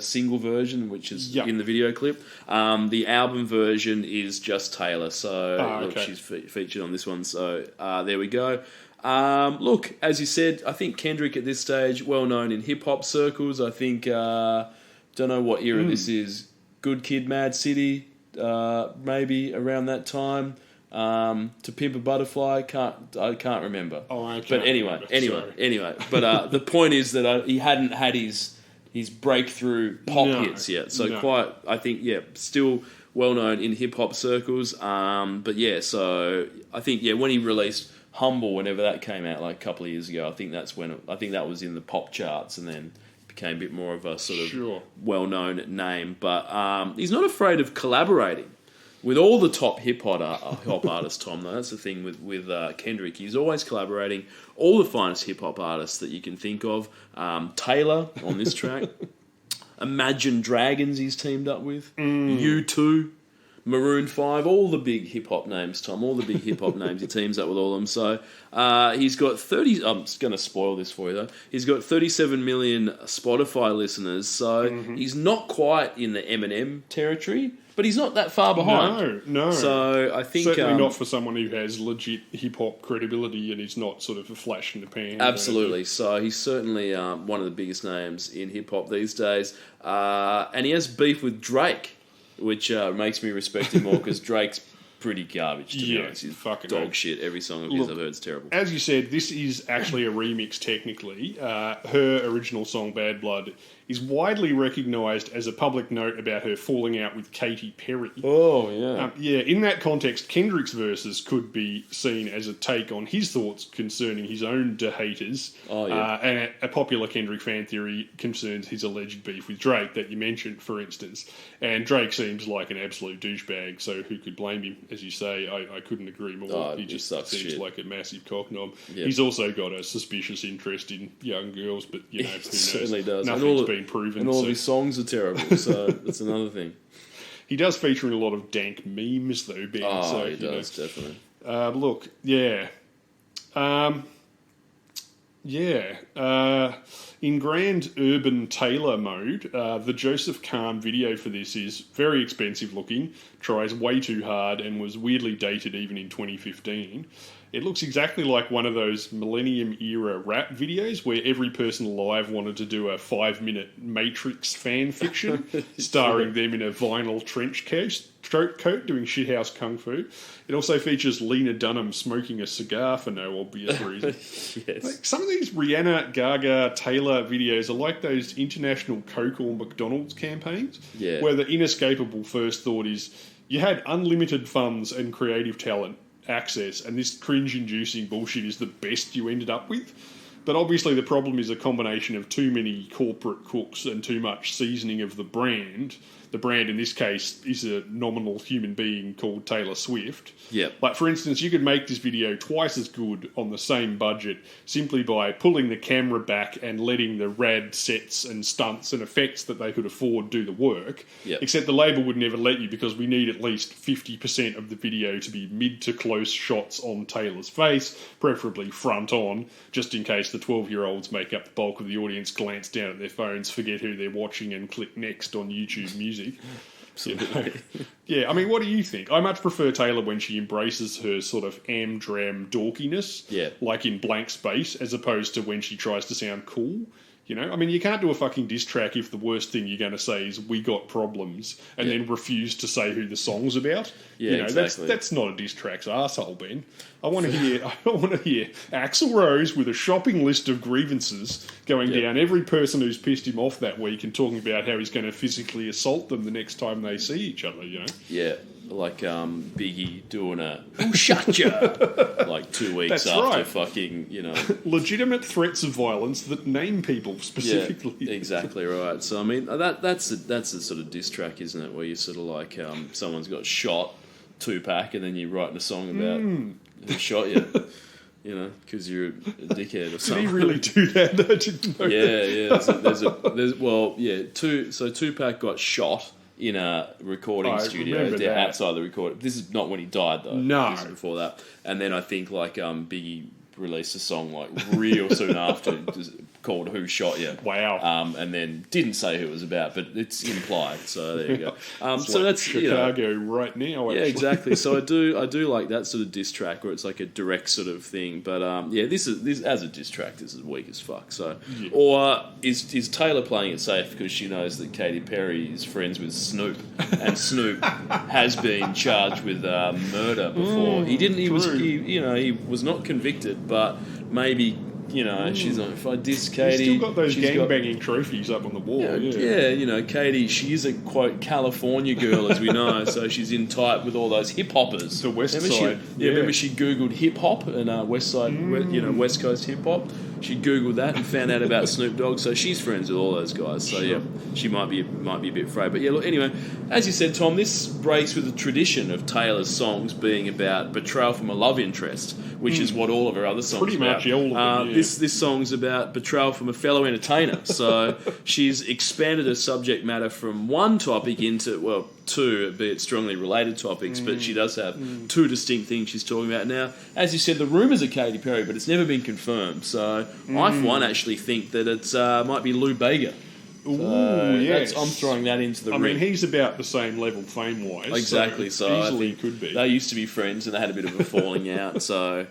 single version, which is in the video clip. The album version is just Taylor, so she's featured on this one, so there we go. Look, as you said, I think Kendrick at this stage, well known in hip-hop circles. I think, don't know what era this is, Good Kid, Mad City, maybe around that time. To Pimp a Butterfly, I can't remember. But anyway. But the point is that he hadn't had his breakthrough pop hits yet. So I think, still well known in hip-hop circles. So I think, when he released Humble, whenever that came out, like a couple of years ago, I think that was in the pop charts, and then became a bit more of a sort of well-known name. But he's not afraid of collaborating with all the top hip-hop artists, Tom. Though that's the thing with Kendrick. He's always collaborating all the finest hip-hop artists that you can think of. Taylor on this track. Imagine Dragons he's teamed up with. U2. Maroon 5, all the big hip-hop names, Tom, all the big hip-hop names, he teams up with all of them. So he's got I'm just going to spoil this for you, though. He's got 37 million Spotify listeners, so he's not quite in the Eminem territory, but he's not that far behind. No. So I think... Certainly not for someone who has legit hip-hop credibility and is not sort of a flash in the pan. Absolutely. So he's certainly one of the biggest names in hip-hop these days. And he has beef with Drake, which makes me respect him more, because Drake's pretty garbage, to be honest. He's fucking dog shit. Every song of his I've heard is terrible. As you said, this is actually a remix technically. Her original song, Bad Blood, is widely recognised as a public note about her falling out with Katy Perry. Oh, yeah. In that context, Kendrick's verses could be seen as a take on his thoughts concerning his own haters. Oh, yeah. And a popular Kendrick fan theory concerns his alleged beef with Drake that you mentioned, for instance. And Drake seems like an absolute douchebag, so who could blame him? As you say, I couldn't agree more. Oh, he just sucks seems shit. like a massive cocknob. Yep. He's also got a suspicious interest in young girls, but, who knows? Certainly does. Nothing's been proven. And all of his songs are terrible, so that's another thing. He does feature in a lot of dank memes, though, Ben. Oh, so, he does, definitely. Look, yeah. In grand urban Taylor mode, the Joseph Kahn video for this is very expensive looking, tries way too hard, and was weirdly dated even in 2015. It looks exactly like one of those Millennium-era rap videos where every person alive wanted to do a 5-minute Matrix fan fiction, starring them in a vinyl trench coat doing shithouse kung fu. It also features Lena Dunham smoking a cigar for no obvious reason. Yes. Like, some of these Rihanna, Gaga, Taylor videos are like those international Coke or McDonald's campaigns, where the inescapable first thought is, you had unlimited funds and creative talent access, and this cringe-inducing bullshit is the best you ended up with. But obviously the problem is a combination of too many corporate cooks and too much seasoning of the brand. The brand in this case is a nominal human being called Taylor Swift. Yep. Like, for instance, you could make this video twice as good on the same budget simply by pulling the camera back and letting the rad sets and stunts and effects that they could afford do the work. Yep. Except the label would never let you because we need at least 50% of the video to be mid to close shots on Taylor's face, preferably front on, just in case the 12-year-olds make up the bulk of the audience, glance down at their phones, forget who they're watching, and click next on YouTube Music. Absolutely. Yeah, I mean, what do you think? I much prefer Taylor when she embraces her sort of am-dram dorkiness, like in Blank Space, as opposed to when she tries to sound cool. You know, I mean, you can't do a fucking diss track if the worst thing you're going to say is "we got problems" and then refuse to say who the song's about. Yeah, you know, exactly. That's not a diss track's arsehole, Ben. I want to hear Axl Rose with a shopping list of grievances going down every person who's pissed him off that week and talking about how he's going to physically assault them the next time they see each other. You know. Yeah. Like Biggie doing a "Who shot ya?" like 2 weeks That's after right. fucking, legitimate threats of violence that name people specifically. Yeah, exactly right. So I mean that's a sort of diss track, isn't it? Where you sort of like someone's got shot, 2-pack, and then you're writing a song about who shot you. You know, because you're a dickhead or something. Did he really do that? I didn't know. Yeah. 2-pack got shot in a recording studio outside the recording. This is not when he died, though. No. This is before that. And then I think like Biggie released a song like real soon after called "Who Shot You." Wow. And then didn't say who it was about, but it's implied. So there you go. So like that's Chicago right now. Actually. Yeah, exactly. So I do like that sort of diss track where it's like a direct sort of thing. But this as a diss track, this is weak as fuck. So, or is Taylor playing it safe because she knows that Katy Perry is friends with Snoop, and Snoop has been charged with murder before. He was not convicted, but maybe. She's like, if I diss Katy... She's still got those gangbanging trophies up on the wall. Katy, she is a, quote, California girl, as we know, so she's in tight with all those hip-hoppers. The West Side. Remember she Googled hip-hop and West Side, West Coast hip-hop? She Googled that and found out about Snoop Dogg, so she's friends with all those guys. So, she might be a bit afraid. But, look, anyway, as you said, Tom, this breaks with the tradition of Taylor's songs being about betrayal from a love interest, which is what all of her other songs pretty about. much all of them, This song's about betrayal from a fellow entertainer. So she's expanded her subject matter from one topic into, well, two, albeit strongly related topics, but she does have two distinct things she's talking about. Now, as you said, the rumours are Katy Perry, but it's never been confirmed. So I, for one, actually think that it might be Lou Bega. Ooh, yes. I'm throwing that into the ring. I mean, he's about the same level fame-wise. Exactly. So easily I think could be. They used to be friends, and they had a bit of a falling out. So,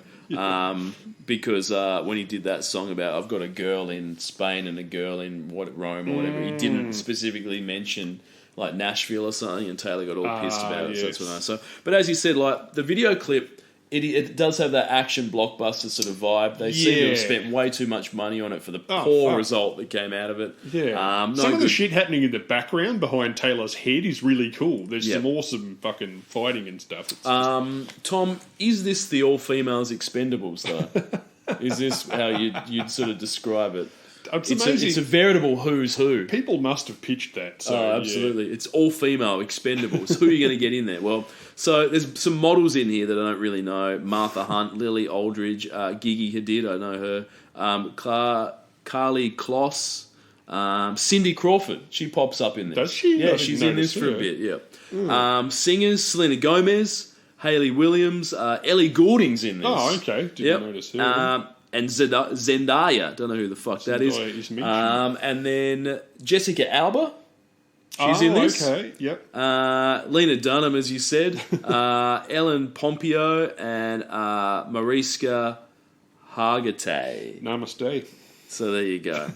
because when he did that song about I've got a girl in Spain and a girl in Rome or whatever, he didn't specifically mention like Nashville or something, and Taylor got all pissed about it. So that's what I know. So, but as you said, like the video clip, It does have that action blockbuster sort of vibe. They seem to have spent way too much money on it for the poor result that came out of it. Yeah. Some of the shit happening in the background behind Taylor's head is really cool. There's some awesome fucking fighting and stuff. Tom, is this the all females Expendables though? Is this how you'd sort of describe it? It's amazing. It's a veritable who's who. People must have pitched that. So, absolutely. It's all female Expendables. Who are you going to get in there? Well, so there's some models in here that I don't really know. Martha Hunt, Lily Aldridge, Gigi Hadid, I know her. Carly Kloss, Cindy Crawford. She pops up in this. Does she? Yeah, she's in this for a bit, yeah. Singers, Selena Gomez, Hayley Williams, Ellie Goulding's in this. Oh, okay. Didn't notice her. And Zendaya, don't know who the fuck that is. And then Jessica Alba, she's in this. Okay, yep. Lena Dunham, as you said. Ellen Pompeo and Mariska Hargitay. Namaste. So there you go.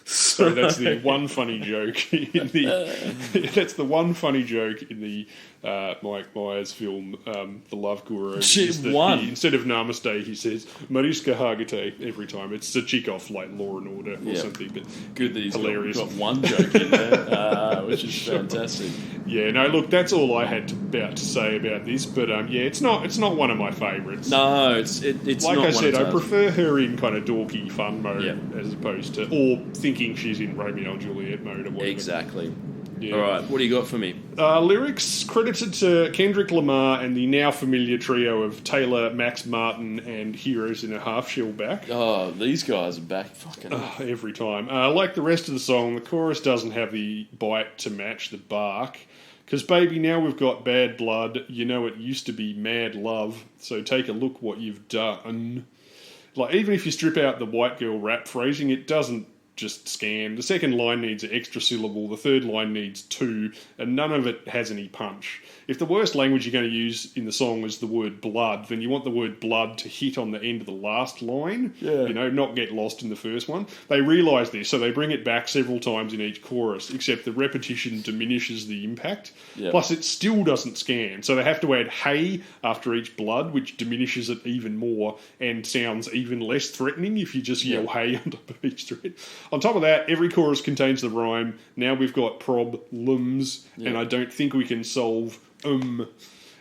So that's the one funny joke in the. That's the one funny joke in the Mike Myers film, The Love Guru. Instead of Namaste, he says Mariska Hargitay every time. It's a chick off like Law and Order or something. But good that he's hilarious. got one joke in there, which is fantastic. Yeah, no, look, that's all I had to say about this. But it's not one of my favourites. No, it's like not I said, one I prefer her in kind of dorky fun mode as opposed to thinking she's in Romeo and Juliet mode or whatever. Exactly. Yeah. All right, what do you got for me? Lyrics credited to Kendrick Lamar and the now familiar trio of Taylor, Max Martin, and Heroes in a Half Shell back. Oh, these guys are back fucking every time. Like the rest of the song, the chorus doesn't have the bite to match the bark. Because, baby, now we've got bad blood. You know it used to be mad love. So take a look what you've done. Like, even if you strip out the white girl rap phrasing, it doesn't just scam. The second line needs an extra syllable, the third line needs two, and none of it has any punch. If the worst language you're going to use in the song is the word blood, then you want the word blood to hit on the end of the last line, not get lost in the first one. They realise this, so they bring it back several times in each chorus, except the repetition diminishes the impact. Plus, it still doesn't scan, so they have to add hey after each blood, which diminishes it even more and sounds even less threatening if you just yell hey on top of each thread. On top of that, every chorus contains the rhyme. Now we've got problems, and I don't think we can solve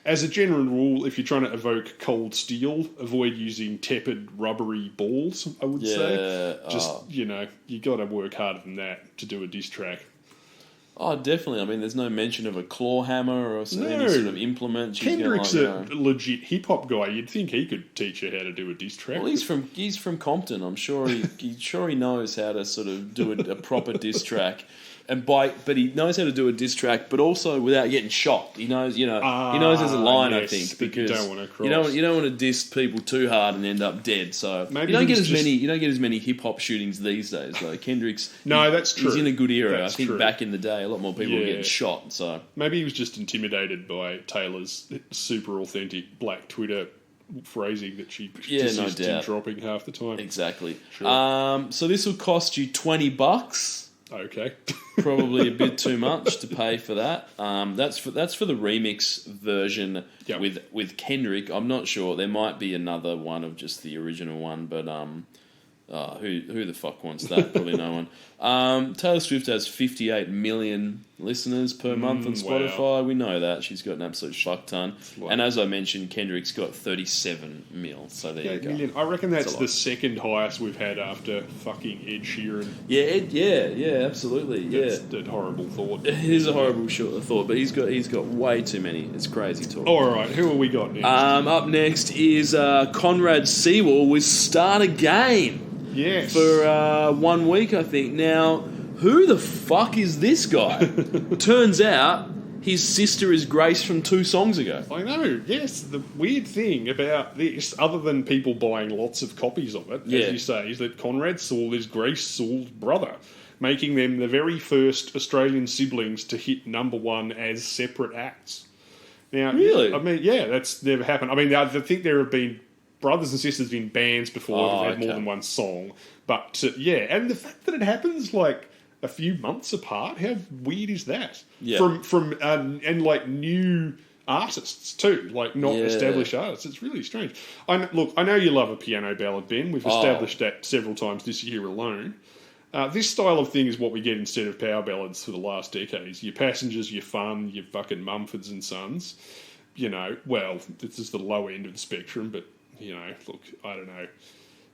As a general rule, if you're trying to evoke cold steel, avoid using tepid, rubbery balls, I would say. Just, you got to work harder than that to do a diss track. Oh, definitely. I mean, there's no mention of a claw hammer or any sort of implement. Kendrick's a legit hip-hop guy. You'd think he could teach you how to do a diss track. Well, he's from Compton. I'm sure he knows how to sort of do a proper diss track. But he knows how to do a diss track, but also without getting shot. He knows, he knows there's a line. I think because you don't want to diss people too hard and end up dead. So maybe you don't get as many hip hop shootings these days. Though Kendrick's, that's true. He's in a good era. That's I think true. Back in the day, a lot more people were getting shot. So maybe he was just intimidated by Taylor's super authentic Black Twitter phrasing that she persists in dropping half the time. Exactly. Sure. So this will cost you $20. Okay. Probably a bit too much to pay for that. That's for the remix version with Kendrick. I'm not sure. There might be another one of just the original one, but who the fuck wants that? Probably no one. Taylor Swift has 58 million listeners per month on Spotify. Wow. We know that. She's got an absolute fuck ton. And as I mentioned, Kendrick's got 37 mil. So there you go. Million. I reckon that's the second highest we've had after fucking Ed Sheeran. Yeah, absolutely. That's a horrible thought. It is a horrible thought, but he's got way too many. It's crazy talk. All right, who have we got next? Up next is Conrad Sewell with Start Again. Yes. For 1 week, I think. Now, who the fuck is this guy? Turns out his sister is Grace from 2 songs ago. I know, yes. The weird thing about this, other than people buying lots of copies of it, as you say, is that Conrad Sewell is Grace Sewell's brother, making them the very first Australian siblings to hit #1 as separate acts. Now, really? I mean, that's never happened. I mean, I think there have been brothers and sisters in bands before who've had more than one song. But, and the fact that it happens, like, a few months apart, how weird is that? Yeah. From new artists too, like not established artists. It's really strange. I know you love a piano ballad, Ben. We've established that several times this year alone. This style of thing is what we get instead of power ballads for the last decades. Your Passengers, your Fun, your fucking Mumfords and Sons. Well, this is the low end of the spectrum, but, look, I don't know.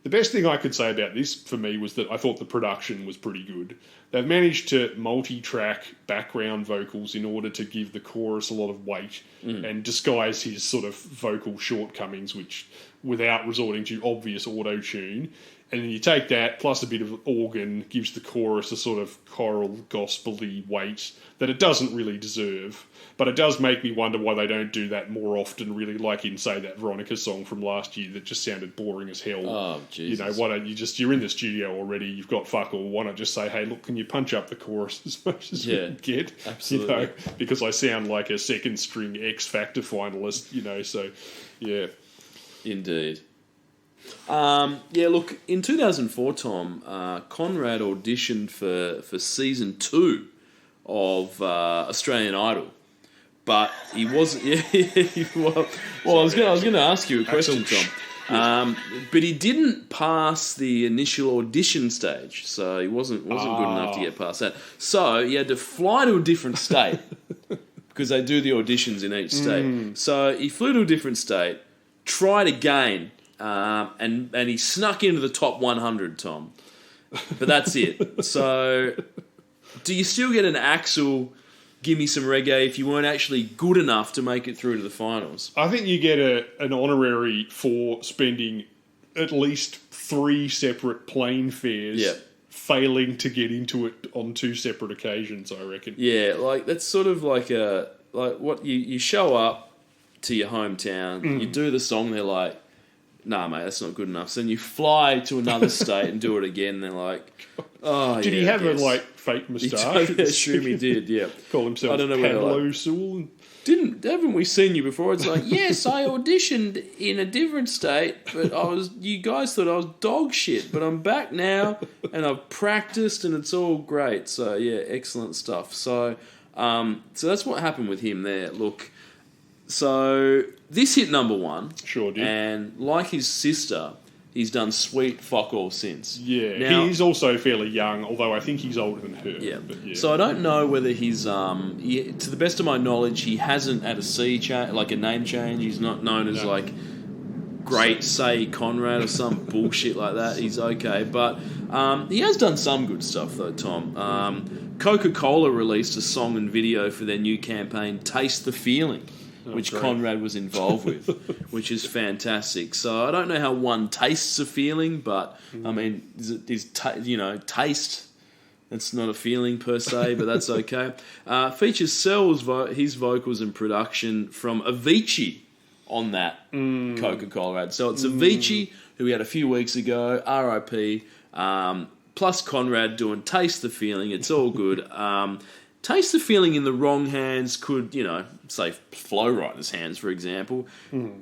The best thing I could say about this, for me, was that I thought the production was pretty good. They've managed to multi-track background vocals in order to give the chorus a lot of weight and disguise his sort of vocal shortcomings, which, without resorting to obvious auto-tune. And then you take that, plus a bit of organ, gives the chorus a sort of choral, gospel-y weight that it doesn't really deserve. But it does make me wonder why they don't do that more often, really, like in, say, that Veronica song from last year that just sounded boring as hell. Oh, Jesus. Why don't you you're in the studio already, you've got fuck all, why not just say, hey, look, can you punch up the chorus as much as we can get? Absolutely. Because I sound like a second-string X Factor finalist, so, yeah. Indeed. Look, in 2004, Tom, Conrad auditioned for season 2 of Australian Idol, but he wasn't. I was going to ask you a question, Tom. But he didn't pass the initial audition stage, so he wasn't good enough to get past that. So he had to fly to a different state because they do the auditions in each state. So he flew to a different state, tried again. And he snuck into the top 100, Tom. But that's it. So, do you still get an Axel, give me some reggae, if you weren't actually good enough to make it through to the finals? I think you get an honorary for spending at least 3 separate plane fares failing to get into it on 2 separate occasions, I reckon. Yeah, that's sort of like what you show up to your hometown, you do the song, they're like, nah, mate, that's not good enough. So then you fly to another state and do it again. And they're like, oh, did he have a fake moustache? I assume he did. Yeah, call himself I don't know Pablo Sewell. Haven't we seen you before? It's like, yes, I auditioned in a different state, but you guys thought I was dog shit, but I'm back now and I've practiced and it's all great. So yeah, excellent stuff. So that's what happened with him there. Look. So, this hit number 1. Sure did. And like his sister, he's done sweet fuck all since. Yeah. Now, he's also fairly young, although I think he's older than her. Yeah. But yeah. So, I don't know whether he's, to the best of my knowledge, he hasn't had a name change. He's not known as, Great Say Conrad or some bullshit like that. He's okay. But he has done some good stuff, though, Tom. Coca-Cola released a song and video for their new campaign, Taste the Feeling. Which great. Conrad was involved with, which is fantastic. So I don't know how one tastes a feeling, but I mean, taste. It's not a feeling per se, but that's okay. Features Sel's his vocals and production from Avicii on that Coca-Cola ad. So it's Avicii, who we had a few weeks ago, R.I.P., plus Conrad doing Taste the Feeling. It's all good. Taste the Feeling in the wrong hands could, say Flow Rider's hands, for example,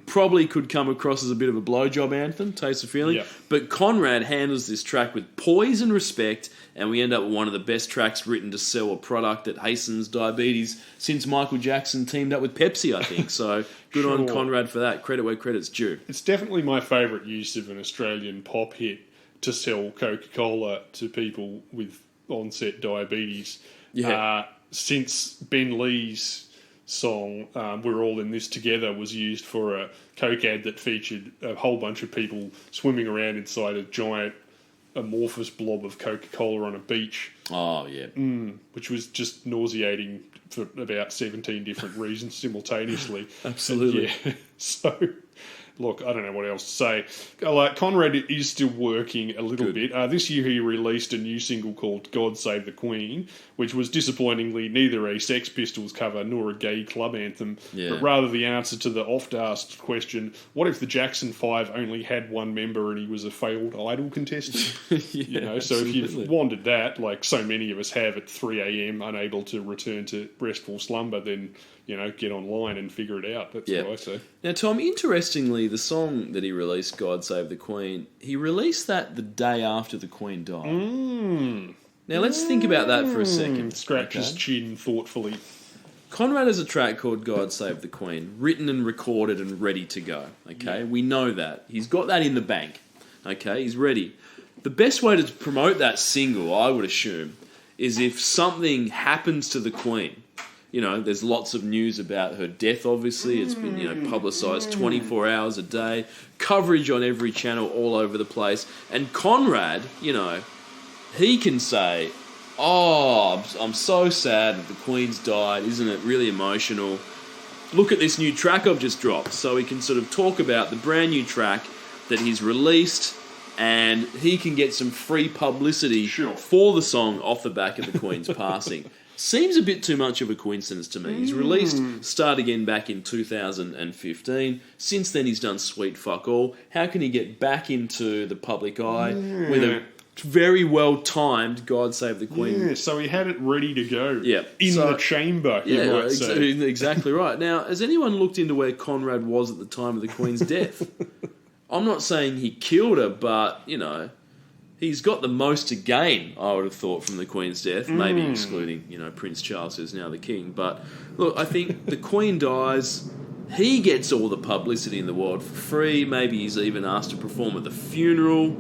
probably could come across as a bit of a blowjob anthem, Taste the Feeling. Yep. But Conrad handles this track with poise and respect, and we end up with one of the best tracks written to sell a product that hastens diabetes since Michael Jackson teamed up with Pepsi, I think. So good on Conrad for that. Credit where credit's due. It's definitely my favourite use of an Australian pop hit to sell Coca-Cola to people with onset diabetes. Yeah. Since Ben Lee's song, We're All In This Together, was used for a Coke ad that featured a whole bunch of people swimming around inside a giant amorphous blob of Coca-Cola on a beach. Oh, yeah. Which was just nauseating for about 17 different reasons simultaneously. Absolutely. Yeah. So, look, I don't know what else to say. Conrad is still working a little bit. This year he released a new single called God Save the Queen, which was disappointingly neither a Sex Pistols cover nor a gay club anthem, but rather the answer to the oft-asked question, what if the Jackson 5 only had one member and he was a failed Idol contestant? So if you've wanted that, like so many of us have at 3 a.m, unable to return to restful slumber, then get online and figure it out. That's what I say. Now, Tom, interestingly, the song that he released, God Save the Queen, he released that the day after the Queen died. Now, let's think about that for a second. Scratch his chin thoughtfully. Conrad has a track called God Save the Queen, written and recorded and ready to go. Okay, we know that. He's got that in the bank. Okay, he's ready. The best way to promote that single, I would assume, is if something happens to the Queen. You know, there's lots of news about her death, obviously. It's been, publicised 24 hours a day. Coverage on every channel all over the place. And Conrad, he can say, oh, I'm so sad that the Queen's died. Isn't it really emotional? Look at this new track I've just dropped. So he can sort of talk about the brand new track that he's released, and he can get some free publicity for the song off the back of the Queen's passing. Seems a bit too much of a coincidence to me. He's released Start Again back in 2015. Since then, he's done Sweet Fuck All. How can he get back into the public eye with a very well-timed God Save the Queen? Yeah, so he had it ready to go. Yeah. In the chamber, you might say. Exactly right. Now, has anyone looked into where Conrad was at the time of the Queen's death? I'm not saying he killed her, but, he's got the most to gain, I would have thought, from the Queen's death, maybe excluding, Prince Charles, who's now the king. But, look, I think the Queen dies, he gets all the publicity in the world for free, maybe he's even asked to perform at the funeral,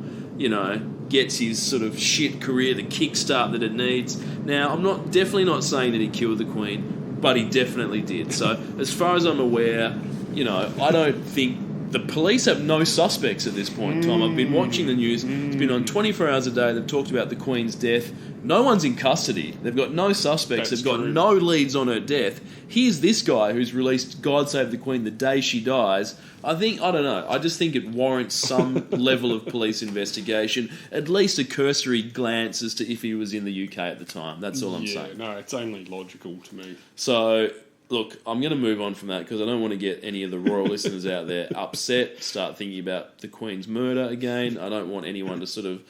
gets his sort of shit career the kickstart that it needs. Now, I'm definitely not saying that he killed the Queen, but he definitely did. So, as far as I'm aware, I don't think... The police have no suspects at this point in time. I've been watching the news. It's been on 24 hours a day. They've talked about the Queen's death. No one's in custody. They've got no suspects. They've got no leads on her death. Here's this guy who's released God Save the Queen the day she dies. I don't know. I just think it warrants some level of police investigation, at least a cursory glance as to if he was in the UK at the time. That's all I'm saying. No, it's only logical to me. So... Look, I'm going to move on from that because I don't want to get any of the royal listeners out there upset, start thinking about the Queen's murder again. I don't want anyone to sort of,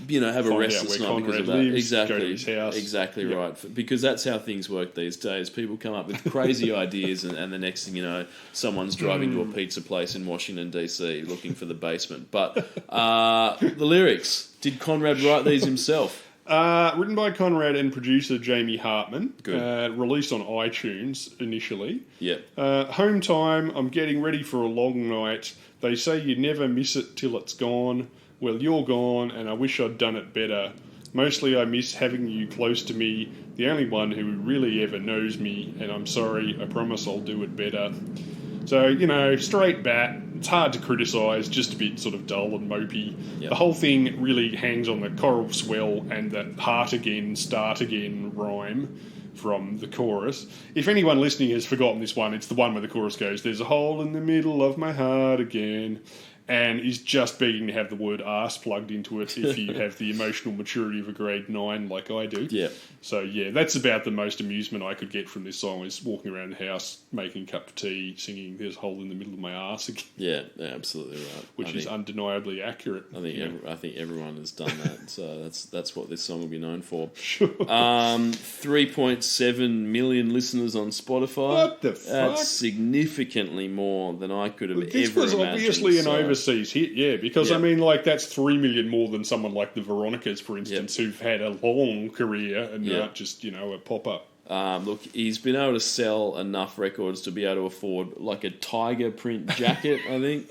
have a restless night because of that. Exactly right. Because that's how things work these days. People come up with crazy ideas and the next thing someone's driving to a pizza place in Washington, D.C. looking for the basement. But the lyrics, did Conrad write these himself? Written by Conrad and producer Jamie Hartman. Good. Released on iTunes initially. Yep. Home time, I'm getting ready for a long night. They say you never miss it till it's gone. Well, you're gone, and I wish I'd done it better. Mostly I miss having you close to me, the only one who really ever knows me, and I'm sorry, I promise I'll do it better. So, straight bat, it's hard to criticise, just a bit sort of dull and mopey. Yep. The whole thing really hangs on the choral swell and the heart again, start again rhyme from the chorus. If anyone listening has forgotten this one, it's the one where the chorus goes, there's a hole in the middle of my heart again, and is just begging to have the word arse plugged into it if you have the emotional maturity of a grade 9 like I do. Yeah. So, that's about the most amusement I could get from this song, is walking around the house, making a cup of tea, singing there's a hole in the middle of my arse again. Yeah, absolutely right. Which is undeniably accurate. I think everyone has done that, so that's what this song will be known for. Sure. 3.7 million listeners on Spotify. What the fuck? That's significantly more than I could have ever imagined. This was obviously an overseas hit, because that's 3 million more than someone like the Veronicas, for instance, who've had a long career and not just, a pop-up. Look, he's been able to sell enough records to be able to afford like a tiger print jacket, I think,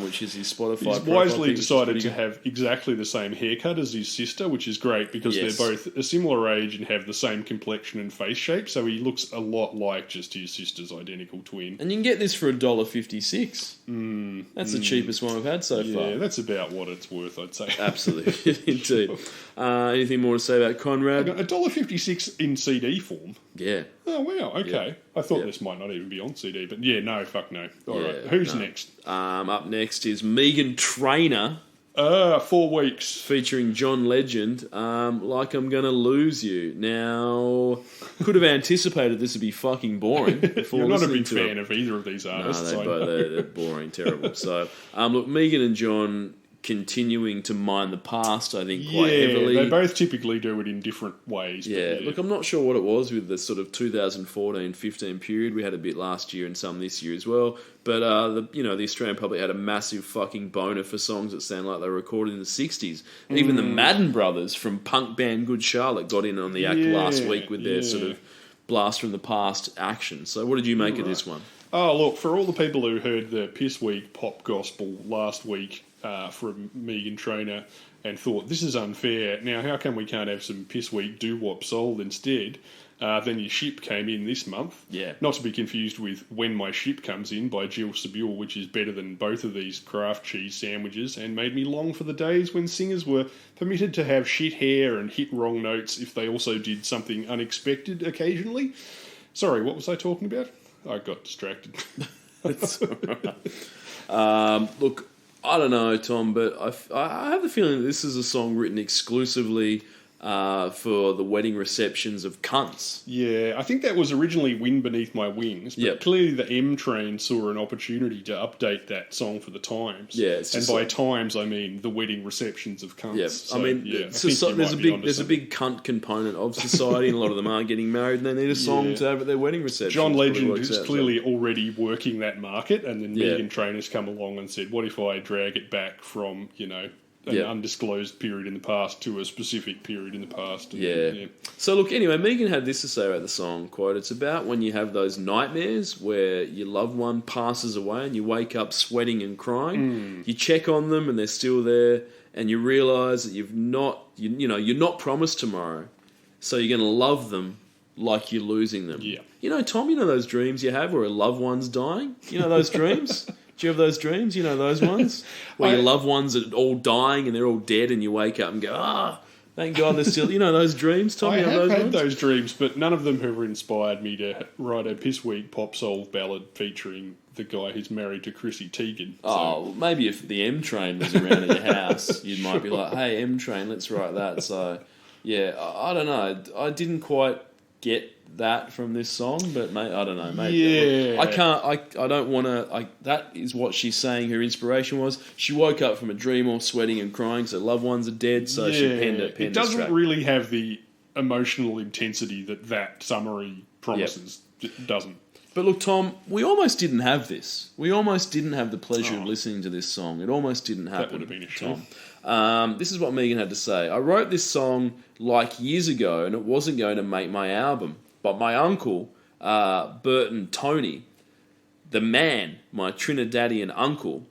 which is his Spotify. He's wisely decided to have exactly the same haircut as his sister, which is great because they're both a similar age and have the same complexion and face shape, so he looks a lot like just his sister's identical twin. And you can get this for $1.56. That's the cheapest one we've had so far. Yeah, that's about what it's worth, I'd say. Absolutely, indeed. Anything more to say about Conrad? $1.56 in CD form. Yeah. Oh, wow, okay. I thought this might not even be on CD, but fuck no. All right, who's next? Up next is Megan Trainor. 4 weeks. Featuring John Legend, Like I'm Gonna Lose You. Now, could have anticipated this would be fucking boring. You're not a big fan of either of these artists. No, they're boring, terrible. So, look, Megan and John continuing to mine the past, I think, quite heavily. They both typically do it in different ways. Yeah, look, I'm not sure what it was with the sort of 2014-15 period. We had a bit last year and some this year as well. But, the Australian public had a massive fucking boner for songs that sound like they were recorded in the 60s. Even the Madden brothers from punk band Good Charlotte got in on the act last week with their sort of blast from the past action. So what did you make of this one? Oh, look, for all the people who heard the Piss Week pop gospel last week from Megan Trainor and thought, this is unfair, now how come we can't have some Piss Week doo-wop soul instead? Then your ship came in this month. Yeah. Not to be confused with When My Ship Comes In by Jill Sabule, which is better than both of these Kraft cheese sandwiches and made me long for the days when singers were permitted to have shit hair and hit wrong notes if they also did something unexpected occasionally. Sorry, what was I talking about? I got distracted. That's all right. Look, I don't know, Tom, but I have the feeling that this is a song written exclusively for the wedding receptions of cunts. Yeah, I think that was originally Wind Beneath My Wings, but clearly the M Train saw an opportunity to update that song for the times. Yeah, and by times I mean the wedding receptions of cunts. Yeah, So, I mean, there's a big cunt component of society, and a lot of them are getting married, and they need a song to have at their wedding reception. John Legend is clearly already working that market, and then Megan Trainor's come along and said, what if I drag it back from, an undisclosed period in the past to a specific period in the past. So look, anyway, Megan had this to say about the song, quote, it's about when you have those nightmares where your loved one passes away and you wake up sweating and crying. You check on them and they're still there, and you realise that you're not promised tomorrow, so you're going to love them like you're losing them. Yeah. Tom, those dreams you have where a loved one's dying? You know those dreams? Do you have those dreams? You know those ones? Where your loved ones are all dying and they're all dead and you wake up and go, thank God they're still... You know those dreams, Tom? I have have those had those dreams, but none of them have inspired me to write a Piss Week pop soul ballad featuring the guy who's married to Chrissy Teigen. Oh, maybe if the M Train was around at your house, you might be like, hey, M Train, let's write that. So, yeah, I don't know. I didn't quite get that from this song, but mate, I don't know, mate. Yeah. I don't want to. That is what she's saying. Her inspiration was she woke up from a dream, all sweating and crying, so loved ones are dead. So she penned it. It doesn't really have the emotional intensity that summary promises. It doesn't. But look, Tom, we almost didn't have this. We almost didn't have the pleasure of listening to this song. It almost didn't happen. That would have been a shame. This is what Megan had to say. I wrote this song years ago, and it wasn't going to make my album. But my uncle, Burton Tony, the man, my Trinidadian uncle,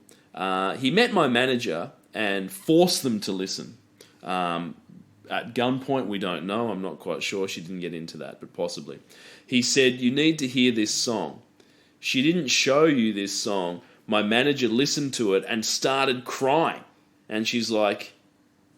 he met my manager and forced them to listen. At gunpoint, we don't know. I'm not quite sure. She didn't get into that, but possibly. He said, you need to hear this song. She didn't show you this song. My manager listened to it and started crying. And she's like,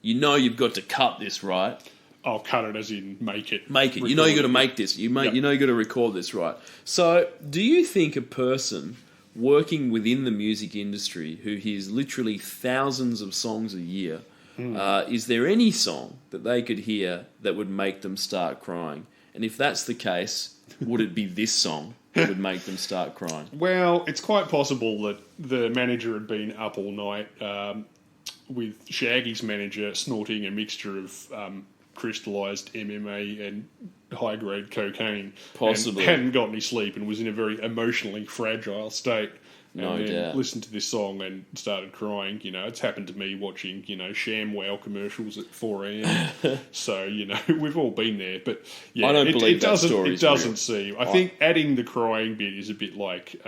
you've got to cut this, right? I'll cut it as in make it. Make it. You got to make this. You got to record this, right? So, do you think a person working within the music industry who hears literally thousands of songs a year, is there any song that they could hear that would make them start crying? And if that's the case, would it be this song that would make them start crying? Well, it's quite possible that the manager had been up all night with Shaggy's manager snorting a mixture of crystallised MMA and high-grade cocaine. Possibly. And hadn't got any sleep and was in a very emotionally fragile state. No doubt. Listened to this song and started crying. It's happened to me watching, ShamWow commercials at 4 a.m. So, we've all been there. But, yeah, I don't believe that story. It doesn't seem. I think adding the crying bit is a bit like...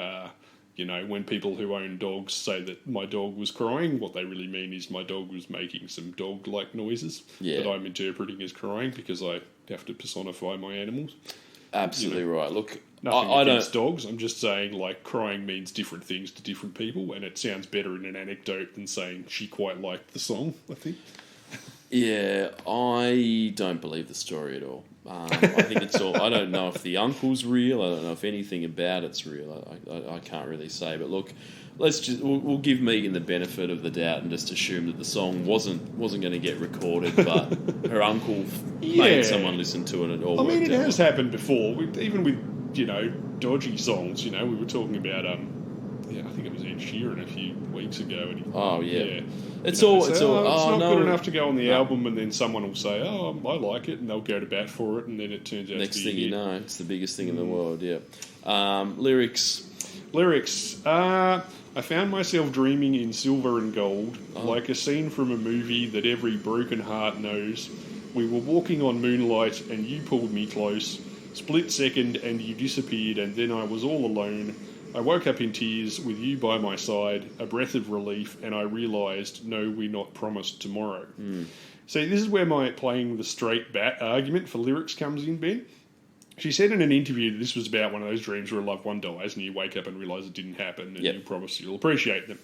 when people who own dogs say that my dog was crying, what they really mean is my dog was making some dog-like noises that I'm interpreting as crying because I have to personify my animals. Absolutely right. Look, nothing against dogs. I'm just saying, crying means different things to different people, and it sounds better in an anecdote than saying she quite liked the song, I think. Yeah, I don't believe the story at all. I think it's all... I don't know if the uncle's real. I don't know if anything about it's real. I can't really say. But look, we'll give Megan the benefit of the doubt and just assume that the song wasn't going to get recorded, but her uncle made someone listen to it and it all worked out. It has happened before, even with dodgy songs. We were talking about I think it was Ed Sheeran a few weeks ago. And It's not good enough to go on the album, and then someone will say, "Oh, I like it," and they'll go to bat for it, and then it turns out next thing you know, it's the biggest thing in the world. Yeah. Lyrics. I found myself dreaming in silver and gold, like a scene from a movie that every broken heart knows. We were walking on moonlight, and you pulled me close. Split second and you disappeared, and then I was all alone. I woke up in tears with you by my side, a breath of relief, and I realised, no, we're not promised tomorrow. See, this is where my playing the straight bat argument for lyrics comes in, Ben. She said in an interview that this was about one of those dreams where a loved one dies and you wake up and realise it didn't happen, and you promise you'll appreciate them.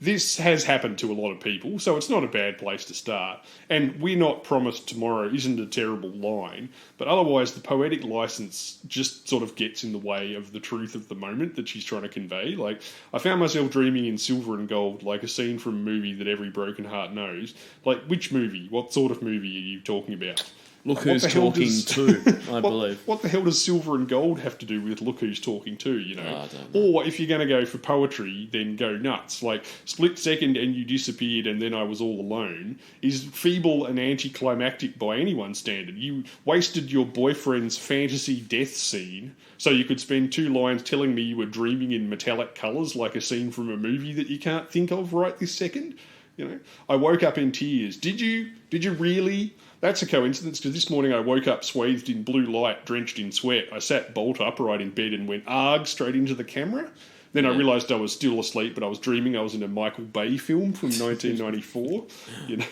This has happened to a lot of people, so it's not a bad place to start. And we're not promised tomorrow isn't a terrible line, but otherwise the poetic license just sort of gets in the way of the truth of the moment that she's trying to convey. Like, I found myself dreaming in silver and gold, like a scene from a movie that every broken heart knows. Like, which movie? What sort of movie are you talking about? Look who's talking to, I believe. What the hell does silver and gold have to do with look who's talking to, you know? I don't know. Or if you're going to go for poetry, then go nuts. Like, split second and you disappeared and then I was all alone is feeble and anticlimactic by anyone's standard. You wasted your boyfriend's fantasy death scene so you could spend 2 lines telling me you were dreaming in metallic colours like a scene from a movie that you can't think of right this second. You know, I woke up in tears. Did you really? That's a coincidence, because this morning I woke up swathed in blue light, drenched in sweat. I sat bolt upright in bed and went arg straight into the camera. Then I realised I was still asleep, but I was dreaming I was in a Michael Bay film from 1994. You know,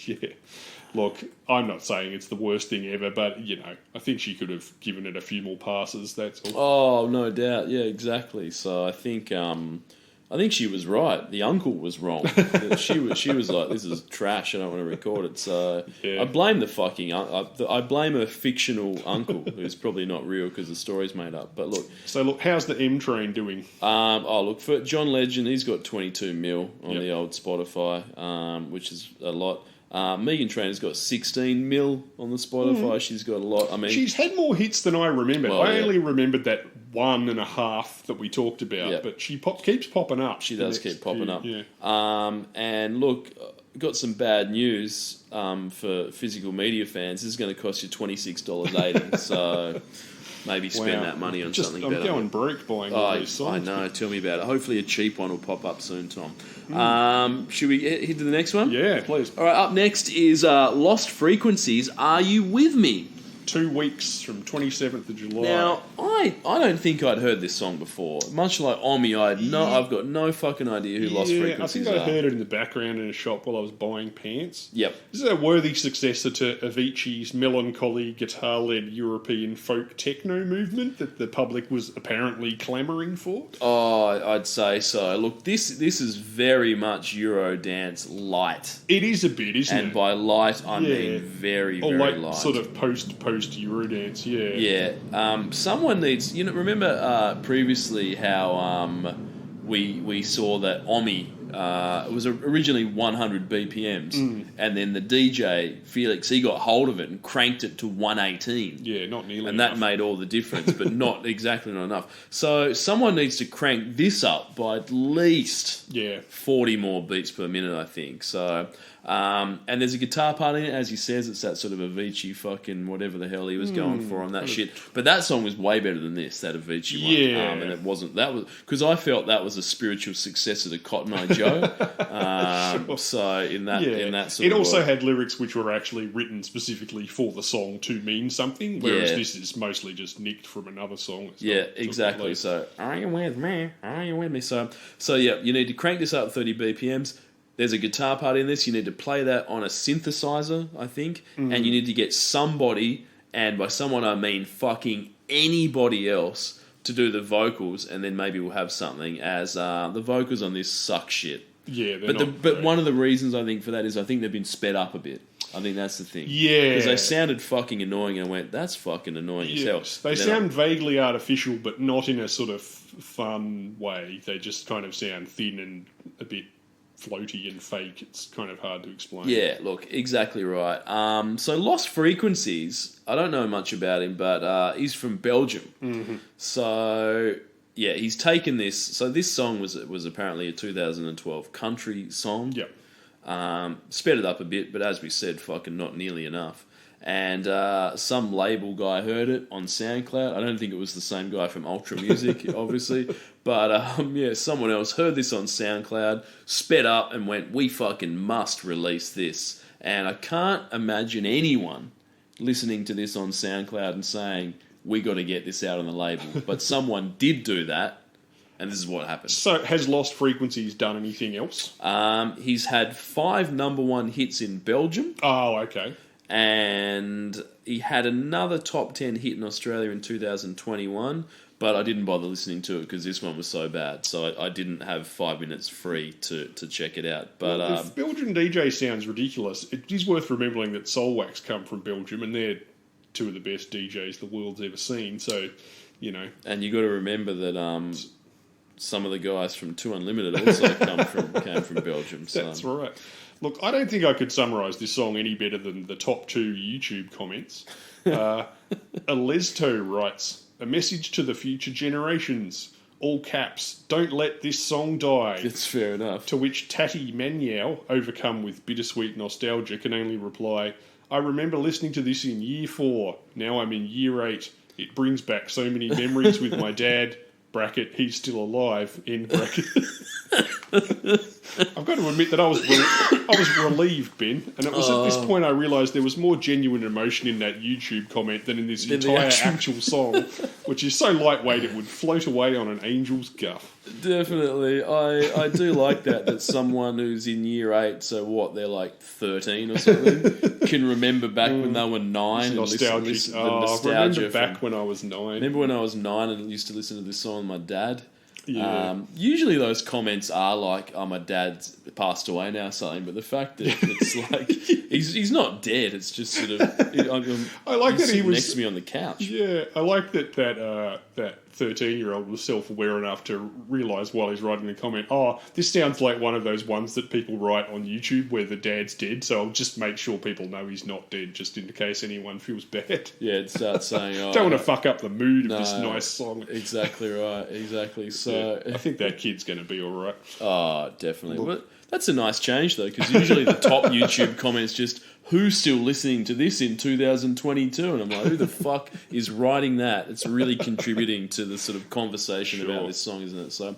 yeah. Look, I'm not saying it's the worst thing ever, but, you know, I think she could have given it a few more passes, that's all. Oh, no doubt. Yeah, exactly. So I think she was right. The uncle was wrong. she was like, this is trash. I don't want to record it. So I blame the fucking I blame a fictional uncle who's probably not real because the story's made up. But look. So look, how's the M Train doing? Look, for John Legend, he's got 22 mil on the old Spotify, which is a lot. Megan Trainor's got 16 mil on the Spotify. She's got a lot. I mean, she's had more hits than I remembered. Well, I only remembered that 1.5 that we talked about, but she keeps popping up. She does keep popping up. Yeah. And look, got some bad news for physical media fans. This is going to cost you $26.80. So maybe spend that money on something better. I'm going broke buying all these songs. I know. Tell me about it. Hopefully a cheap one will pop up soon, Tom. Should we hit to the next one? Yeah, please. All right, up next is Lost Frequencies, Are You With Me? 2 weeks from 27th of July. Now, I don't think I'd heard this song before. Much like Omi, I've got no fucking idea who Lost Frequencies I think I are. heard it in the background in a shop while I was buying pants. Yep. This is a worthy successor to Avicii's melancholy guitar-led European folk techno movement that the public was apparently clamouring for. Oh, I'd say so. Look, this is very much Eurodance light. It is a bit, isn't it? And by light, I mean very, very like light. Sort of post Eurodance, Yeah. Someone needs... You know, remember previously how we saw that Omi... it was originally 100 BPMs, and then the DJ, Felix, he got hold of it and cranked it to 118. Yeah, not nearly and enough. that made all the difference, but not enough. So someone needs to crank this up by at least 40 more beats per minute, I think. So... and there's a guitar part in it, as he says. It's that sort of Avicii fucking whatever the hell he was going for on that shit. But that song was way better than this, that Avicii one. Yeah. And it wasn't. That was because I felt that was a spiritual successor to Cotton Eye Joe. Sure. So in that sort it of also world. had lyrics which were actually written specifically for the song to mean something, whereas this is mostly just nicked from another song. Exactly. So are you with me? Are you with me? So yeah, you need to crank this up 30 BPMs. There's a guitar part in this. You need to play that on a synthesizer, I think. And you need to get somebody, and by someone I mean fucking anybody else, to do the vocals, and then maybe we'll have something, as the vocals on this suck shit. Yeah, but one of the reasons I think for that is I think they've been sped up a bit. I think that's the thing. Yeah. Because they sounded fucking annoying, and I went, that's fucking annoying as hell. They sound vaguely artificial, but not in a sort of fun way. They just kind of sound thin and a bit floaty and fake. It's kind of hard to explain. Yeah, look, exactly right. So Lost Frequencies, I don't know much about him, but he's from Belgium. Mm-hmm. So yeah, he's taken this. So this song was apparently a 2012 country song. Yep. Sped it up a bit, but as we said, fucking not nearly enough. And some label guy heard it on SoundCloud. I don't think it was the same guy from Ultra Music, obviously. But someone else heard this on SoundCloud, sped up and went, we fucking must release this. And I can't imagine anyone listening to this on SoundCloud and saying, we got to get this out on the label. But someone did do that, and this is what happened. So, has Lost Frequencies done anything else? He's had 5 number 1 hits in Belgium. Oh, okay. And he had another top 10 hit in Australia in 2021, but I didn't bother listening to it because this one was so bad. So I didn't have 5 minutes free to check it out. But well, if Belgian DJ sounds ridiculous, it is worth remembering that Soulwax come from Belgium, and they're 2 of the best DJs the world's ever seen. So, you know. And you got to remember that some of the guys from 2 Unlimited also came from Belgium. So. That's right. Look, I don't think I could summarise this song any better than the top 2 YouTube comments. Alesto writes, "A message to the future generations. All caps, don't let this song die." That's fair enough. To which Tatty Manyao, overcome with bittersweet nostalgia, can only reply, "I remember listening to this in year 4. Now I'm in year 8. It brings back so many memories with my dad. Bracket, he's still alive. End bracket." I've got to admit that I was relieved, Ben, and it was at this point I realised there was more genuine emotion in that YouTube comment than in this entire actual song, which is so lightweight it would float away on an angel's guff. Definitely. I do like that someone who's in year 8, so what, they're like 13 or something, can remember back when they were 9 and listen the nostalgia. I remember back when I was 9. Remember when I was 9 and used to listen to this song with my dad? Yeah. Usually those comments are like, "Oh, my dad's passed away now," something. But the fact that it's like he's not dead. It's just sort of. I like that he was next to me on the couch. Yeah, I like that 13-year-old was self-aware enough to realise while he's writing the comment, "Oh, this sounds like one of those ones that people write on YouTube where the dad's dead, so I'll just make sure people know he's not dead, just in case anyone feels bad." Yeah, it starts saying, "Oh, don't want to fuck up the mood of this nice song." Exactly right, exactly. So yeah, I think that kid's going to be all right. Oh, definitely. But that's a nice change, though, because usually the top YouTube comments just, "Who's still listening to this in 2022?" And I'm like, who the fuck is writing that? It's really contributing to the sort of conversation about this song, isn't it? So,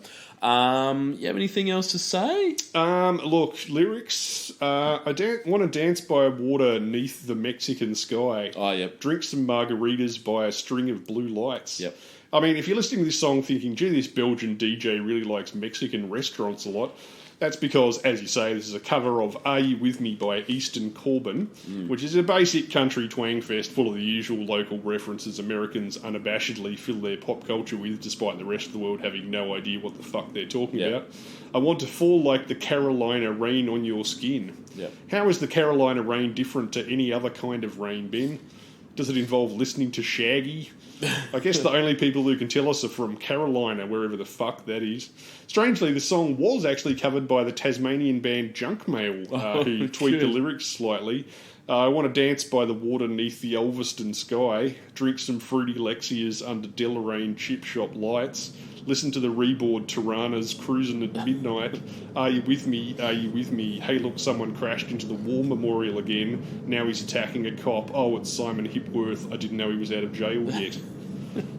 you have anything else to say? Look, lyrics. I want to dance by water neath the Mexican sky. Oh, yep. Drink some margaritas by a string of blue lights. Yep. I mean, if you're listening to this song thinking, "Gee, this Belgian DJ really likes Mexican restaurants a lot," that's because, as you say, this is a cover of "Are You With Me" by Easton Corbin, which is a basic country twang fest full of the usual local references Americans unabashedly fill their pop culture with, despite the rest of the world having no idea what the fuck they're talking about. "I want to fall like the Carolina rain on your skin." Yep. How is the Carolina rain different to any other kind of rain, Ben? Does it involve listening to Shaggy? I guess the only people who can tell us are from Carolina, wherever the fuck that is. Strangely, the song was actually covered by the Tasmanian band Junkmail, who tweaked the lyrics slightly. "I want to dance by the water neath the Elveston sky, drink some fruity Lexias under Deloraine chip shop lights, listen to the reboard Tirana's cruising at midnight. Are you with me? Are you with me? Hey, look, someone crashed into the war memorial again. Now he's attacking a cop. Oh, it's Simon Hipworth. I didn't know he was out of jail yet."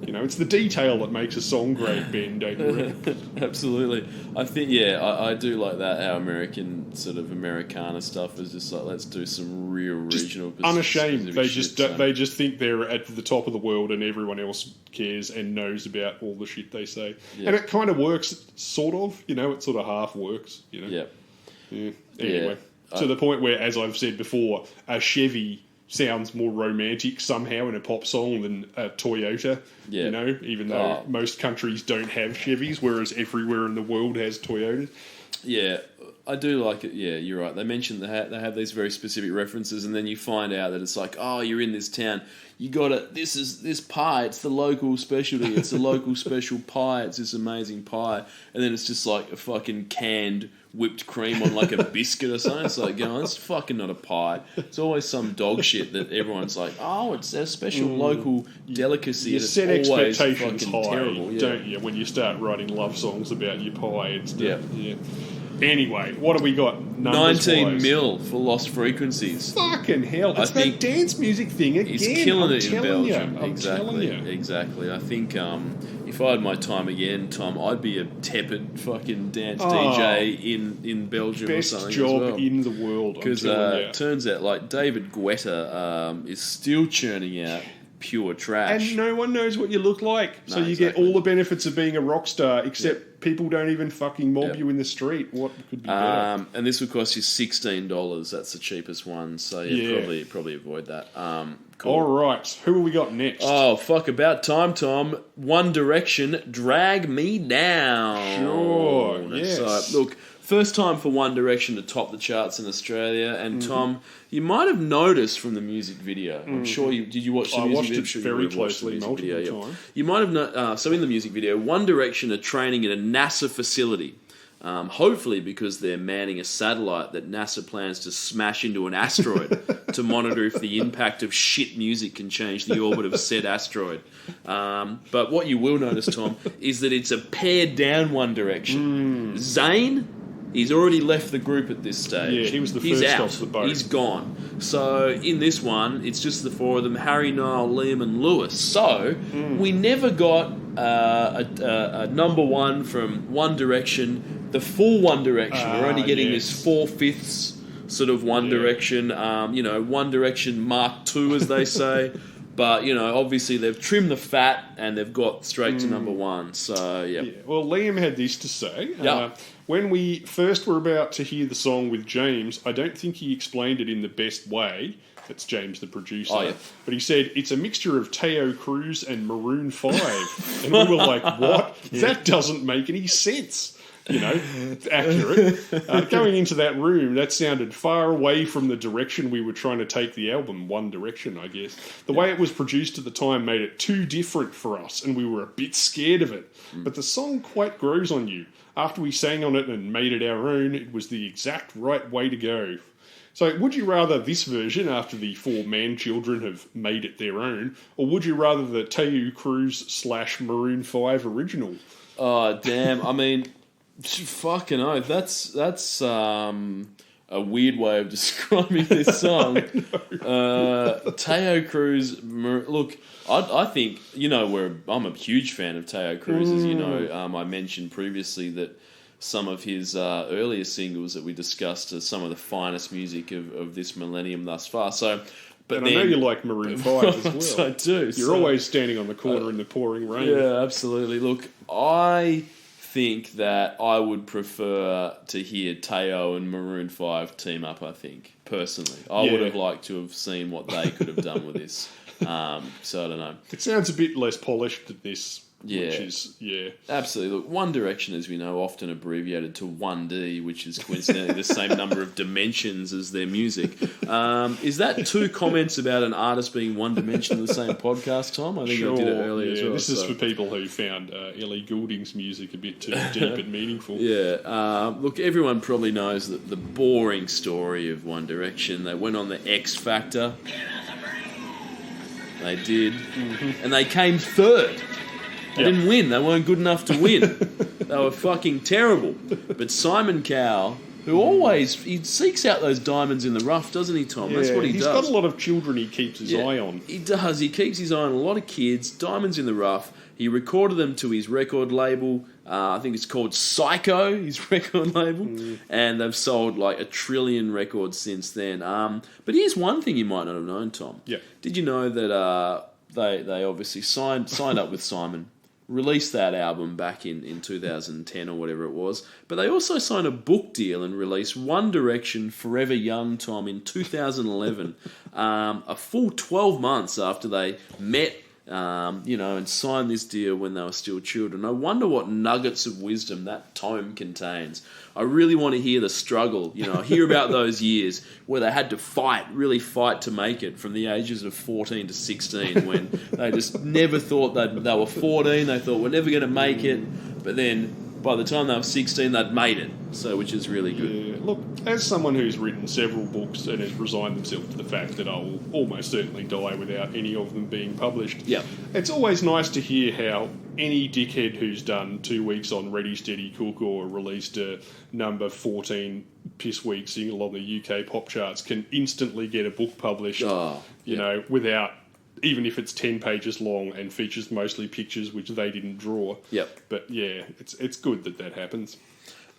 You know, it's the detail that makes a song great, Ben, don't you reckon? Absolutely. I think, I do like that, how American, sort of Americana stuff is just like, let's do some real regional... Unashamed. They just think they're at the top of the world and everyone else cares and knows about all the shit they say. Yeah. And it kind of works, sort of. You know, it sort of half works, you know. Yeah. Anyway, to the point where, as I've said before, a Chevy sounds more romantic somehow in a pop song than a Toyota, you know, even though most countries don't have Chevys, whereas everywhere in the world has Toyotas. Yeah, I do like it. Yeah, you're right. They mentioned they have these very specific references, and then you find out that it's like, oh, you're in this town. You got it. This pie. It's the local specialty. It's a local special pie. It's this amazing pie, and then it's just like a fucking canned whipped cream on like a biscuit or something. It's like, it's fucking not a pie. It's always some dog shit that everyone's like, oh, it's a special local delicacy. You set expectations high, terrible, don't you, when you start writing love songs about your pie and stuff. Yeah. Anyway, what have we got? 19 mil for Lost Frequencies. Fucking hell. It's that dance music thing again. He's killing it in Belgium. Exactly. Exactly. I think if I had my time again, Tom, I'd be a tepid fucking dance DJ in Belgium or something. Best job as well. In the world. Because it turns out like David Guetta is still churning out pure trash. And no one knows what you look like. So you get all the benefits of being a rock star, except people don't even fucking mob you in the street. What could be better? And this would cost you $16. That's the cheapest one. So probably avoid that. Cool. All right. Who have we got next? Oh, fuck, about time, Tom. One Direction, Drag Me Down. Sure, yes. So, look, first time for One Direction to top the charts in Australia. And, Tom, you might have noticed from the music video. I'm sure you... Did you watch the music video? I watched it very closely, multiple times. You might have... So in the music video, One Direction are training at a NASA facility. Hopefully because they're manning a satellite that NASA plans to smash into an asteroid to monitor if the impact of shit music can change the orbit of said asteroid. But what you will notice, Tom, is that it's a pared down One Direction. Zayn, he's already left the group at this stage. Yeah, he was the first out. off the boat. He's gone. So in this one, it's just the four of them, Harry, Niall, Liam and Lewis. So we never got a number one from One Direction, the full One Direction. We're only getting this 4/5 sort of One Direction, One Direction Mark II, as they say. But, obviously they've trimmed the fat and they've got straight to number one. So, yeah. Well, Liam had this to say. When we first were about to hear the song with James, I don't think he explained it in the best way. That's James, the producer. Oh, yeah. But he said, it's a mixture of Teo Cruz and Maroon 5. And we were like, what? That doesn't make any sense. Accurate. Going into that room, that sounded far away from the direction we were trying to take the album, One Direction, I guess. The way it was produced at the time made it too different for us, and we were a bit scared of it. But the song quite grows on you. After we sang on it and made it our own, it was the exact right way to go. So would you rather this version, after the four man-children have made it their own, or would you rather the Teo Cruz / Maroon 5 original? Oh, damn. I mean... Fucking oath. That's a weird way of describing this song. Teo Cruz. Look, I think I'm a huge fan of Teo Cruz. As you know, I mentioned previously that some of his earlier singles that we discussed are some of the finest music of this millennium thus far. So. But I know you like Maroon 5 as well. I do. You're always standing on the corner in the pouring rain. Yeah, absolutely. Look, I think that I would prefer to hear Teo and Maroon 5 team up, I think, personally. I would have liked to have seen what they could have done with this. So I don't know. It sounds a bit less polished than this. Yeah. Which is, Absolutely. Look, One Direction, as we know, often abbreviated to 1D, which is coincidentally the same number of dimensions as their music. Is that two comments about an artist being one dimension in the same podcast, Tom? I think I did it earlier as well. This is for people who found Ellie Goulding's music a bit too deep and meaningful. Yeah. Look, everyone probably knows that the boring story of One Direction. They went on the X Factor. They did. And they came third. They didn't win. They weren't good enough to win. They were fucking terrible. But Simon Cowell, he seeks out those diamonds in the rough, doesn't he, Tom? That's what he does. He's got a lot of children he keeps his eye on. He does. He keeps his eye on a lot of kids, diamonds in the rough. He recorded them to his record label. I think it's called Psycho, his record label. And they've sold like 1 trillion records since then. But here's one thing you might not have known, Tom. Yeah. Did you know that they obviously signed up with Simon, released that album back in 2010 or whatever it was, but they also signed a book deal and released One Direction Forever Young, Tom, in 2011, a full 12 months after they met, and signed this deal when they were still children. I wonder what nuggets of wisdom that tome contains. I really want to hear the struggle, hear about those years where they had to really fight to make it from the ages of 14 to 16 when they just never thought they were 14, they thought we're never going to make it, but then by the time they were 16 they'd made it, which is really good. Yeah. Look, as someone who's written several books and has resigned themselves to the fact that I will almost certainly die without any of them being published, it's always nice to hear how any dickhead who's done 2 weeks on Ready Steady Cook or released a number 14 piss week single on the UK pop charts can instantly get a book published, without, even if it's 10 pages long and features mostly pictures which they didn't draw. Yep. But yeah, it's good that happens.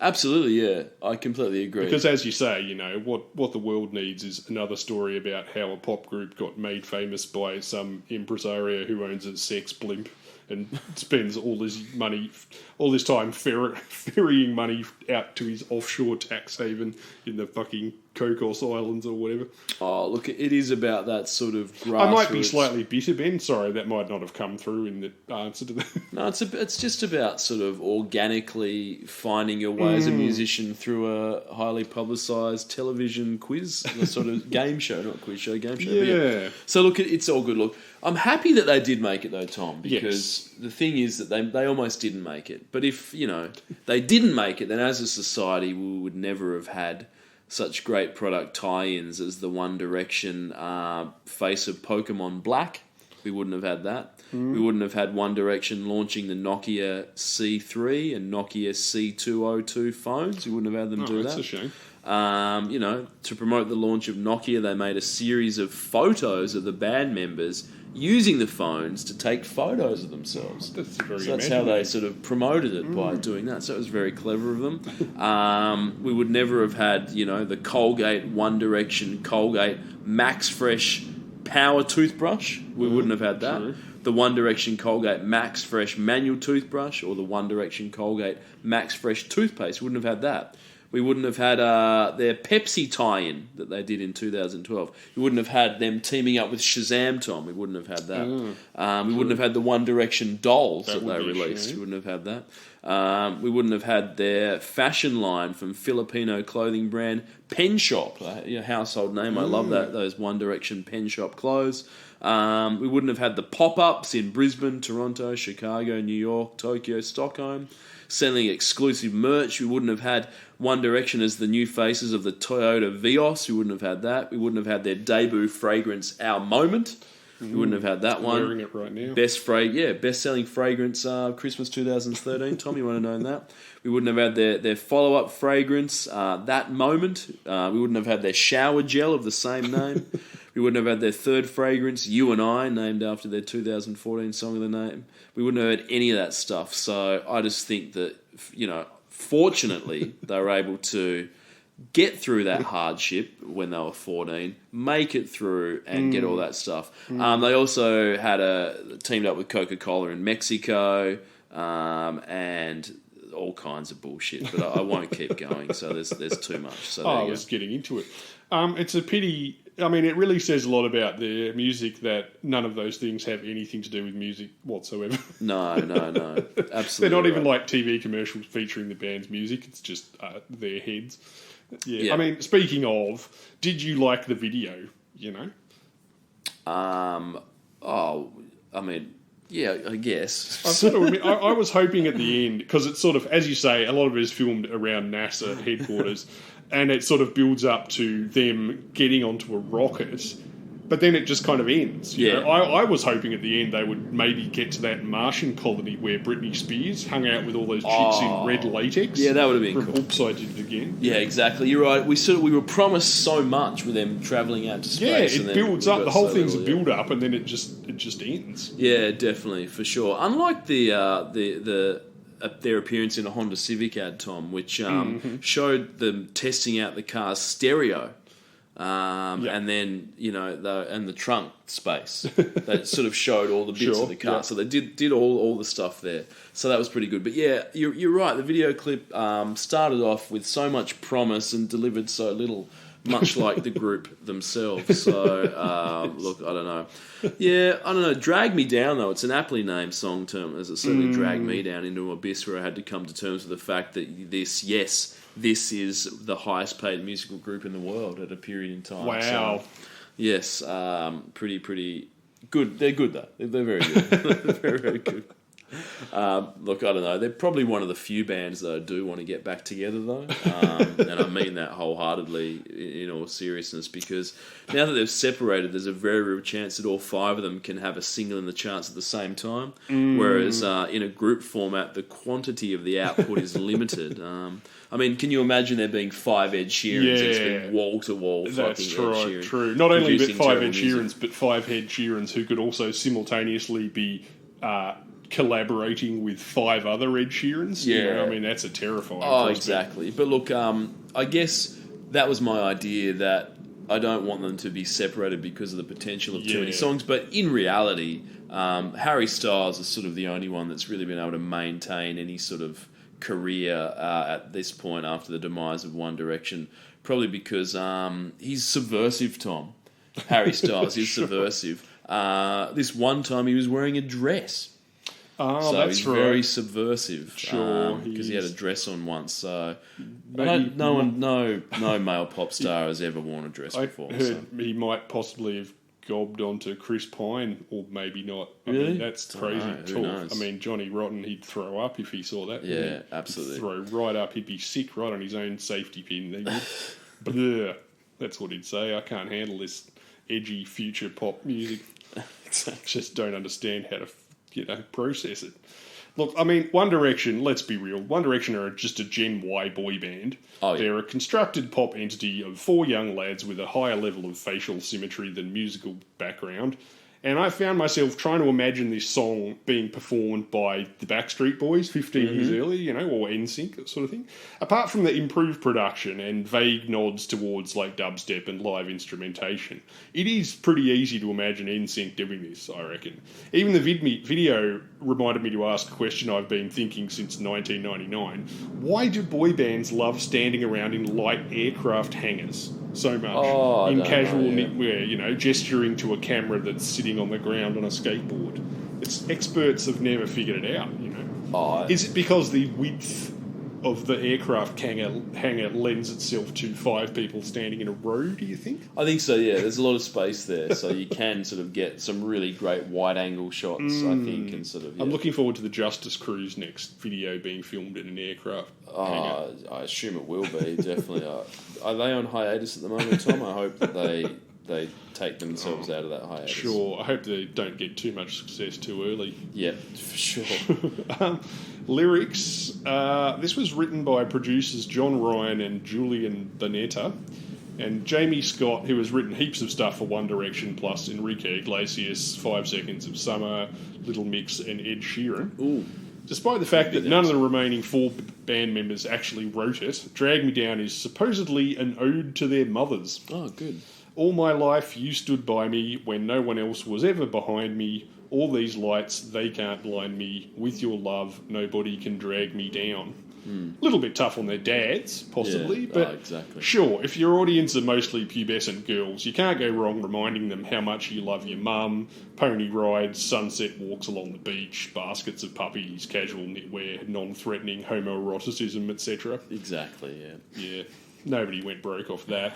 Absolutely, yeah. I completely agree. Because as you say, what the world needs is another story about how a pop group got made famous by some impresario who owns a sex blimp and spends all this time ferrying money out to his offshore tax haven in the fucking Cocos Islands or whatever. Oh, look, it is about that sort of grassroots... I might be slightly bitter, Ben. Sorry, that might not have come through in the answer to that. No, it's just about sort of organically finding your way as a musician through a highly publicised television quiz, a sort of game show, not quiz show, game show. Yeah. So look, it's all good. Look, I'm happy that they did make it though, Tom, because the thing is that they almost didn't make it. But if, they didn't make it, then as a society we would never have had such great product tie-ins as the One Direction face of Pokemon Black. We wouldn't have had that. We wouldn't have had One Direction launching the Nokia C3 and Nokia C202 phones. We wouldn't have had them do that. That's a shame. To promote the launch of Nokia, they made a series of photos of the band members using the phones to take photos of themselves. That's how they sort of promoted it by doing that. So it was very clever of them. We would never have had, the Colgate, One Direction, Colgate, Max Fresh power toothbrush. We wouldn't have had that. True. The One Direction Colgate Max Fresh manual toothbrush or the One Direction Colgate Max Fresh toothpaste. We wouldn't have had that. We wouldn't have had their Pepsi tie-in that they did in 2012. We wouldn't have had them teaming up with Shazam, Tom. We wouldn't have had that. We wouldn't have had the One Direction dolls that they released. We wouldn't have had that. We wouldn't have had their fashion line from Filipino clothing brand Pen Shop, a household name. I love that, those One Direction Pen Shop clothes. We wouldn't have had the pop-ups in Brisbane, Toronto, Chicago, New York, Tokyo, Stockholm, selling exclusive merch. We wouldn't have had One Direction as the new faces of the Toyota Vios. We wouldn't have had that. We wouldn't have had their debut fragrance, Our Moment. We wouldn't have had that one. Wearing it right now. Best-selling fragrance, Christmas 2013. Tom, you want to know that? We wouldn't have had their follow-up fragrance, That Moment. We wouldn't have had their shower gel of the same name. We wouldn't have had their third fragrance, You and I, named after their 2014 song of the name. We wouldn't have had any of that stuff. So I just think that, fortunately, they were able to get through that hardship when they were 14, make it through and get all that stuff. They also had teamed up with Coca-Cola in Mexico and all kinds of bullshit, but I won't keep going, so there's too much. So I was getting into it. It's a pity. I mean, it really says a lot about their music that none of those things have anything to do with music whatsoever. No. Absolutely. They're not even like TV commercials featuring the band's music. It's just their heads. Yeah. I mean, speaking of, did you like the video, Yeah, I guess. I was hoping at the end, because it's sort of, as you say, a lot of it is filmed around NASA headquarters, and it sort of builds up to them getting onto a rocket, but then it just kind of ends. You know? I was hoping at the end they would maybe get to that Martian colony where Britney Spears hung out with all those chicks in red latex. Yeah, that would have been cool. Oops, I did it again. Yeah, exactly. You're right. We were promised so much with them travelling out to space. Yeah, it builds up. The whole thing's a build up, and then it just ends. Yeah, definitely, for sure. Unlike their appearance in a Honda Civic ad, Tom, which showed them testing out the car's stereo. And then, the trunk space that sort of showed all the bits of the car. Yeah. So they did all the stuff there. So that was pretty good. But yeah, you're right. The video clip started off with so much promise and delivered so little, much like the group themselves. So, look, I don't know. Yeah, I don't know. Drag Me Down, though. It's an aptly named song term, as it certainly dragged me down into an abyss where I had to come to terms with the fact that this is the highest paid musical group in the world at a period in time. Wow. So, yes, pretty good. They're good, though. They're very good. They're very, very good. Look, I don't know. They're probably one of the few bands that I do want to get back together, though. And I mean that wholeheartedly in all seriousness, because now that they've separated, there's a very real chance that all five of them can have a single in the charts at the same time. Whereas in a group format, the quantity of the output is limited. I mean, can you imagine there being 5 Ed Sheerans? It's been wall to wall. That's true. Not only 5 Ed Sheerans, but 5 Ed Sheerans who could also simultaneously be collaborating with 5 other Ed Sheerans. Yeah. You know, I mean, that's a terrifying Oh, prospect. exactly. But look, I guess that was my idea, that I don't want them to be separated because of the potential of too many songs. But in reality, Harry Styles is sort of the only one that's really been able to maintain any sort of career at this point after the demise of One Direction. Probably because he's subversive, Tom. Harry Styles is subversive. This one time he was wearing a dress. Oh, so that's he's right. very subversive. Sure, because he had a dress on once. So Maybe- no male pop star has ever worn a dress I before. heard So. he might possibly have gobbed onto Chris Pine, or maybe not. I Really? mean, that's crazy Dunno, who talk. knows? I mean, Johnny Rotten, he'd throw up if he saw that. wouldn't Yeah, he? absolutely. He'd throw right up. He'd be sick right on his own safety pin. He would. Bleh. That's what he'd say. I can't handle this edgy future pop music. Just don't understand how to, process it. Look, I mean, One Direction, let's be real. One Direction are just a Gen Y boy band. Oh, yeah. They're a constructed pop entity of 4 young lads with a higher level of facial symmetry than musical background. And I found myself trying to imagine this song being performed by the Backstreet Boys 15 years earlier, or NSYNC, that sort of thing. Apart from the improved production and vague nods towards like dubstep and live instrumentation, it is pretty easy to imagine NSYNC doing this, I reckon. Even the video reminded me to ask a question I've been thinking since 1999. Why do boy bands love standing around in light aircraft hangars so much? Oh, I in don't casual know, yeah. knitwear, gesturing to a camera that's sitting on the ground on a skateboard. Experts have never figured it out, Oh, Is it because the width of the aircraft hangar lends itself to 5 people standing in a row, do you think? I think so, yeah. There's a lot of space there, so you can sort of get some really great wide-angle shots, I think, and sort of... Yeah. I'm looking forward to the Justice Crew's next video being filmed in an aircraft hangar. I assume it will be, definitely. Are they on hiatus at the moment, Tom? I hope that they take themselves out of that hiatus. Sure, I hope they don't get too much success too early. Yeah, for sure. Lyrics. This was written by producers John Ryan and Julian Bonetta. And Jamie Scott, who has written heaps of stuff for One Direction, plus Enrique Iglesias, 5 Seconds of Summer, Little Mix, and Ed Sheeran. Ooh. Despite the fact that none of the remaining 4 band members actually wrote it, Drag Me Down is supposedly an ode to their mothers. Oh, good. All my life you stood by me when no one else was ever behind me. All these lights, they can't blind me. With your love, nobody can drag me down. A little bit tough on their dads, possibly, Yeah, but exactly. sure, if your audience are mostly pubescent girls, you can't go wrong reminding them how much you love your mum, pony rides, sunset walks along the beach, baskets of puppies, casual knitwear, non-threatening homoeroticism, etc. Exactly, yeah. Yeah, nobody went broke off that.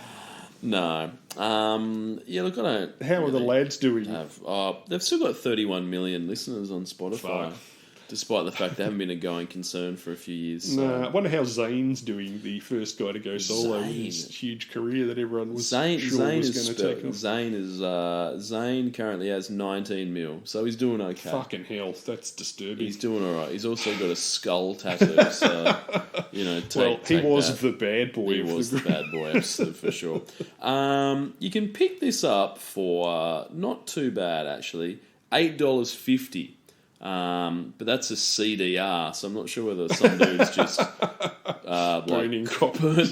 No. Yeah, look, I don't... How are the lads doing? They've still got 31 million listeners on Spotify. Fuck. Despite the fact they haven't been a going concern for a few years. So. No, I wonder how Zayn's doing, the first guy to go solo with his huge career that everyone was Zayn sure was going to take off. Zayn currently has 19 mil, so he's doing okay. Fucking hell, that's disturbing. He's doing all right. He's also got a skull tattoo, so he was the bad boy. He was the bad boy, absolutely, for sure. You can pick this up for not too bad actually, $8.50. But that's a CDR, so I'm not sure whether some dudes just burnt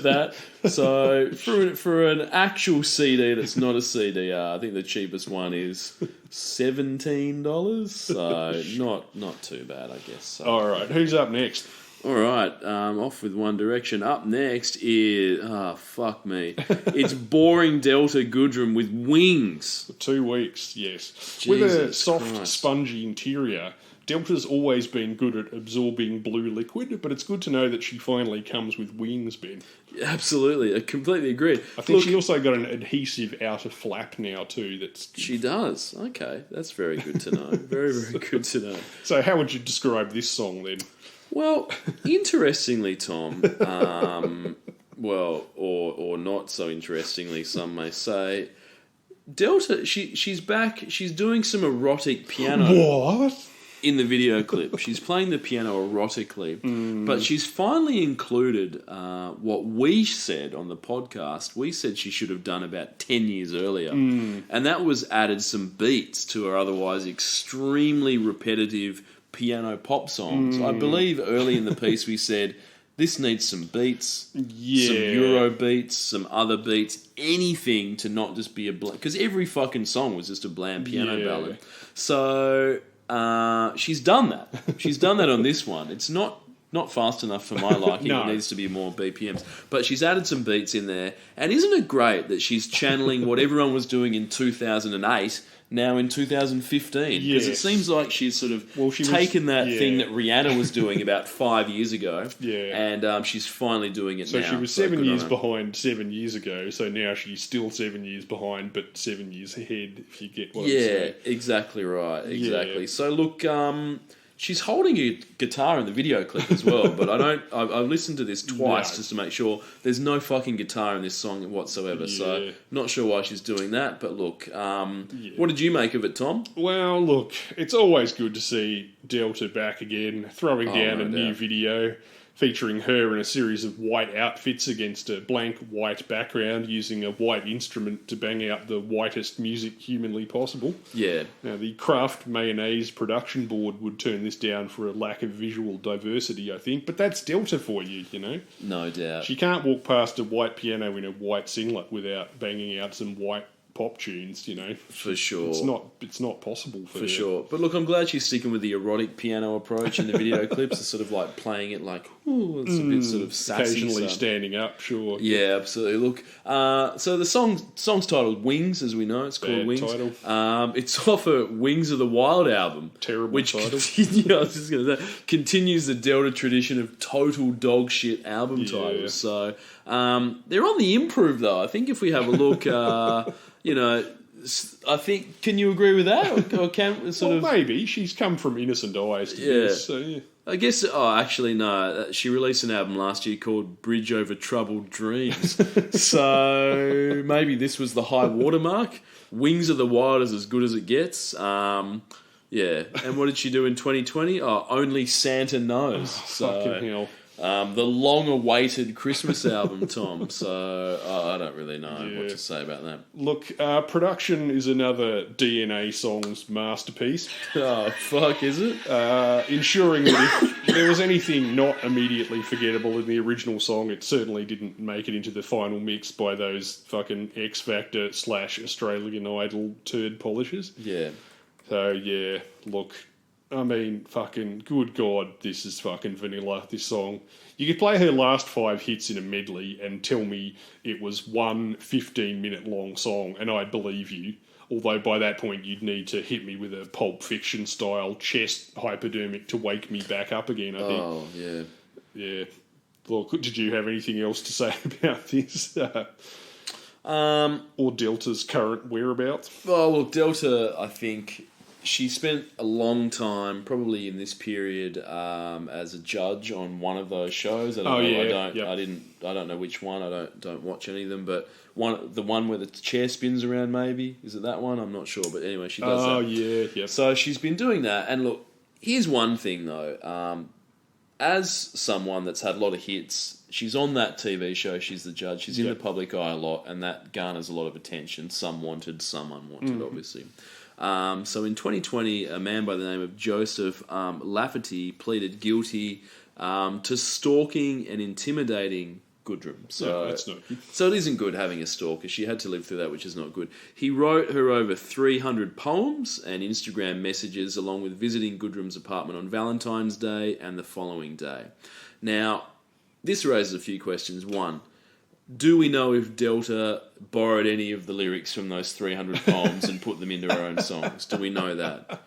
that. So for an actual CD that's not a CDR, I think the cheapest one is $17. So not too bad, I guess. So. All right, who's up next? All right, off with One Direction. Up next is fuck me, it's Boring Delta Goodrem with Wings. 2 weeks, yes. Jesus With a soft, Christ. spongy interior, Delta's always been good at absorbing blue liquid, but it's good to know that she finally comes with wings, Ben. Absolutely, I completely agree. I think she also got an adhesive outer flap now too. She does. Okay, that's very good to know. Very, very good to know. So how would you describe this song then? Well, interestingly, Tom, or not so interestingly, some may say, Delta, she's back. She's doing some erotic piano. What? In the video clip. She's playing the piano erotically, but she's finally included what we said on the podcast. We said she should have done about 10 years earlier, and that was added some beats to her otherwise extremely repetitive piano pop songs. I believe early in the piece we said, this needs some beats, some Euro beats, some other beats, anything to not just be a because every fucking song was just a bland piano ballad. So she's done that. She's done that on this one. It's not fast enough for my liking. No. It needs to be more BPMs. But she's added some beats in there. And isn't it great that she's channeling what everyone was doing in 2008 now in 2015? Because it seems like she's sort of taken that thing that Rihanna was doing about 5 years ago. And she's finally doing it now. So she was 7 years behind 7 years ago. So now she's still 7 years behind, but 7 years ahead, if you get what I'm saying. Yeah, exactly right. Exactly. Yeah. So look... she's holding a guitar in the video clip as well, but I listened to this twice just to make sure there's no fucking guitar in this song whatsoever. So not sure why she's doing that, but look, what did you make of it, Tom? Well, look, it's always good to see Delta back again, throwing down a new video featuring her in a series of white outfits against a blank white background, using a white instrument to bang out the whitest music humanly possible. Yeah. Now, the Kraft Mayonnaise production board would turn this down for a lack of visual diversity, I think, but that's Delta for you, you know? No doubt. She can't walk past a white piano in a white singlet without banging out some white pop tunes, you know. For sure. It's not possible for her. Sure. But look, I'm glad she's sticking with the erotic piano approach in the video clips. It's sort of like playing it like, ooh, it's a bit sort of sassy. Occasionally standing up, sure. Yeah, absolutely. Look, so the song's titled Wings, as we know. It's called Wings. Title. It's off a Wings of the Wild album. Terrible title. I was just going to say, continues the Delta tradition of total dog shit album titles. So they're on the improve, though. I think if we have a look... you know, I think, can you agree with that? Or can sort of... maybe. She's come from innocent eyes to this, so yeah. I guess, actually, no. She released an album last year called Bridge Over Troubled Dreams. So maybe this was the high watermark. Wings of the Wild is as good as it gets. Yeah. And what did she do in 2020? Only Santa Knows. Fucking hell. The long-awaited Christmas album, Tom. So I don't really know what to say about that. Look, production is another DNA Songs masterpiece. Oh, fuck, is it? Ensuring that if there was anything not immediately forgettable in the original song, it certainly didn't make it into the final mix by those fucking X Factor / Australian Idol turd polishers. Yeah. So, yeah, look... I mean, fucking, good God, this is fucking vanilla, this song. You could play her last 5 hits in a medley and tell me it was one 15-minute long song, and I'd believe you. Although by that point, you'd need to hit me with a Pulp Fiction-style chest hypodermic to wake me back up again, I think. Oh, yeah. Yeah. Look, did you have anything else to say about this? Or Delta's current whereabouts? Oh, well, Delta, I think... She spent a long time, probably in this period, as a judge on one of those shows. I don't know which one. I don't watch any of them, but the one where the chair spins around. Maybe is it that one? I'm not sure, but anyway, she does that. Oh yeah, yeah. So she's been doing that, and look, here's one thing though. As someone that's had a lot of hits, she's on that TV show. She's the judge. She's in the public eye a lot, and that garners a lot of attention. Some wanted, some unwanted, obviously. So in 2020, a man by the name of Joseph Lafferty pleaded guilty to stalking and intimidating Goodrum. So that's not good. So it isn't good having a stalker. She had to live through that, which is not good. He wrote her over 300 poems and Instagram messages along with visiting Goodrum's apartment on Valentine's Day and the following day. Now, this raises a few questions. One, do we know if Delta borrowed any of the lyrics from those 300 poems and put them into her own songs? Do we know that?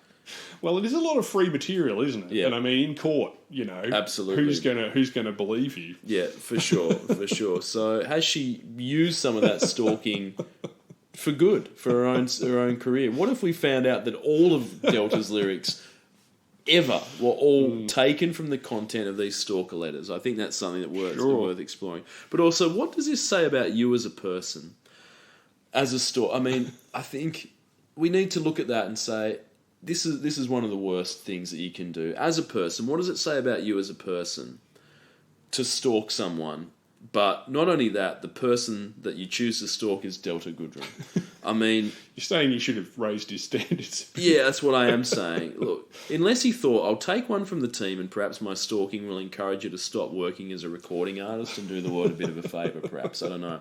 Well, it is a lot of free material, isn't it? Yeah. And I mean, in court, you know, absolutely, who's gonna believe you? Yeah, for sure, for sure. So has she used some of that stalking for good, for her own career? What if we found out that all of Delta's lyrics ever were all taken from the content of these stalker letters? I think that's something that worth exploring. But also, what does this say about you as a person? As a stalker, I mean, I think we need to look at that and say, this is one of the worst things that you can do. As a person, what does it say about you as a person to stalk someone But not only that, the person that you choose to stalk is Delta Goodrem. I mean... You're saying he should have raised his standards. Yeah, that's what I am saying. Look, unless he thought, I'll take one from the team and perhaps my stalking will encourage you to stop working as a recording artist and do the world a bit of a favour, perhaps. I don't know.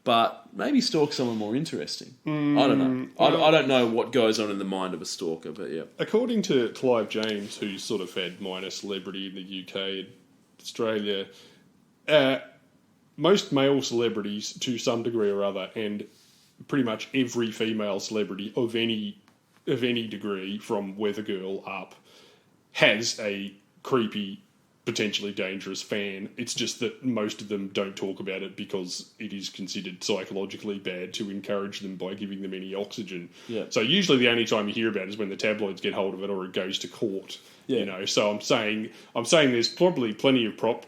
But maybe stalk someone more interesting. I don't know. I don't know what goes on in the mind of a stalker, but yeah. According to Clive James, who's sort of had minor celebrity in the UK and Australia, most male celebrities, to some degree or other, and pretty much every female celebrity of any degree, from Weather Girl up, has a creepy, potentially dangerous fan. It's just that most of them don't talk about it because it is considered psychologically bad to encourage them by giving them any oxygen. Yeah. So usually the only time you hear about it is when the tabloids get hold of it or it goes to court. Yeah. You know, so I'm saying there's probably plenty of pop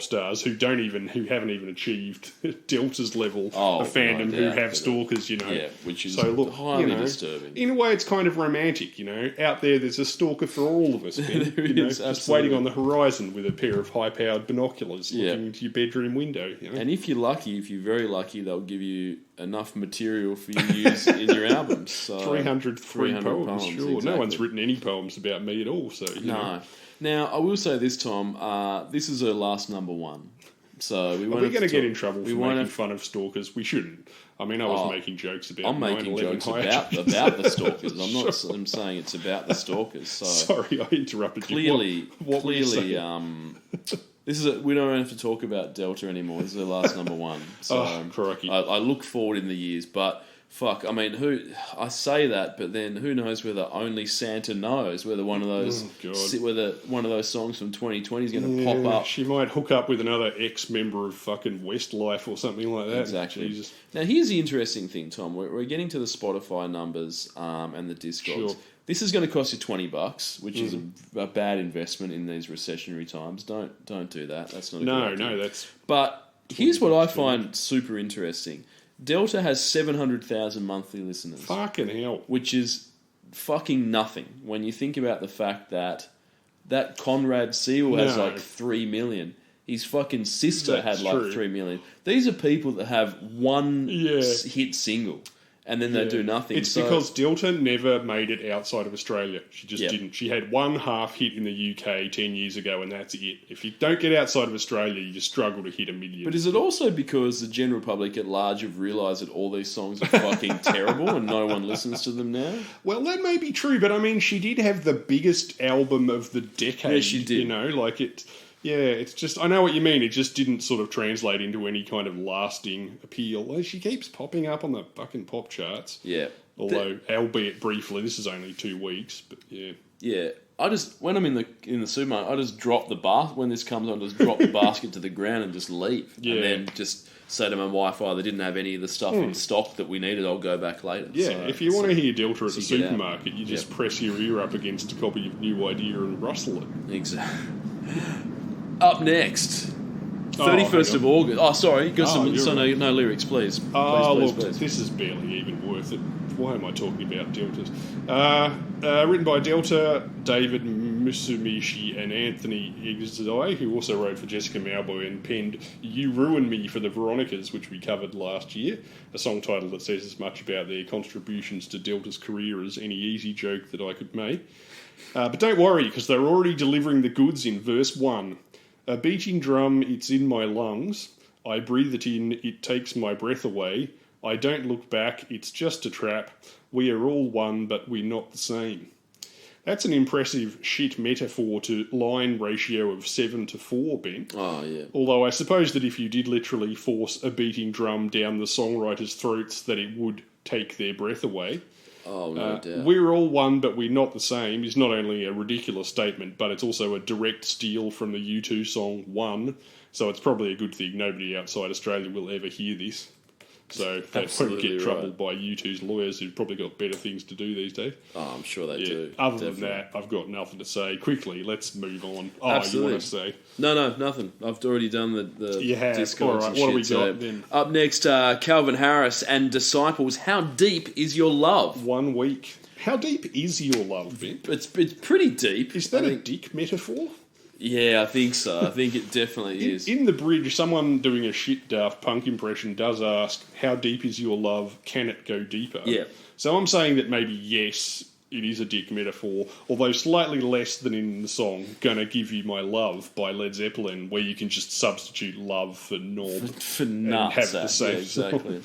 stars who haven't even achieved Delta's level of fandom who have stalkers, you know. Yeah, which is highly disturbing. In a way, it's kind of romantic, you know. Out there's a stalker for all of us, Ben, just waiting on the horizon with a pair of high-powered binoculars looking into your bedroom window. You know? And if you're very lucky, they'll give you enough material for you to use in your albums. So 300 poems, sure. Exactly. No one's written any poems about me at all, so, you know. Now, I will say this, Tom, this is her last number one. So we won't Are we going to get in trouble for making fun of stalkers? We shouldn't. I mean, I was making jokes about I'm making jokes about the stalkers. I'm saying it's about the stalkers. So sorry, I interrupted you. What we don't have to talk about Delta anymore. This is her last number one. So crikey. I look forward in the years, but... Fuck, I mean, I say that, but then who knows whether only Santa knows whether one of those songs from 2020 is going to pop up. She might hook up with another ex-member of fucking Westlife or something like that. Exactly. Jesus. Now, here's the interesting thing, Tom. We're getting to the Spotify numbers and the Discogs. Sure. This is going to cost you $20, which is a bad investment in these recessionary times. Don't do that. That's not a good idea. No, that's... But here's what I find super interesting. Delta has 700,000 monthly listeners. Fucking hell. Which is fucking nothing when you think about the fact that Conrad Seal has like 3 million. His fucking sister had like 3 million. These are people that have one hit single and then they do nothing. It's because Delta never made it outside of Australia. She just didn't. She had one half hit in the UK 10 years ago and that's it. If you don't get outside of Australia, you just struggle to hit a million. But is it also because the general public at large have realised that all these songs are fucking terrible and no one listens to them now? Well, that may be true, but I mean, she did have the biggest album of the decade. Yeah, she did. You know, like it... Yeah, it's just... I know what you mean. It just didn't sort of translate into any kind of lasting appeal. Well, she keeps popping up on the fucking pop charts. Yeah. Although, albeit briefly, this is only 2 weeks, but yeah. Yeah. When I'm in the supermarket, I just drop the basket. When this comes on, just drop the basket to the ground and just leave. Yeah. And then just say to my wife, they didn't have any of the stuff in stock that we needed. I'll go back later. Yeah, so, if you want to hear Delta at the supermarket, you just press your ear up against a copy of New Idea and rustle it. Exactly. Up next, 31st of August. Oh, sorry, got no lyrics, please. Look, this is barely even worth it. Why am I talking about Deltas? Written by Delta, David Musumeci and Anthony Igzai, who also wrote for Jessica Mauboy and penned You Ruin Me for the Veronicas, which we covered last year, a song title that says as much about their contributions to Delta's career as any easy joke that I could make. But don't worry, because they're already delivering the goods in verse 1. A beating drum, it's in my lungs. I breathe it in, it takes my breath away. I don't look back, it's just a trap. We are all one, but we're not the same. That's an impressive shit metaphor to line ratio of 7-4, Ben. Oh, yeah. Although I suppose that if you did literally force a beating drum down the songwriters' throats, that it would take their breath away. Oh, no doubt. We're all one, but we're not the same is not only a ridiculous statement, but it's also a direct steal from the U2 song One. So it's probably a good thing nobody outside Australia will ever hear this. So they won't get troubled by U2's lawyers who've probably got better things to do these days. Oh, I'm sure they do. Other than that, I've got nothing to say. Quickly, let's move on. Oh, Absolutely. You want to say? No, nothing. I've already done the You have. Discogs. All right, what do we got then? Up next, Calvin Harris and Disciples. How deep is your love? 1 week. How deep is your love, Ben? It's pretty deep. Is that a dick metaphor? Yeah, I think so. I think it definitely is. In the bridge, someone doing a shit Daft Punk impression does ask, how deep is your love? Can it go deeper? Yeah. So I'm saying that maybe yes, it is a dick metaphor, although slightly less than in the song Gonna Give You My Love by Led Zeppelin, where you can just substitute love for knob For and nuts. have the same exactly. song.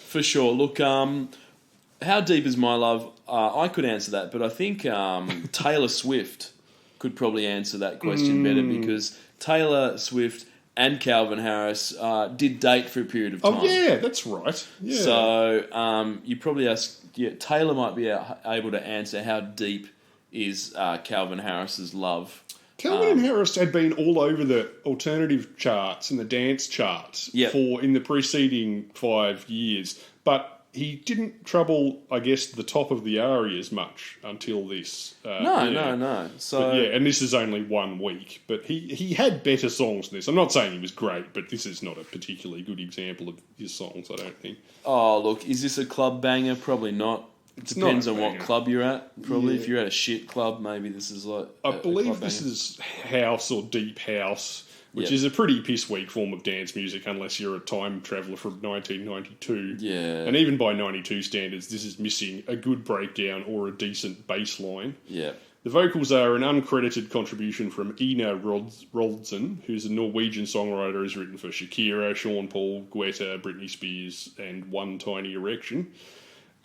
For sure. Look, how deep is my love? I could answer that, but I think Taylor Swift could probably answer that question better, because Taylor Swift and Calvin Harris did date for a period of time. Oh, yeah, that's right. Yeah. So you probably ask... Yeah, Taylor might be able to answer how deep is Calvin Harris's love. Calvin and Harris had been all over the alternative charts and the dance charts in the preceding 5 years, but he didn't trouble, I guess, the top of the arias much until this. No. So and this is only 1 week, but he had better songs than this. I'm not saying he was great, but this is not a particularly good example of his songs, I don't think. Oh, look, is this a club banger? Probably not. It depends on what club you're at. Probably if you're at a shit club, maybe this is like I believe this is house or deep house, which is a pretty piss-weak form of dance music unless you're a time traveller from 1992. Yeah. And even by 92 standards, this is missing a good breakdown or a decent bass line. Yeah. The vocals are an uncredited contribution from Ina Roldsen, who's a Norwegian songwriter who's written for Shakira, Sean Paul, Guetta, Britney Spears, and One Tiny Erection.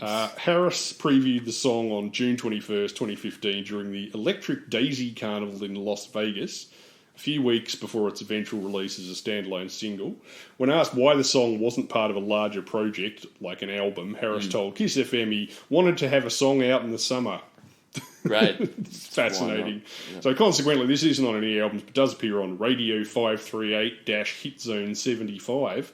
Harris previewed the song on June 21st, 2015 during the Electric Daisy Carnival in Las Vegas, a few weeks before its eventual release as a standalone single. When asked why the song wasn't part of a larger project, like an album, Harris told Kiss FM he wanted to have a song out in the summer. Right. It's fascinating. Yeah. So consequently, this isn't on any albums, but does appear on Radio 538-Hit Zone 75,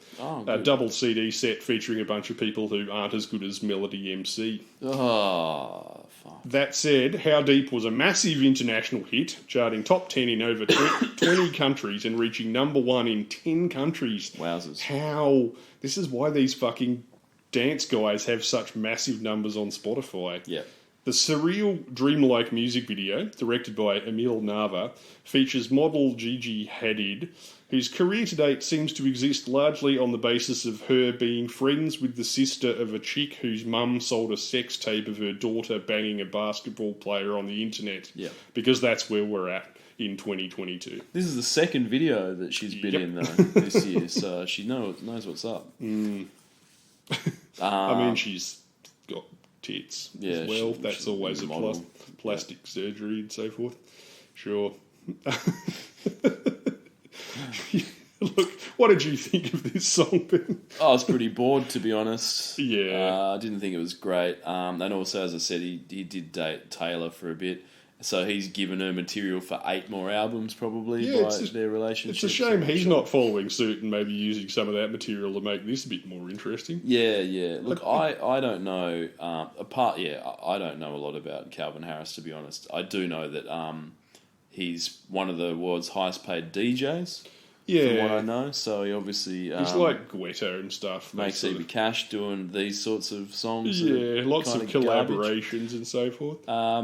a double CD set featuring a bunch of people who aren't as good as Melody MC. Oh, fuck. That said, How Deep was a massive international hit, charting top 10 in over 20 countries and reaching number 1 in 10 countries. Wowzers. This is why these fucking dance guys have such massive numbers on Spotify. Yeah. The surreal, dreamlike music video, directed by Emil Nava, features model Gigi Hadid, whose career to date seems to exist largely on the basis of her being friends with the sister of a chick whose mum sold a sex tape of her daughter banging a basketball player on the internet. Yeah. Because that's where we're at in 2022. This is the second video that she's been in this year, so she knows what's up. I mean, she's got tits as well. That's always a model. Plastic surgery and so forth. Sure. Look, what did you think of this song, Ben? I was pretty bored, to be honest. Yeah. I didn't think it was great. And also, as I said, he did date Taylor for a bit. So he's given her material for 8 more albums, probably, by their relationship. It's a shame he's not following suit and maybe using some of that material to make this a bit more interesting. Yeah. Look, I don't know. I don't know a lot about Calvin Harris, to be honest. I do know that he's one of the world's highest paid DJs. From what I know, so he obviously he's like Guetta and stuff. Makes even cash doing these sorts of songs. Yeah, lots of collaborations and so forth.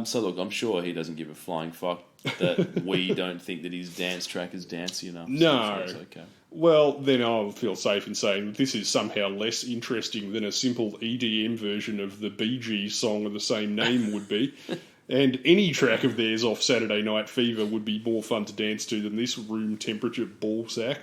So look, I'm sure he doesn't give a flying fuck that we don't think that his dance track is dancey enough. No, so okay. Well, then I'll feel safe in saying that this is somehow less interesting than a simple EDM version of the Bee Gees song of the same name would be. And any track of theirs off Saturday Night Fever would be more fun to dance to than this room temperature ball sack.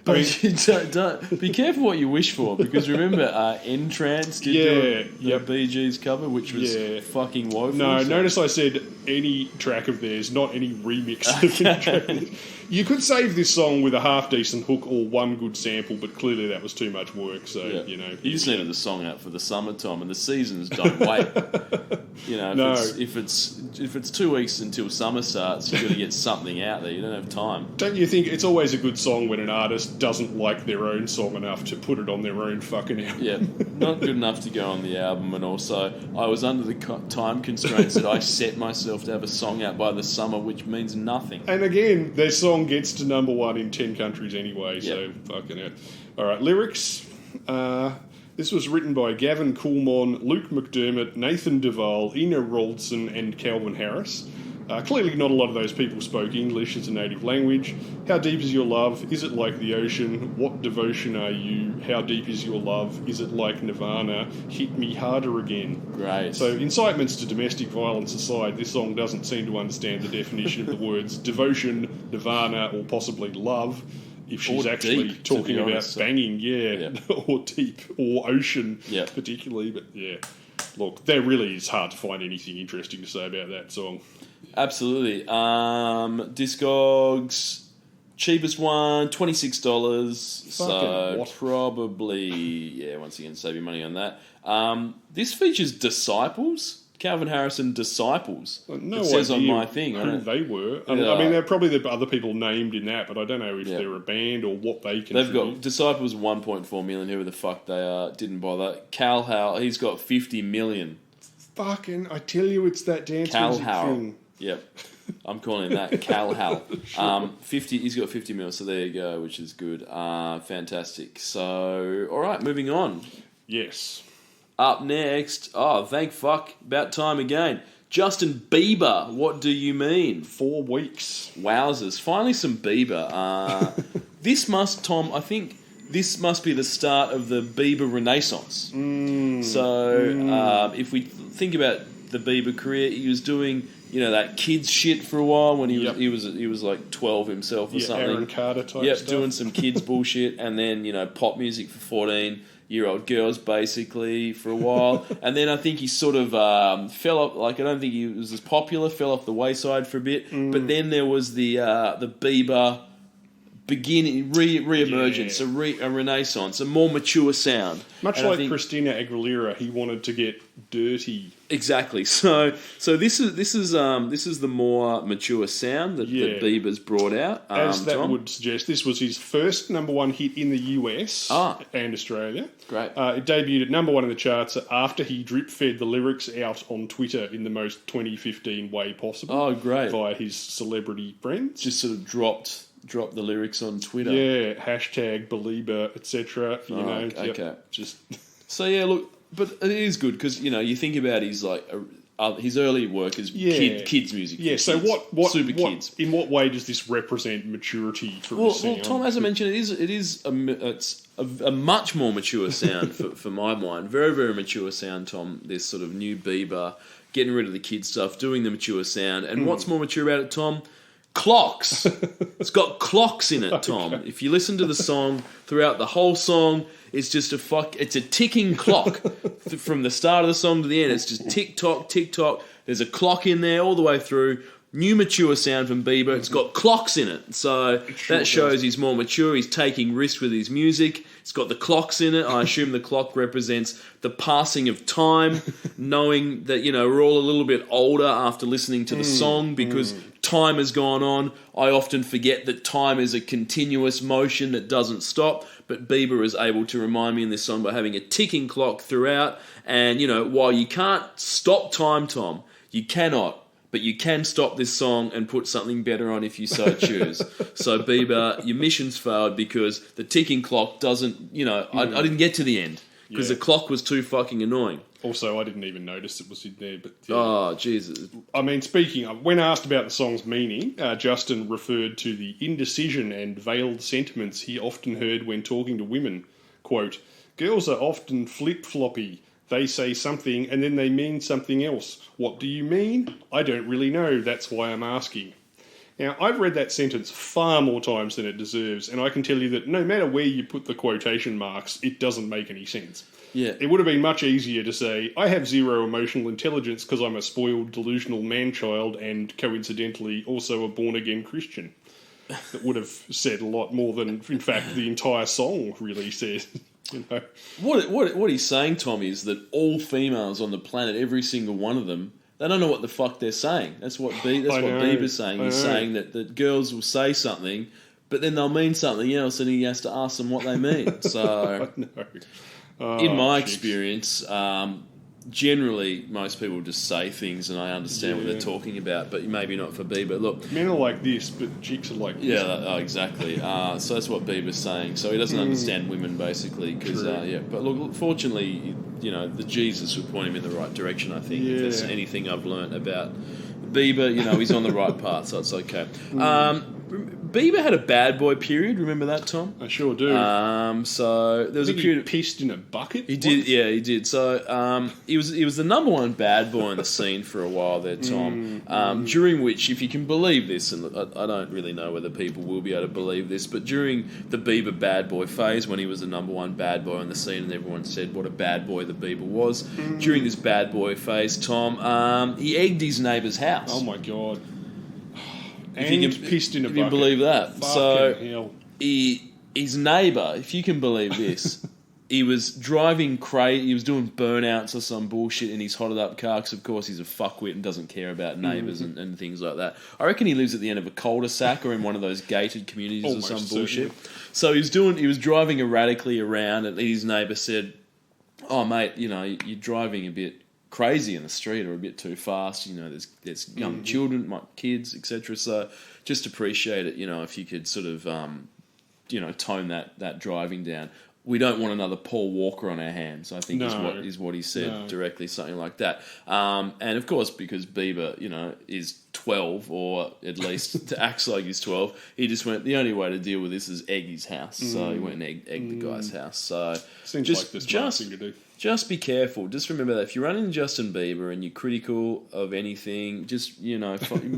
I mean, don't be careful what you wish for, because remember, N-Trance did the Bee Gees cover, which was fucking woeful. No, notice I said any track of theirs, not any remix of any track of theirs. You could save this song with a half-decent hook or one good sample, but clearly that was too much work, so, you know. You just needed the song out for the summertime, and the seasons don't wait. You know, if it's 2 weeks until summer starts, you've got to get something out there. You don't have time. Don't you think it's always a good song when an artist doesn't like their own song enough to put it on their own fucking album? Yeah, not good enough to go on the album, and also I was under the time constraints that I set myself to have a song out by the summer, which means nothing. And again, their song gets to number 1 in 10 countries anyway, so fucking it. Alright, lyrics. This was written by Gavin Coolmon, Luke McDermott, Nathan Duval, Ina Roldsen, and Calvin Harris. Clearly not a lot of those people spoke English as a native language. How deep is your love? Is it like the ocean? What devotion are you? How deep is your love? Is it like Nirvana? Hit me harder again. Great. So incitements to domestic violence aside, this song doesn't seem to understand the definition of the words devotion, Nirvana, or possibly love. If she's actually deep, talking about honest, banging, or deep, or ocean, particularly. But yeah, look, there really is hard to find anything interesting to say about that song. Absolutely. Discogs, cheapest one, $26. So what? probably, once again, save your money on that. This features Disciples. Calvin Harrison Disciples. No it says idea on my thing. who they were. I mean, they're probably the other people named in that, but I don't know if they're a band or what they contribute. They've got Disciples 1.4 million. Whoever the fuck they are, didn't bother. Cal Howell, he's got 50 million. Fucking, I tell you, it's that dance music thing. Yep. I'm calling him that. Cal Hal. 50. He's got 50 mil, so there you go, which is good. Fantastic. So, all right, moving on. Yes. Up next, thank fuck, about time again. Justin Bieber, what do you mean? 4 weeks. Wowzers. Finally some Bieber. I think this must be the start of the Bieber Renaissance. If we think about the Bieber career, he was doing, that kids shit for a while when he was like 12 himself or something. Aaron Carter type stuff. Doing some kids bullshit, and then pop music for 14-year-old girls basically for a while, and then I think he sort of fell off. Like, I don't think he was as popular, fell off the wayside for a bit. But then there was the Bieber beginning re-emergence, a renaissance, a more mature sound. Much like Christina Aguilera, he wanted to get dirty. Exactly. So this is the more mature sound that Bieber's brought out. As that Tom? would suggest, this was his first number one hit in the US and Australia. Great. It debuted at number one in the charts after he drip-fed the lyrics out on Twitter in the most 2015 way possible. Oh, great. Via his celebrity friends. Just sort of dropped the lyrics on Twitter. Yeah, hashtag Belieber, etc. Okay. So yeah, look, but it is good because you think about his his early work as kids music. Yeah. So kids, super kids. In what way does this represent maturity for his sound? Well, Tom, as I mentioned, it's a much more mature sound for my mind. Very, very mature sound, Tom. This sort of new Bieber, getting rid of the kid stuff, doing the mature sound, and what's more mature about it, Tom? Clocks. It's got clocks in it, Tom. Okay. If you listen to the song throughout the whole song, it's just it's a ticking clock from the start of the song to the end. It's just tick tock, tick tock. There's a clock in there all the way through. New mature sound from Bieber. It's got clocks in it, so that shows he's more mature. He's taking risks with his music. It's got the clocks in it. I assume the clock represents the passing of time, knowing that we're all a little bit older after listening to the song because time has gone on. I often forget that time is a continuous motion that doesn't stop, but Bieber is able to remind me in this song by having a ticking clock throughout. And while you can't stop time, Tom, you cannot. But you can stop this song and put something better on if you so choose. So, Bieber, your mission's failed because the ticking clock doesn't, I didn't get to the end because the clock was too fucking annoying. Also, I didn't even notice it was in there. But oh, Jesus. I mean, speaking of, when asked about the song's meaning, Justin referred to the indecision and veiled sentiments he often heard when talking to women. Quote, "Girls are often flip-floppy. They say something and then they mean something else. What do you mean? I don't really know. That's why I'm asking." Now, I've read that sentence far more times than it deserves, and I can tell you that no matter where you put the quotation marks, it doesn't make any sense. Yeah. It would have been much easier to say, I have zero emotional intelligence because I'm a spoiled, delusional man-child and, coincidentally, also a born-again Christian. That would have said a lot more than, in fact, the entire song really said. What he's saying, Tom, is that all females on the planet, every single one of them, they don't know what the fuck they're saying. That's what Bieber's saying. He's saying that girls will say something, but then they'll mean something else, and he has to ask them what they mean. So, in my experience, generally most people just say things, and I understand what they're talking about, but maybe not for Bieber. Look, men are like this, but chicks are like this. Yeah, exactly. So that's what Bieber's saying. So he doesn't understand women, basically, because But look, fortunately, the Jesus would point him in the right direction. I think if there's anything I've learnt about Bieber, he's on the right path, so it's okay. Bieber had a bad boy period. Remember that, Tom? I sure do. So there was a period. He pissed in a bucket. He did, yeah, he did. So he was the number one bad boy in the scene for a while there, Tom. During which, if you can believe this, and I don't really know whether people will be able to believe this, but during the Bieber bad boy phase, when he was the number one bad boy on the scene, and everyone said what a bad boy the Bieber was. During this bad boy phase, Tom, he egged his neighbour's house. Oh my god. If And you can, pissed in a if bucket. you can believe that. Fucking hell. His neighbour, if you can believe this, he was driving crazy. He was doing burnouts or some bullshit in his hotted up car because, of course, he's a fuckwit and doesn't care about neighbours and things like that. I reckon he lives at the end of a cul-de-sac or in one of those gated communities Almost or some bullshit. certainly. So he was driving erratically around, and his neighbour said, "Oh, mate, you're driving a bit crazy in the street or a bit too fast. There's young children, kids, etc. So just appreciate it. If you could sort of, tone that driving down. We don't want another Paul Walker on our hands, I think is what he said directly, something like that. And of course, because Bieber, is 12, or at least acts like he's 12, he just went, the only way to deal with this is egg his house. So he went and egged the guy's house. So Seems like the smart thing to do. Just be careful. Just remember that if you're running Justin Bieber and you're critical of anything, just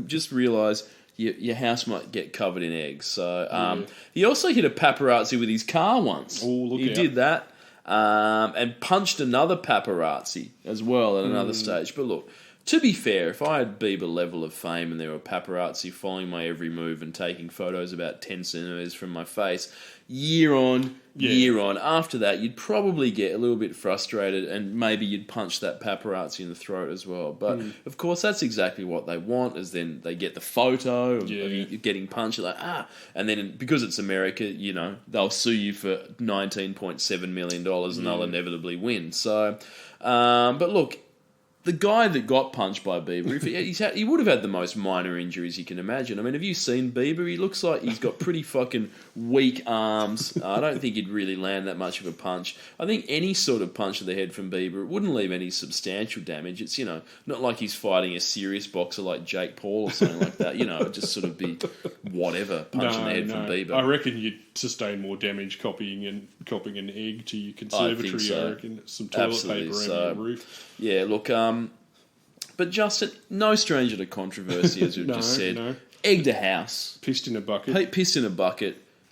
just realise your house might get covered in eggs. So he also hit a paparazzi with his car once. Oh, look he out. did that, and punched another paparazzi as well at another stage. But look, to be fair, if I had Bieber level of fame and there were paparazzi following my every move and taking photos about 10 centimetres from my face, year on, after that, you'd probably get a little bit frustrated and maybe you'd punch that paparazzi in the throat as well. But, of course, that's exactly what they want, is then they get the photo of you getting punched, like, and then because it's America, they'll sue you for $19.7 million and they'll inevitably win. So, but look, the guy that got punched by Bieber, he would have had the most minor injuries you can imagine. I mean, have you seen Bieber? He looks like he's got pretty fucking weak arms. I don't think he'd really land that much of a punch. I think any sort of punch to the head from Bieber wouldn't leave any substantial damage. It's, not like he's fighting a serious boxer like Jake Paul or something like that. It'd just sort of be whatever, punching the head from Bieber. I reckon you'd sustain more damage copying an egg to your conservatory. I think so. I reckon some toilet Absolutely. paper over your roof. Yeah, look, but Justin, no stranger to controversy, as we've just said. No. Egged a house. Pissed in a bucket.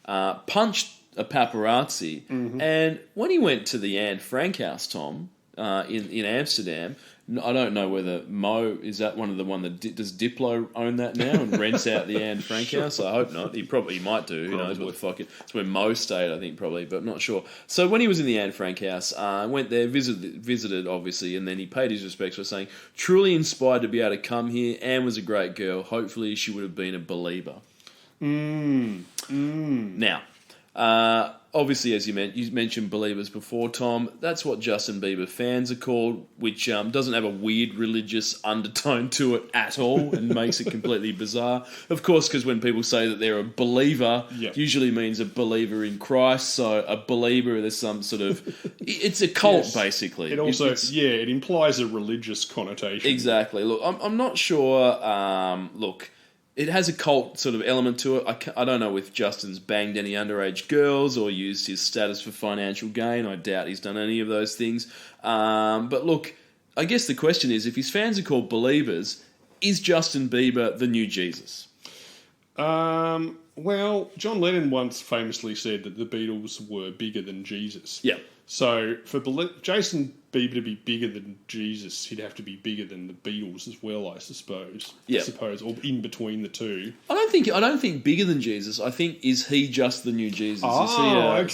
Punched a paparazzi. And when he went to the Anne Frank house, Tom, in Amsterdam, I don't know whether Mo, is that one that does Diplo own that now and rents out the Anne Frank house? I hope not. He might do. Who knows what the fuck it's where Mo stayed, I think, probably, but not sure. So when he was in the Anne Frank house, went there, visited obviously, and then he paid his respects by saying, "Truly inspired to be able to come here. Anne was a great girl. Hopefully she would have been a believer." Now, obviously, as you mentioned believers before, Tom, that's what Justin Bieber fans are called, which doesn't have a weird religious undertone to it at all and makes it completely bizarre. Of course, because when people say that they're a believer, usually means a believer in Christ. So a believer, there's some sort of... It's a cult, basically. It also, it implies a religious connotation. Exactly. Look, I'm not sure... it has a cult sort of element to it. I don't know if Justin's banged any underage girls or used his status for financial gain. I doubt he's done any of those things. But look, I guess the question is, if his fans are called believers, is Justin Bieber the new Jesus? Well, John Lennon once famously said that the Beatles were bigger than Jesus. Yeah. So for Jason Bieber to be bigger than Jesus, he'd have to be bigger than the Beatles as well, I suppose. Yeah. Or in between the two. I don't think bigger than Jesus. I think, is he just the new Jesus? Oh, is he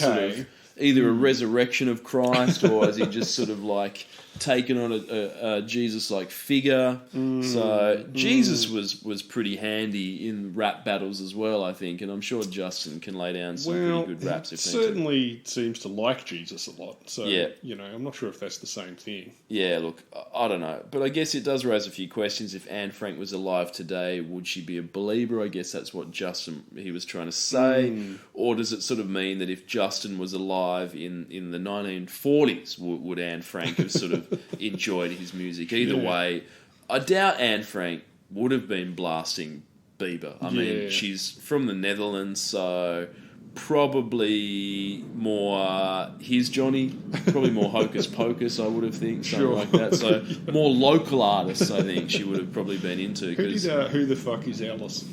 okay. Sort of either a resurrection of Christ, or is he just sort of like taken on a Jesus-like figure? So Jesus was pretty handy in rap battles as well, I think, and I'm sure Justin can lay down some pretty good raps. If certainly seems to like Jesus a lot. So yeah. I'm not sure if that's the same thing. Yeah, look, I don't know, but I guess it does raise a few questions. If Anne Frank was alive today, would she be a believer? I guess that's what he was trying to say. Or does it sort of mean that if Justin was alive in the 1940s, would Anne Frank have sort of enjoyed his music? Either way, I doubt Anne Frank would have been blasting Bieber. I mean, she's from the Netherlands, so probably more Here's Johnny, probably more Hocus Pocus, I would have think, something like that. So more local artists, I think she would have probably been into. Who the fuck is Alice?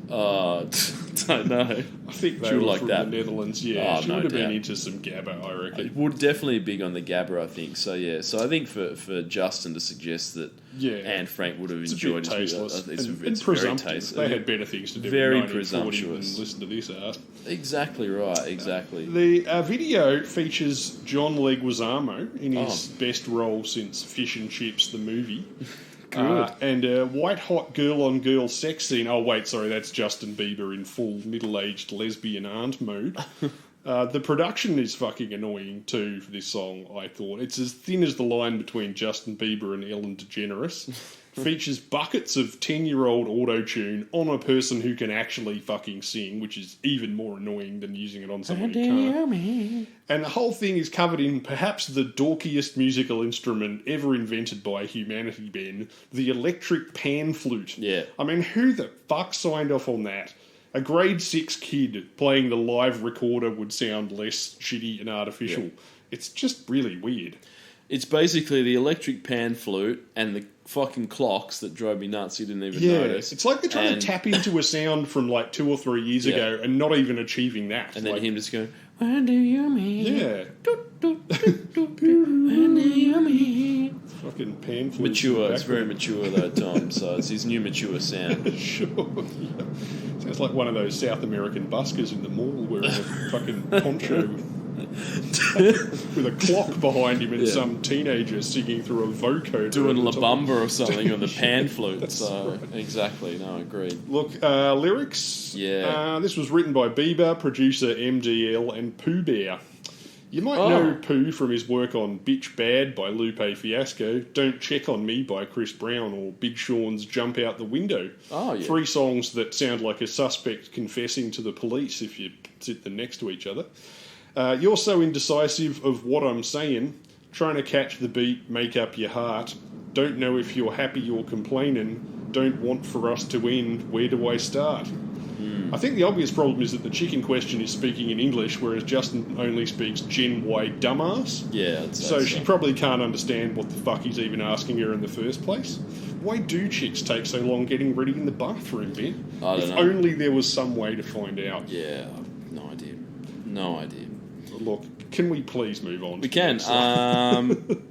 Don't know. I think they were like from that. the Netherlands. Yeah, she would have been doubt. into some Gabba, I reckon. Would definitely big on the Gabba, I think. So yeah, so I think for Justin to suggest that Anne Frank would have enjoyed it, it's a bit tasteless. it's and very presumptive. tasteless. They had better things to do. Very in 1940 presumptuous. than listen to this ass. Exactly right. Exactly. The video features John Leguizamo in his best role since Fish and Chips, the movie. And a white-hot girl-on-girl sex scene. Oh, wait, sorry, that's Justin Bieber in full middle-aged lesbian aunt mode. The production is fucking annoying, too, for this song, I thought. It's as thin as the line between Justin Bieber and Ellen DeGeneres. Features buckets of 10-year-old auto-tune on a person who can actually fucking sing, which is even more annoying than using it on someone who can't. And the whole thing is covered in perhaps the dorkiest musical instrument ever invented by humanity, Ben, the electric pan flute. Yeah. I mean, who the fuck signed off on that? A grade 6 kid playing the live recorder would sound less shitty and artificial. Yeah. It's just really weird. It's basically the electric pan flute and the fucking clocks that drove me nuts. You didn't even notice. It's like they're trying to tap into a sound from like 2 or 3 years ago and not even achieving that. And then him just going, "When do you mean?" Yeah. When do you mean? Fucking pan flute. Mature. It's very mature though, Tom. So it's his new mature sound. Sure. Yeah. Sounds like one of those South American buskers in the mall wearing a fucking poncho with a clock behind him and some teenager singing through a vocoder. Doing La Bamba or something on the pan flute. So, right. Exactly. No, agreed. Look, lyrics. Yeah. This was written by Bieber, producer MDL, and Pooh Bear. You might know Pooh from his work on Bitch Bad by Lupe Fiasco, Don't Check on Me by Chris Brown, or Big Sean's Jump Out the Window. Oh, yeah. 3 songs that sound like a suspect confessing to the police if you sit them next to each other. You're so indecisive of what I'm saying, trying to catch the beat, make up your heart, don't know if you're happy or complaining, don't want for us to end, where do I start? I think the obvious problem is that the chick in question is speaking in English, whereas Justin only speaks Gen Y dumbass. Yeah. So she probably can't understand what the fuck he's even asking her in the first place. Why do chicks take so long getting ready in the bathroom, Ben? I don't know. Only there was some way to find out. Yeah, no idea. No idea. Look, can we please move on? We can.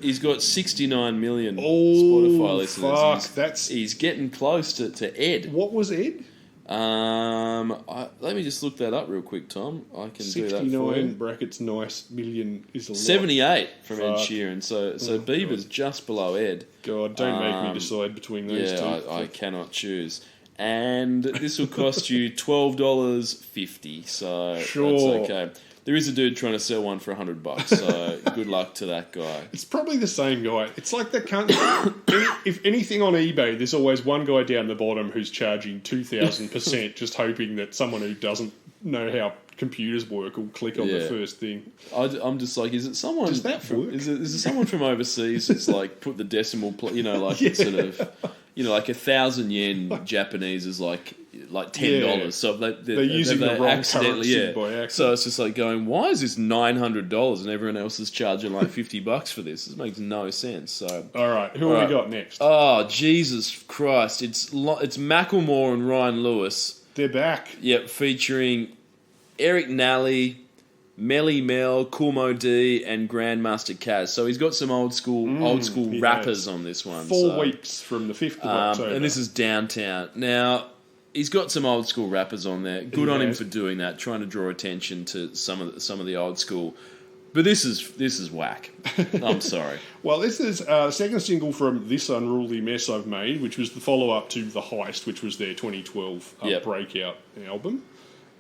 He's got 69 million Spotify Spotify listeners. Fuck, He's getting close to Ed. What was Ed? Let me just look that up real quick, Tom. I can do that for 69 you. brackets nice million is a lot. 78 from Ed Fuck. Sheeran. So Bieber's just below Ed. God, don't make me decide between those two. I cannot choose. And this will cost you $12.50. So Sure. that's okay. There is a dude trying to sell one for $100, so good luck to that guy. It's probably the same guy. It's like that cunt. If anything on eBay, there's always one guy down the bottom who's charging 2,000%, just hoping that someone who doesn't know how computers work will click on the first thing. I'm just like, is it someone? Does that work? Is it someone from overseas that's like put the decimal, sort of, like 1,000 yen Japanese is like $10. Yeah. So they're using the wrong currency by accident. So it's just like going, why is this $900 and everyone else is charging like $50 for this? This makes no sense. So all right, who have we got next? Oh Jesus Christ! It's Macklemore and Ryan Lewis. They're back. Yep, featuring Eric Nally, Melly Mel, Cool Mo D, and Grandmaster Kaz. So he's got some old school rappers on this one. 4 weeks from the 5th of October. And this is Downtown. Now, he's got some old school rappers on there. Good on him for doing that, trying to draw attention to some of the old school. But this is whack. I'm sorry. Well, this is the second single from This Unruly Mess I've Made, which was the follow-up to The Heist, which was their 2012 breakout album.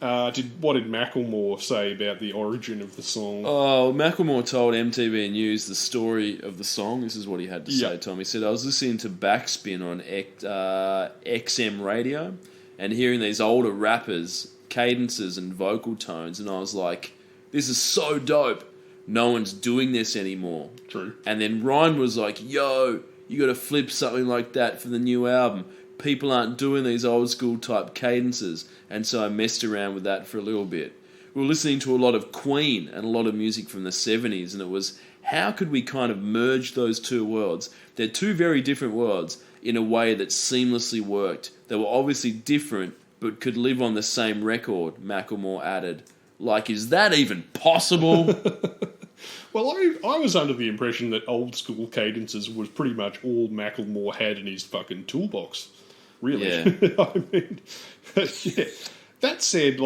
What did Macklemore say about the origin of the song? Oh, Macklemore told MTV News the story of the song. This is what he had to say, Tom. He said, I was listening to Backspin on XM radio and hearing these older rappers, cadences and vocal tones, and I was like, this is so dope. No one's doing this anymore. True. And then Ryan was like, yo, you got to flip something like that for the new album. people aren't doing these old school type cadences, and so I messed around with that for a little bit. We were listening to a lot of Queen and a lot of music from the 70s, and it was, how could we kind of merge those two worlds? They're two very different worlds in a way that seamlessly worked. They were obviously different, but could live on the same record, Macklemore added. Like, is that even possible? Well, I was under the impression that old school cadences was pretty much all Macklemore had in his fucking toolbox. Really. Yeah. I mean, yeah. That said,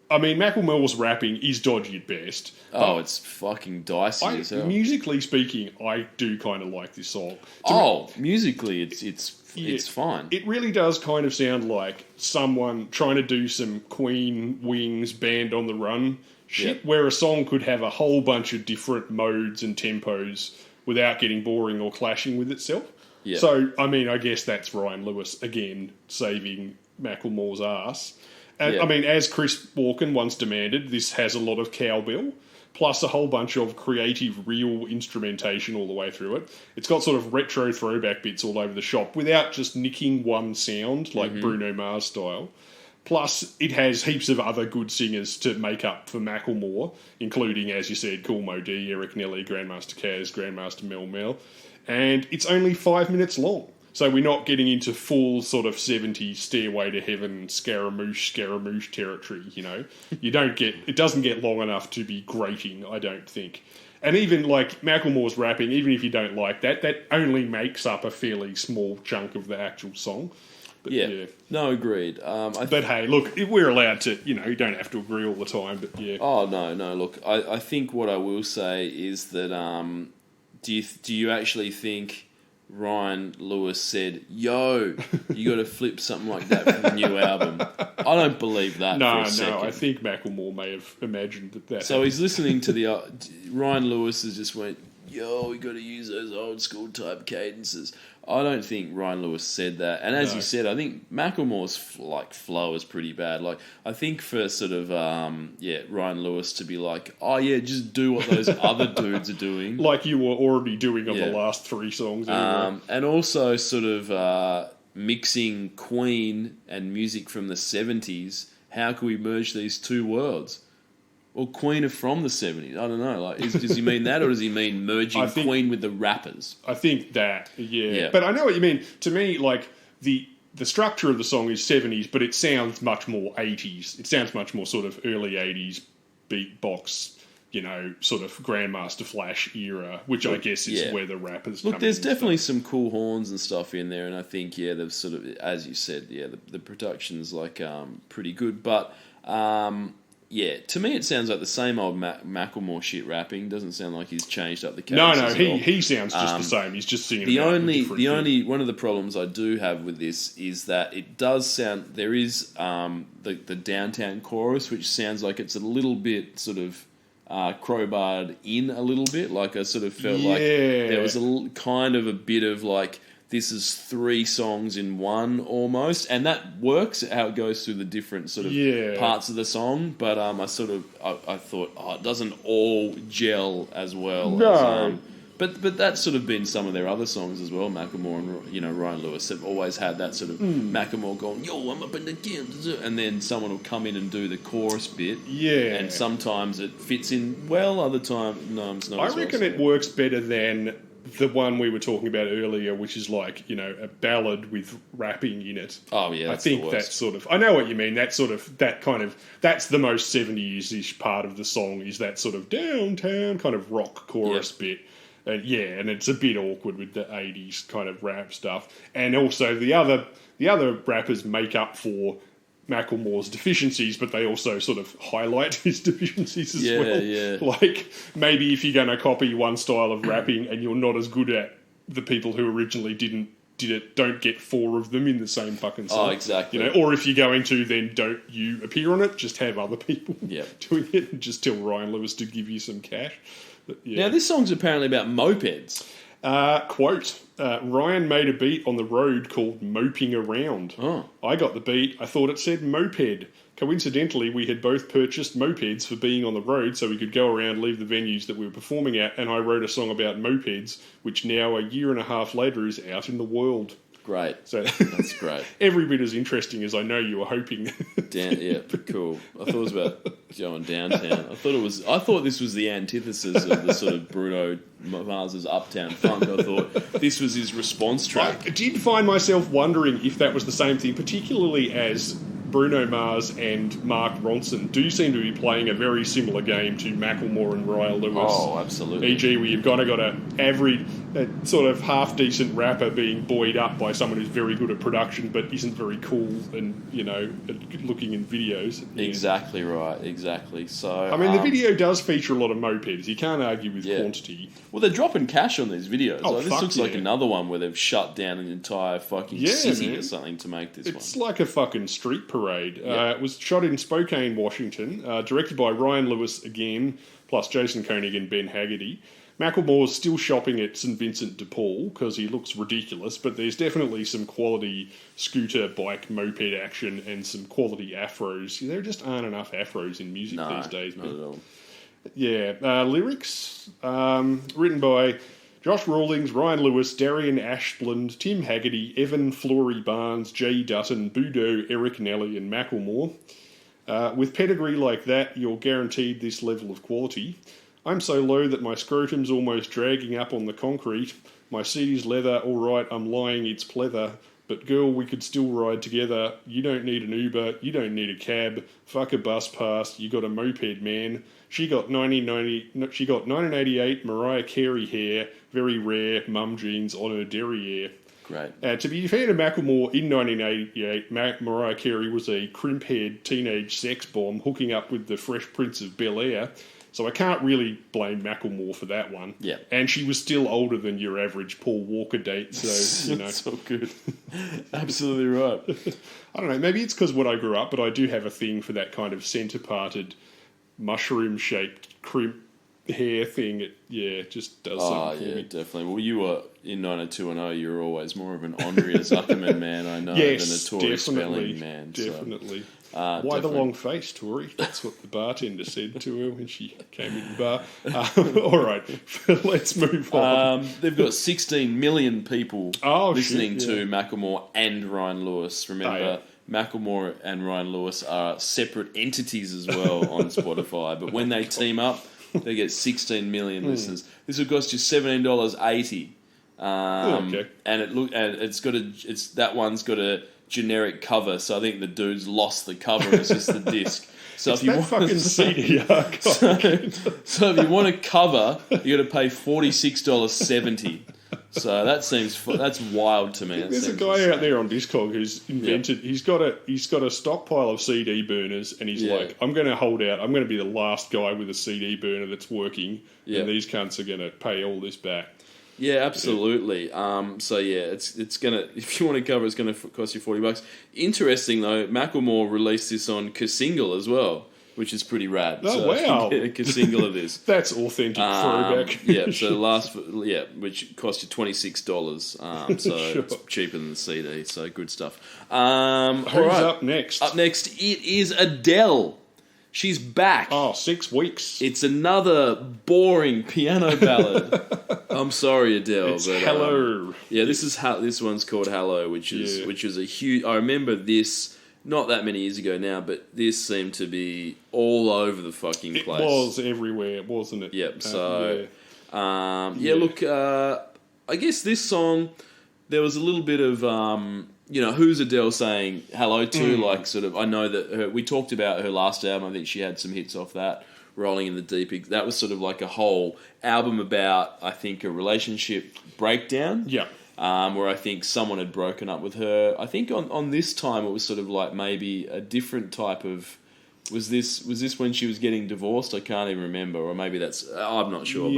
Macklemore's rapping is dodgy at best. Oh, it's fucking dicey as hell. Musically speaking, I do kind of like this song. Musically, it's fine. It really does kind of sound like someone trying to do some Queen Wings Band on the Run shit, where a song could have a whole bunch of different modes and tempos without getting boring or clashing with itself. Yep. So, I guess that's Ryan Lewis, again, saving Macklemore's ass. And, as Chris Walken once demanded, this has a lot of cowbell, plus a whole bunch of creative, real instrumentation all the way through it. It's got sort of retro throwback bits all over the shop without just nicking one sound, like Bruno Mars style. Plus, it has heaps of other good singers to make up for Macklemore, including, as you said, Kool Mo D, Eric Nelly, Grandmaster Caz, Grandmaster Mel Mel. And it's only 5 minutes long. So we're not getting into full sort of 70s Stairway to Heaven Scaramouche territory, you know. It doesn't get long enough to be grating, I don't think. And even like Macklemore's rapping, even if you don't like that, that only makes up a fairly small chunk of the actual song. But, yeah. No, agreed. But hey, look, we're allowed to, you don't have to agree all the time, but yeah. Oh, no, look, I think what I will say is that, do you actually think Ryan Lewis said, yo, you got to flip something like that for the new album? I don't believe that for a second. No, I think Macklemore may have imagined that. So he's listening to the... Ryan Lewis has just went, yo, we got to use those old school type cadences. I don't think Ryan Lewis said that. And as you said, I think Macklemore's flow is pretty bad. Like, I think for sort of Ryan Lewis to be like, oh yeah, just do what those other dudes are doing, like you were already doing on the last 3 songs. Anyway. And also sort of mixing Queen and music from the 70s. How can we merge these two worlds? Or Queen are from the 70s. I don't know. Like, does he mean that, or does he mean merging Queen with the rappers? I think that, yeah. But I know what you mean. To me, like, the structure of the song is 70s, but it sounds much more 80s. It sounds much more sort of early 80s beatbox, sort of Grandmaster Flash era, which I guess is where the rappers come in. Look, there's definitely some cool horns and stuff in there, and I think, they've sort of, as you said, the production's, like, pretty good. But... to me it sounds like the same old Macklemore shit rapping. Doesn't sound like he's changed up the cadences. No, he sounds just the same. He's just singing. The only one of the problems I do have with this is that it does sound, there is the downtown chorus, which sounds like it's a little bit sort of crowbarred in a little bit. Like I sort of felt like there was kind of a bit of like, this is 3 songs in one almost, and that works how it goes through the different sort of parts of the song. But I thought, it doesn't all gel as well. No. But that's sort of been some of their other songs as well. Macklemore and Ryan Lewis have always had that sort of Macklemore going, yo, I'm up in the game, and then someone will come in and do the chorus bit. Yeah. And sometimes it fits in well, other times it's not. I reckon it works better than the one we were talking about earlier, which is like, a ballad with rapping in it. Oh, yeah, I think that's sort of... I know what you mean. That's the most 70s-ish part of the song, is that sort of downtown kind of rock chorus bit. And it's a bit awkward with the 80s kind of rap stuff. And also the other rappers make up for Macklemore's deficiencies, but they also sort of highlight his deficiencies as well. Yeah. Like, maybe if you're going to copy one style of rapping and you're not as good at the people who originally did it, don't get 4 of them in the same fucking song. Oh, exactly. Or if you're going to, then don't you appear on it, just have other people doing it, and just tell Ryan Lewis to give you some cash. But, Now, this song's apparently about mopeds. Quote, Ryan made a beat on the road called Moping Around. Oh. I got the beat. I thought it said moped. Coincidentally, we had both purchased mopeds for being on the road so we could go around, leave the venues that we were performing at, and I wrote a song about mopeds, which now, a year and a half later, is out in the world. Great. So that's great. Every bit as interesting as I know you were hoping. Yeah, cool. I thought it was about going downtown. I thought this was the antithesis of the sort of Bruno Mars's Uptown Funk. I thought this was his response track. I did find myself wondering if that was the same thing, particularly as Bruno Mars and Mark Ronson do seem to be playing a very similar game to Macklemore and Ryan Lewis. Oh, absolutely. E.g., where you've got an average, sort of half-decent rapper being buoyed up by someone who's very good at production but isn't very cool and, looking in videos. Yeah. Exactly right, exactly. So, I mean, the video does feature a lot of mopeds. You can't argue with quantity. Well, they're dropping cash on these videos. Oh, this looks like another one where they've shut down an entire fucking city or something to make this one. It's like a fucking street parade. It was shot in Spokane, Washington, directed by Ryan Lewis again, plus Jason Koenig and Ben Haggerty. Macklemore's still shopping at St Vincent de Paul because he looks ridiculous, but there's definitely some quality scooter, bike, moped action and some quality afros. There just aren't enough afros in music these days. Not at all. Yeah, lyrics written by Josh Rawlings, Ryan Lewis, Darian Ashbland, Tim Haggerty, Evan Flory Barnes, Jay Dutton, Budo, Eric Nelly and Macklemore. With pedigree like that, you're guaranteed this level of quality. I'm so low that my scrotum's almost dragging up on the concrete. My seat's leather, alright, I'm lying, it's pleather. But girl, we could still ride together. You don't need an Uber, you don't need a cab. Fuck a bus pass, you got a moped, man. She got 1988 Mariah Carey hair, very rare, mum jeans on her derriere. Great. To be fair to Macklemore, in 1988, Mariah Carey was a crimp-haired teenage sex bomb hooking up with the Fresh Prince of Bel-Air. So I can't really blame Macklemore for that one. Yeah. And she was still older than your average Paul Walker date, so, It's all good. Absolutely right. I don't know, maybe it's because when I grew up, but I do have a thing for that kind of centre-parted, mushroom-shaped crimp hair thing. It just does something for me. Definitely. Well, you were, in 90210, you were always more of an Andrea Zuckerman man, I know, than a Tory spelling man. Definitely. So. Why definitely. the long face, Tori? That's what the bartender said to her when she came in the bar. All right, let's move on. They've got 16 million people listening to Macklemore and Ryan Lewis. Remember, Macklemore and Ryan Lewis are separate entities as well on Spotify, but when they team up, they get 16 million listeners. This will cost you $17.80. And that one's got a generic cover, so I think the dude's lost the cover. It's just the disc. So it's if you that want fucking CD so if you want a cover, you got to pay $46.70. So that's wild to me. There's a guy out there on Discog who's invented. He's got a stockpile of CD burners, and he's like, I'm going to hold out. I'm going to be the last guy with a CD burner that's working, and these cunts are going to pay all this back. Yeah, absolutely. It's gonna, if you want to cover, it's gonna cost you $40. Interesting though, Macklemore released this on K-Single as well, which is pretty rad. Oh so wow! You get a K-Single of this. That's authentic throwback. Which cost you $26. So it's cheaper than the CD. So good stuff. Who's up next? Up next, it is Adele. She's back. 6 weeks. It's another boring piano ballad. I'm sorry, Adele. It's Hello. This one's called Hello, which was a huge. I remember this not that many years ago now, but this seemed to be all over the fucking place. It was everywhere, wasn't it? Yep. Look, I guess this song there was a little bit of. Who's Adele saying hello to? Like, sort of, I know that we talked about her last album. I think she had some hits off that, Rolling in the Deep. That was sort of like a whole album about, I think, a relationship breakdown. Yeah. Where I think someone had broken up with her. I think on this time it was sort of like maybe a different type of. Was this when she was getting divorced? I can't even remember, or maybe that's. I'm not sure,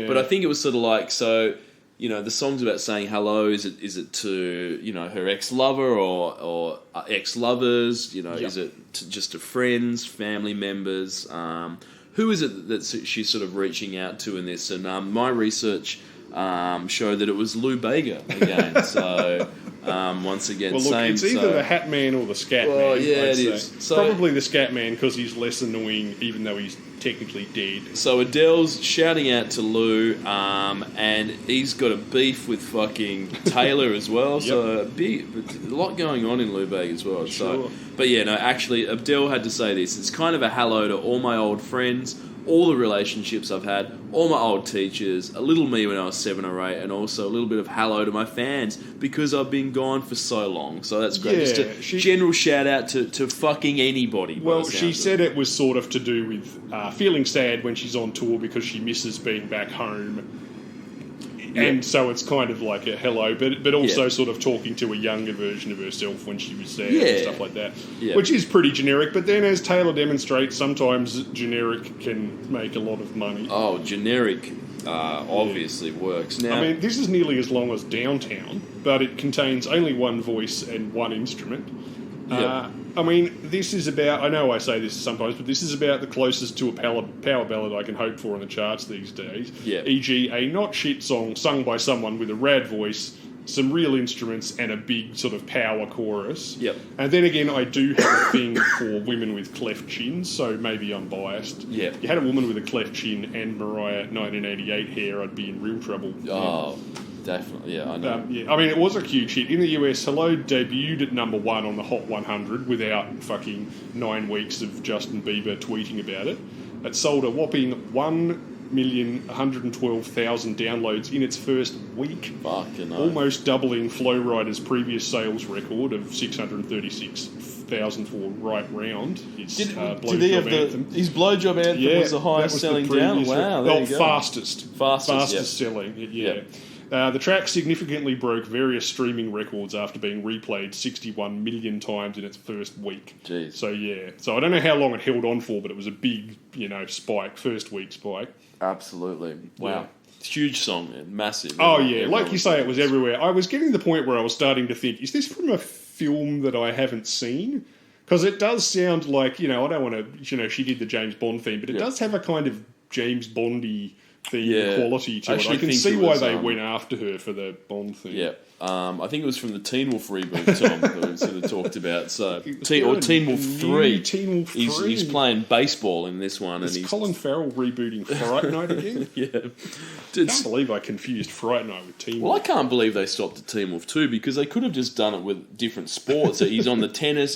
but I think it was sort of like so. The song's about saying hello. Is it to her ex-lover or ex-lovers? Is it just to friends, family members? Who is it that she's sort of reaching out to in this? And my research showed that it was Lou Bega again. So once again, well, look, it's either the Hat Man or the Scat Man. Yeah, it is. So, probably the Scat Man because he's less annoying, even though he's technically dead. So Adele's shouting out to Lou, and he's got a beef with fucking Taylor as well. Yep. So a lot going on in Lou Bega as well. Sure. So, but yeah, no, actually, Adele had to say this. It's kind of a hello to all my old friends, all the relationships I've had, all my old teachers, a little me when I was 7 or 8, and also a little bit of hello to my fans because I've been gone for so long. So that's great. Yeah, Just a general shout out to fucking anybody. Well, she said it was sort of to do with feeling sad when she's on tour because she misses being back home. And so it's kind of like a hello, but also sort of talking to a younger version of herself when she was sad and stuff like that, which is pretty generic. But then, as Taylor demonstrates, sometimes generic can make a lot of money. Oh, generic obviously works. Now, I mean, this is nearly as long as Downtown, but it contains only one voice and one instrument. I mean, this is about, I know I say this sometimes, but this is about the closest to a power ballad I can hope for in the charts these days. Yeah. E.g. a not shit song sung by someone with a rad voice, some real instruments, and a big sort of power chorus. Yep. And then again, I do have a thing for women with cleft chins, so maybe I'm biased. Yeah. If you had a woman with a cleft chin and Mariah 1988 hair, I'd be in real trouble. Oh, definitely, yeah, I know. I mean, it was a huge hit. In the US, Hello debuted at number 1 on the Hot 100 without fucking 9 weeks of Justin Bieber tweeting about it. It sold a whopping 1,112,000 downloads in its first week. Fucking hell. Almost doubling Flow Rider's previous sales record of 636,000 for Right Round. His Did he blowjob have anthem. his blowjob anthem was the highest selling down? Wow, there you go. Fastest Fastest selling. Yeah. Yep. The track significantly broke various streaming records after being replayed 61 million times in its first week. Jeez. So I don't know how long it held on for, but it was a big, spike, first week spike. Absolutely. Wow. Yeah. Huge song, man. Massive. Oh yeah, like you say, it was everywhere. I was getting to the point where I was starting to think, is this from a film that I haven't seen? Because it does sound like, I don't want to, she did the James Bond theme, but it does have a kind of James Bondy quality to it. I can see why they went after her for the Bond thing. Yeah. I think it was from the Teen Wolf reboot, Tom, that we sort of talked about. So, Teen Wolf 3. Teen Wolf 3. He's playing baseball in this one. Is Colin Farrell rebooting Fright Night again? Yeah. I can't believe I confused Fright Night with Teen Wolf. Well, I can't believe they stopped at Teen Wolf 2 because they could have just done it with different sports. So he's on the tennis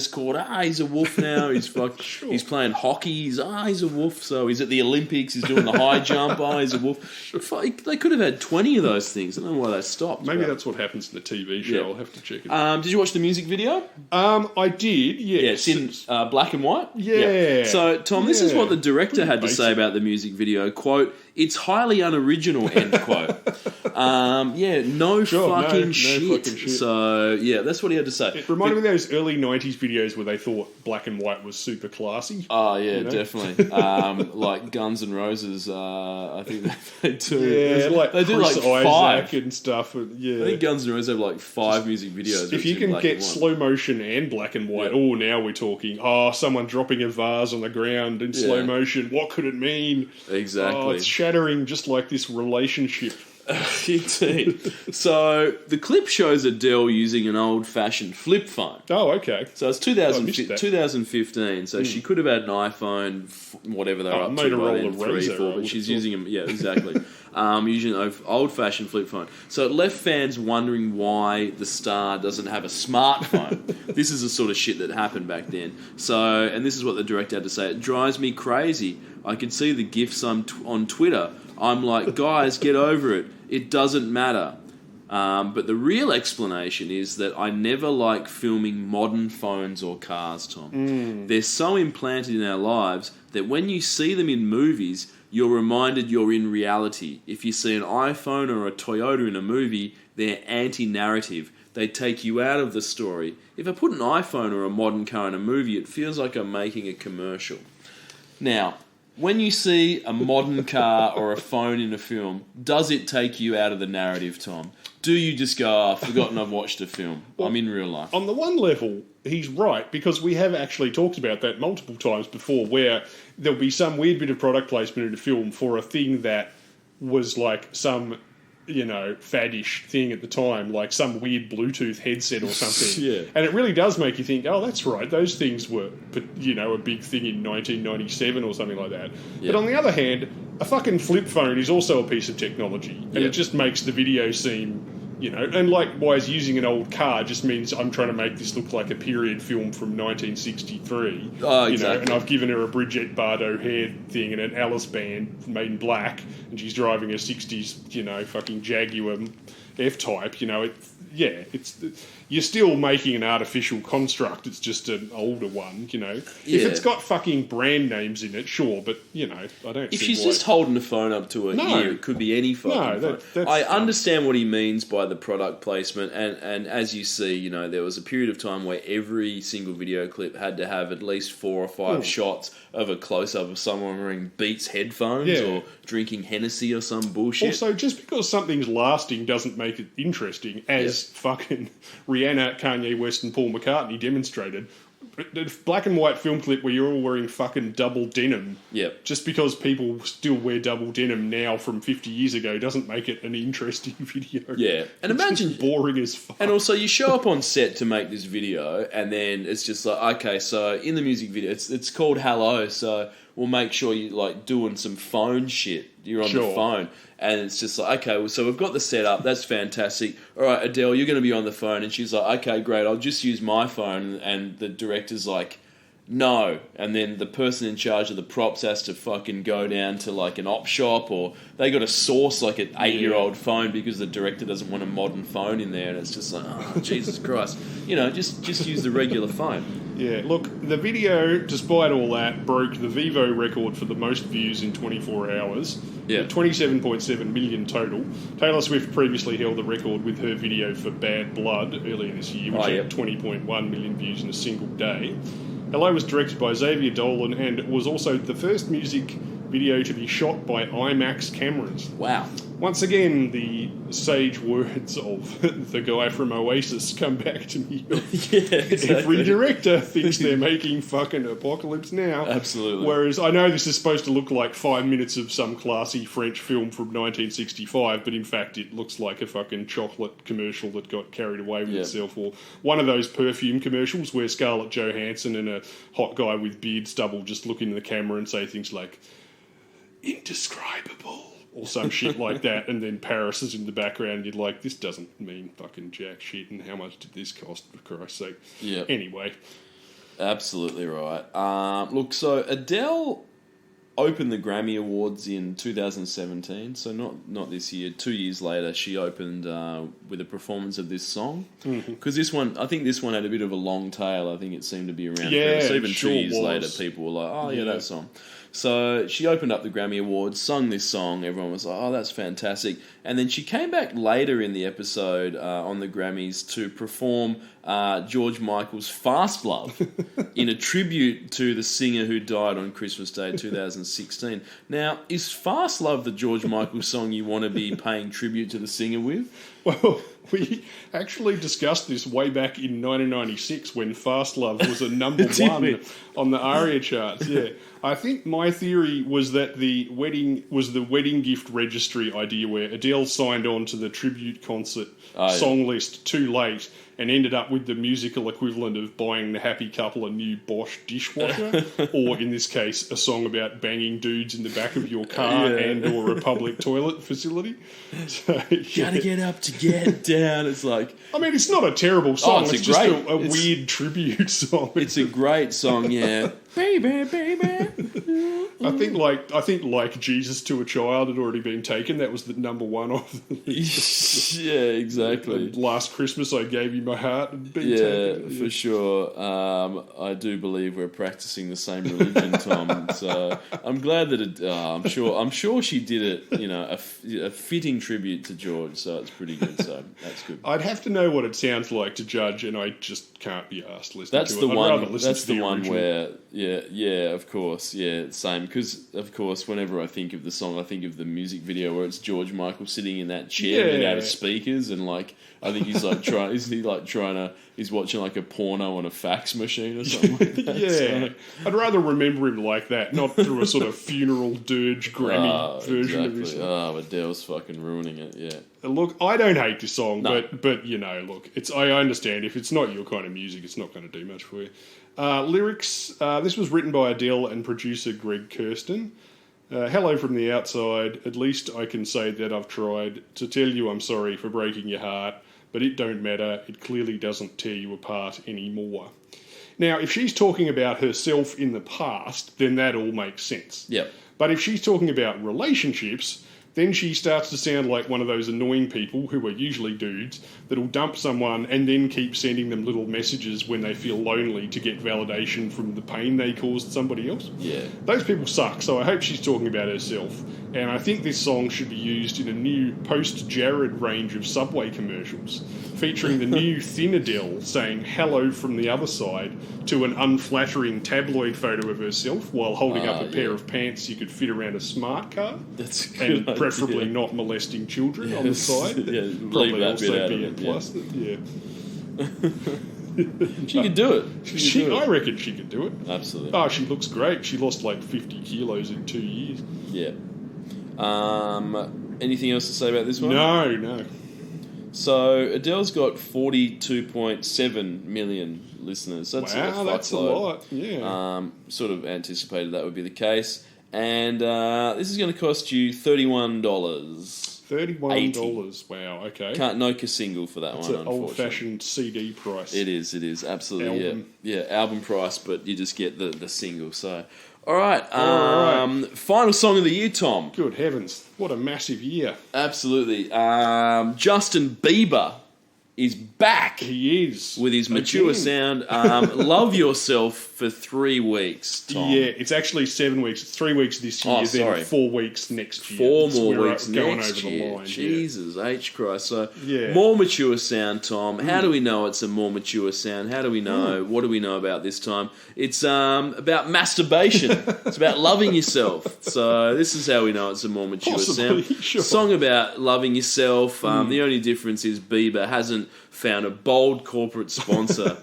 court. He's a wolf now. He's he's playing hockey. He's a wolf. So he's at the Olympics. He's doing the high jump. He's a wolf. They could have had 20 of those things. I don't know why they stopped. Maybe that's what happens in the TV show. Yeah. I'll have to check it. Did you watch the music video? I did. Yes. Yeah, it's in black and white. Yeah. So, Tom, this is what the director had to say about the music video. Quote, "It's highly unoriginal," end quote. No fucking shit. So, that's what he had to say. It reminded me of those early 90s videos where they thought black and white was super classy. Oh, yeah, definitely. Like Guns N' Roses, I think they do. Yeah, like they do Chris like 5 and stuff. Yeah. I think Guns N' Roses have like 5 music videos. If you can get slow motion and black and white, now we're talking, someone dropping a vase on the ground in slow motion, what could it mean? Exactly. It's shattering just like this relationship. Indeed. So the clip shows Adele using an old-fashioned flip phone. Oh, okay. So it's 2015, so she could have had an iPhone, whatever they're up to, Motorola 3, 4, but she's using them. Yeah, exactly. Using an old-fashioned flip phone. So it left fans wondering why the star doesn't have a smartphone. This is the sort of shit that happened back then. So, and this is what the director had to say. It drives me crazy. I can see the GIFs on Twitter. I'm like, guys, get over it. It doesn't matter. But the real explanation is that I never like filming modern phones or cars, Tom. They're so implanted in our lives that when you see them in movies, you're reminded you're in reality. If you see an iPhone or a Toyota in a movie, they're anti-narrative. They take you out of the story. If I put an iPhone or a modern car in a movie, it feels like I'm making a commercial. Now, when you see a modern car or a phone in a film, does it take you out of the narrative, Tom? Do you just go, I've forgotten I've watched a film? Well, I'm in real life. On the one level, he's right, because we have actually talked about that multiple times before, where there'll be some weird bit of product placement in a film for a thing that was like some faddish thing at the time, like some weird Bluetooth headset or something. Yeah. And it really does make you think, oh, that's right, those things were, a big thing in 1997 or something like that. Yeah. But on the other hand, a fucking flip phone is also a piece of technology, and it just makes the video seem, and likewise, using an old car just means I'm trying to make this look like a period film from 1963. Oh, exactly. And I've given her a Bridget Bardot hair thing and an Alice band made in black, and she's driving a 60s, fucking Jaguar F-Type. You're still making an artificial construct. It's just an older one, If it's got fucking brand names in it, sure, but, I don't If see she's why... just holding a phone up to her ear, it could be any fucking phone. That's I understand what he means by the product placement, and as you see, there was a period of time where every single video clip had to have at least 4 or 5 shots of a close-up of someone wearing Beats headphones or drinking Hennessy or some bullshit. Also, just because something's lasting doesn't make it interesting, as fucking Rihanna, Kanye West and Paul McCartney demonstrated. The black and white film clip where you're all wearing fucking double denim, just because people still wear double denim now from 50 years ago doesn't make it an interesting video. Yeah, and it's imagine just boring as fuck. And also, you show up on set to make this video, and then it's just like, okay, so in the music video, it's called Hello, so we'll make sure you're doing some phone shit. You're on the phone, and it's just like, okay, well, so we've got the setup. That's fantastic. All right, Adele, you're going to be on the phone, and she's like, okay, great. I'll just use my phone, and the director's like, no, and then the person in charge of the props has to fucking go down to an op shop, or they got to source an 8-year-old phone because the director doesn't want a modern phone in there, and it's just like, oh, Jesus Christ, just use the regular phone. Yeah, look, the video, despite all that, broke the Vivo record for the most views in 24 hours. Yeah. 27.7 million total. Taylor Swift previously held the record with her video for Bad Blood earlier this year, which had 20.1 million views in a single day. Hello was directed by Xavier Dolan and was also the first music video to be shot by IMAX cameras. Wow. Once again, the sage words of the guy from Oasis come back to me. Exactly. Every director thinks they're making fucking Apocalypse Now. Absolutely. Whereas I know this is supposed to look like 5 minutes of some classy French film from 1965, but in fact it looks like a fucking chocolate commercial that got carried away with itself, or one of those perfume commercials where Scarlett Johansson and a hot guy with beard stubble just look into the camera and say things like, indescribable, or some shit like that, and then Paris is in the background, and you're like, this doesn't mean fucking jack shit, and how much did this cost, for Christ's sake? Yeah. Anyway. Absolutely right. Look, so Adele opened the Grammy Awards in 2017, so not this year. 2 years later, she opened with a performance of this song. Because I think this one had a bit of a long tail. I think it seemed to be around. So even 2 years later, people were like, oh, yeah, that song. So she opened up the Grammy Awards, sung this song. Everyone was like, oh, that's fantastic. And then she came back later in the episode on the Grammys to perform George Michael's Fast Love in a tribute to the singer who died on Christmas Day 2016. Now, is Fast Love the George Michael song you want to be paying tribute to the singer with? Well, we actually discussed this way back in 1996 when Fast Love was a number one on the ARIA charts. Yeah, I think my theory was that the wedding gift registry idea where Adele signed on to the tribute concert song list too late and ended up with the musical equivalent of buying the happy couple a new Bosch dishwasher, or in this case, a song about banging dudes in the back of your car and or a public toilet facility. So, Gotta get up to get down. It's like, I mean, it's not a terrible song. it's just a weird tribute song. It's a great song, yeah. Baby, baby. I think like Jesus to a Child had already been taken. That was the number one of the Yeah, exactly. And Last Christmas I Gave You My Heart had been taken. For sure. I do believe we're practicing the same religion, Tom. So I'm glad that I'm sure she did it. A fitting tribute to George. So it's pretty good. So that's good. I'd have to know what it sounds like to judge, and I just can't be asked listening that's to the it. one. That's the one original. where. Yeah, of course. Yeah, same. Because, of course, whenever I think of the song, I think of the music video where it's George Michael sitting in that chair without his speakers, and I think he's he's watching a porno on a fax machine or something like that. Yeah. So. I'd rather remember him like that, not through a sort of funeral dirge Grammy version of his. Oh, Adele's fucking ruining it, yeah. Look, I don't hate this song, but you know, look, I understand if it's not your kind of music, it's not going to do much for you. Lyrics, this was written by Adele and producer Greg Kirsten. Hello from the outside, at least I can say that I've tried to tell you I'm sorry for breaking your heart, but it don't matter, it clearly doesn't tear you apart anymore. Now, if she's talking about herself in the past, then that all makes sense. Yep. But if she's talking about relationships, then she starts to sound like one of those annoying people who are usually dudes that'll dump someone and then keep sending them little messages when they feel lonely to get validation from the pain they caused somebody else. Yeah. Those people suck, so I hope she's talking about herself. And I think this song should be used in a new post-Jared range of Subway commercials, featuring the new thin Adele saying hello from the other side to an unflattering tabloid photo of herself while holding up a pair of pants you could fit around a smart car. That's a good and preferably not molesting children on the side. Yeah, probably also be a plus. Yeah. She could do it. I reckon she could do it. Absolutely. Oh, she looks great. She lost like 50 kilos in 2 years. Yeah. Anything else to say about this one? No. So Adele's got 42.7 million listeners. That's a lot. Yeah. Sort of anticipated that would be the case. And this is going to cost you $31. $31. Wow. Okay. No single for that one. It's an old-fashioned CD price. It is absolutely. Album. Yeah, album price, but you just get the single. So, all right. Final song of the year, Tom. Good heavens! What a massive year. Absolutely. Justin Bieber is back. He is. With his mature sound. Love Yourself for 3 weeks, Tom. Yeah, it's actually 7 weeks. It's 3 weeks this year, then 4 weeks next year. 4 more weeks going next over year. the line. Jesus H. Christ. So, yeah. More mature sound, Tom. How do we know it's a more mature sound? How do we know? What do we know about this time? It's about masturbation. It's about loving yourself. So this is how we know it's a more mature sound. Sure. Song about loving yourself. The only difference is Bieber hasn't found a bold corporate sponsor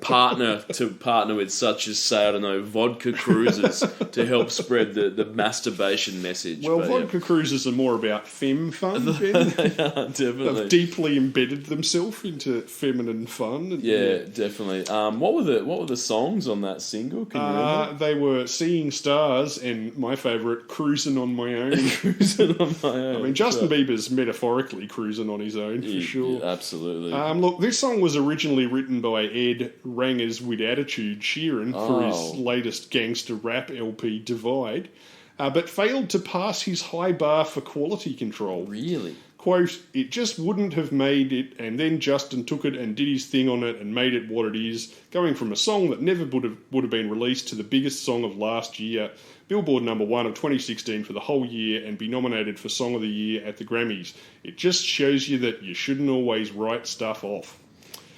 partner with, such as, say, I don't know, vodka cruises to help spread the masturbation message. Well, vodka cruises are more about femme fun, Ben. They are, definitely. They've deeply embedded themselves into feminine fun. Yeah, definitely. What were the songs on that single? Can you remember? They were Seeing Stars and my favourite, Cruising on My Own. Cruising on My Own. I mean, Justin Bieber's metaphorically cruising on his own, for sure. Yeah, absolutely. Look, this song was originally written by Ed Rangers with Attitude Sheeran for his latest gangster rap LP, Divide, but failed to pass his high bar for quality control. Really? Quote, it just wouldn't have made it, and then Justin took it and did his thing on it and made it what it is, going from a song that never would have been released to the biggest song of last year, Billboard #1 of 2016 for the whole year, and be nominated for Song of the Year at the Grammys. It just shows you that you shouldn't always write stuff off.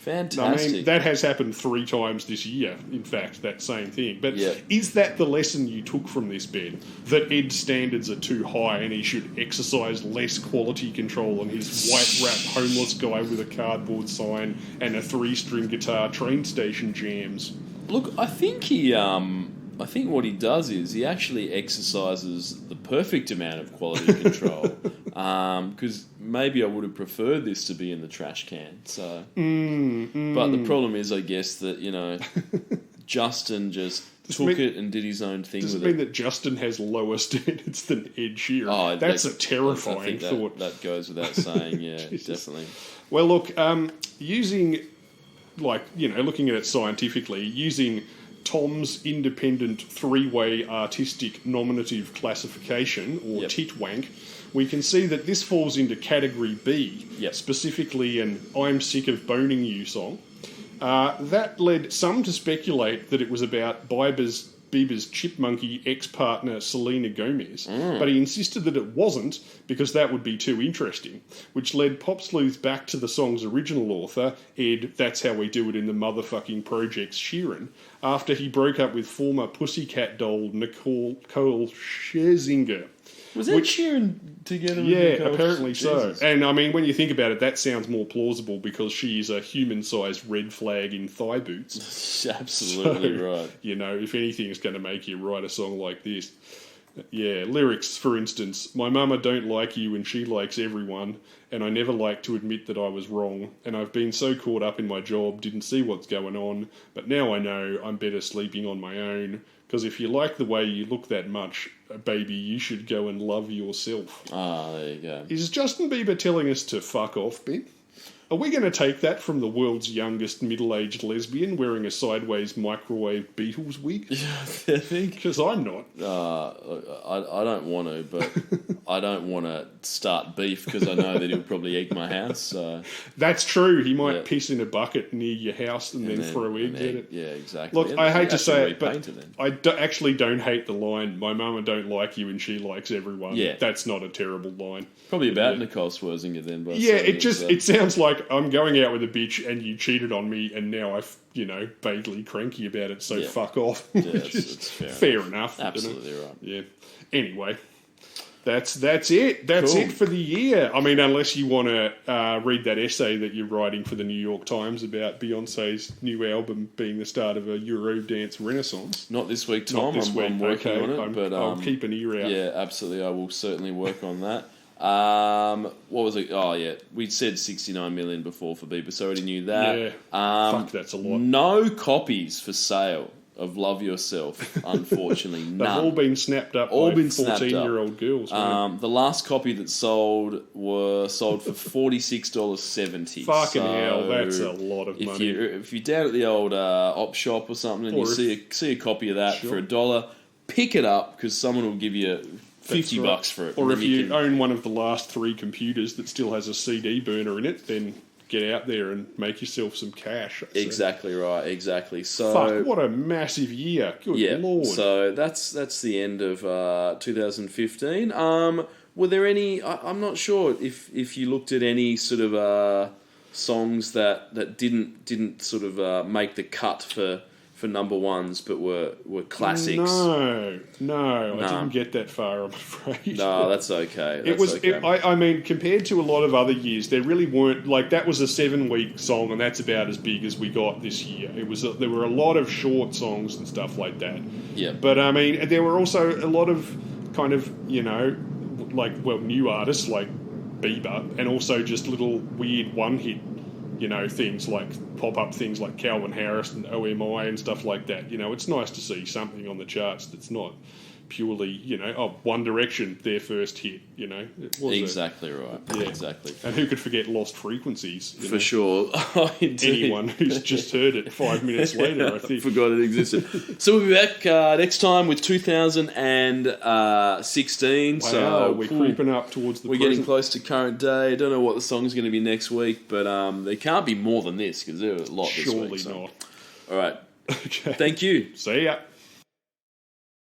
Fantastic. I mean, that has happened 3 times this year, in fact, that same thing. But is that the lesson you took from this, Ben? That Ed's standards are too high and he should exercise less quality control on his white-wrapped homeless guy with a cardboard sign and a 3-string guitar train station jams? Look, I think I think what he does is he actually exercises the perfect amount of quality control. Because maybe I would have preferred this to be in the trash can. So, but the problem is, I guess, that, you know, Justin just took it and did his own thing with it. Does it mean that Justin has lower standards than Ed Sheeran? Oh, that's a terrifying thought. That goes without saying, yeah, definitely. Well, look, using, looking at it scientifically, using Tom's independent 3-way artistic nominative classification, or titwank, we can see that this falls into category B, specifically an I'm Sick of Boning You song. That led some to speculate that it was about Bieber's chipmunky ex-partner Selena Gomez, but he insisted that it wasn't because that would be too interesting, which led Pop Sleuths back to the song's original author, Ed That's How We Do It in the Motherfucking Projects Sheeran, after he broke up with former Pussycat Doll Nicole Scherzinger. Was that Sheeran together with Nicole? Apparently Jesus. so. And, I mean, when you think about it, that sounds more plausible because she is a human-sized red flag in thigh boots. Absolutely right. You know, if anything is going to make you write a song like this. Yeah, lyrics, for instance. My mama don't like you and she likes everyone, and I never like to admit that I was wrong, and I've been so caught up in my job, didn't see what's going on, but now I know I'm better sleeping on my own, because if you like the way you look that much, baby, you should go and love yourself. Ah, there you go. Is Justin Bieber telling us to fuck off, Ben? Are we going to take that from the world's youngest middle-aged lesbian wearing a sideways microwave Beatles wig? Yeah, I think. Because I'm not. I don't want to, but I don't want to start beef because I know that he'll probably egg my house. So. That's true. He might piss in a bucket near your house and then throw eggs at it. Yeah, exactly. Look, I hate to say it, but I actually don't hate the line, my mama don't like you and she likes everyone. Yeah. That's not a terrible line. Probably about Nicole Scherzinger then. But yeah, it sounds like I'm going out with a bitch and you cheated on me and now I'm, vaguely cranky about it, so fuck off. Yeah, it's fair enough. Absolutely right. Yeah. Anyway, that's it. That's cool. it for the year. I mean, unless you want to read that essay that you're writing for the New York Times about Beyonce's new album being the start of a Eurodance renaissance. Not this week, Tom. I'm working on it. But I'll keep an ear out. Yeah, absolutely. I will certainly work on that. What was it? Oh, yeah. We'd said 69 million before for Bieber, so I already knew that. Yeah. Fuck, that's a lot. No copies for sale of Love Yourself, unfortunately. They've none. all been snapped up by 14-year-old girls. The last copy that sold for $46.70. Fucking hell, that's a lot of money. If you're down at the old op shop or something and you see a copy of that for $1, pick it up because someone will give you $50 for it. Or if you own one of the last 3 computers that still has a CD burner in it, then get out there and make yourself some cash. Exactly right, exactly. So, fuck, what a massive year. Good Lord. So that's the end of 2015. Were there any, I'm not sure if you looked at any sort of songs that didn't sort of make the cut for number ones, but were classics. No, I didn't get that far, I'm afraid. No, that's okay. I mean, compared to a lot of other years, there really weren't, like, that was a 7-week song, and that's about as big as we got this year. There were a lot of short songs and stuff like that. Yeah. But, I mean, there were also a lot of kind of, new artists like Bieber, and also just little weird one-hit things like pop-up things like Calvin Harris and OMI and stuff like that. It's nice to see something on the charts that's not purely, One Direction, their first hit, Exactly right. Yeah. Exactly. And who could forget Lost Frequencies? For sure. Anyone who's just heard it 5 minutes later, I think. Forgot it existed. So we'll be back next time with 2016. Wow, so we're creeping up towards the present. Getting close to current day. Don't know what the song's going to be next week, but there can't be more than this because there was a lot this week. Surely not. All right. Okay. Thank you. See ya.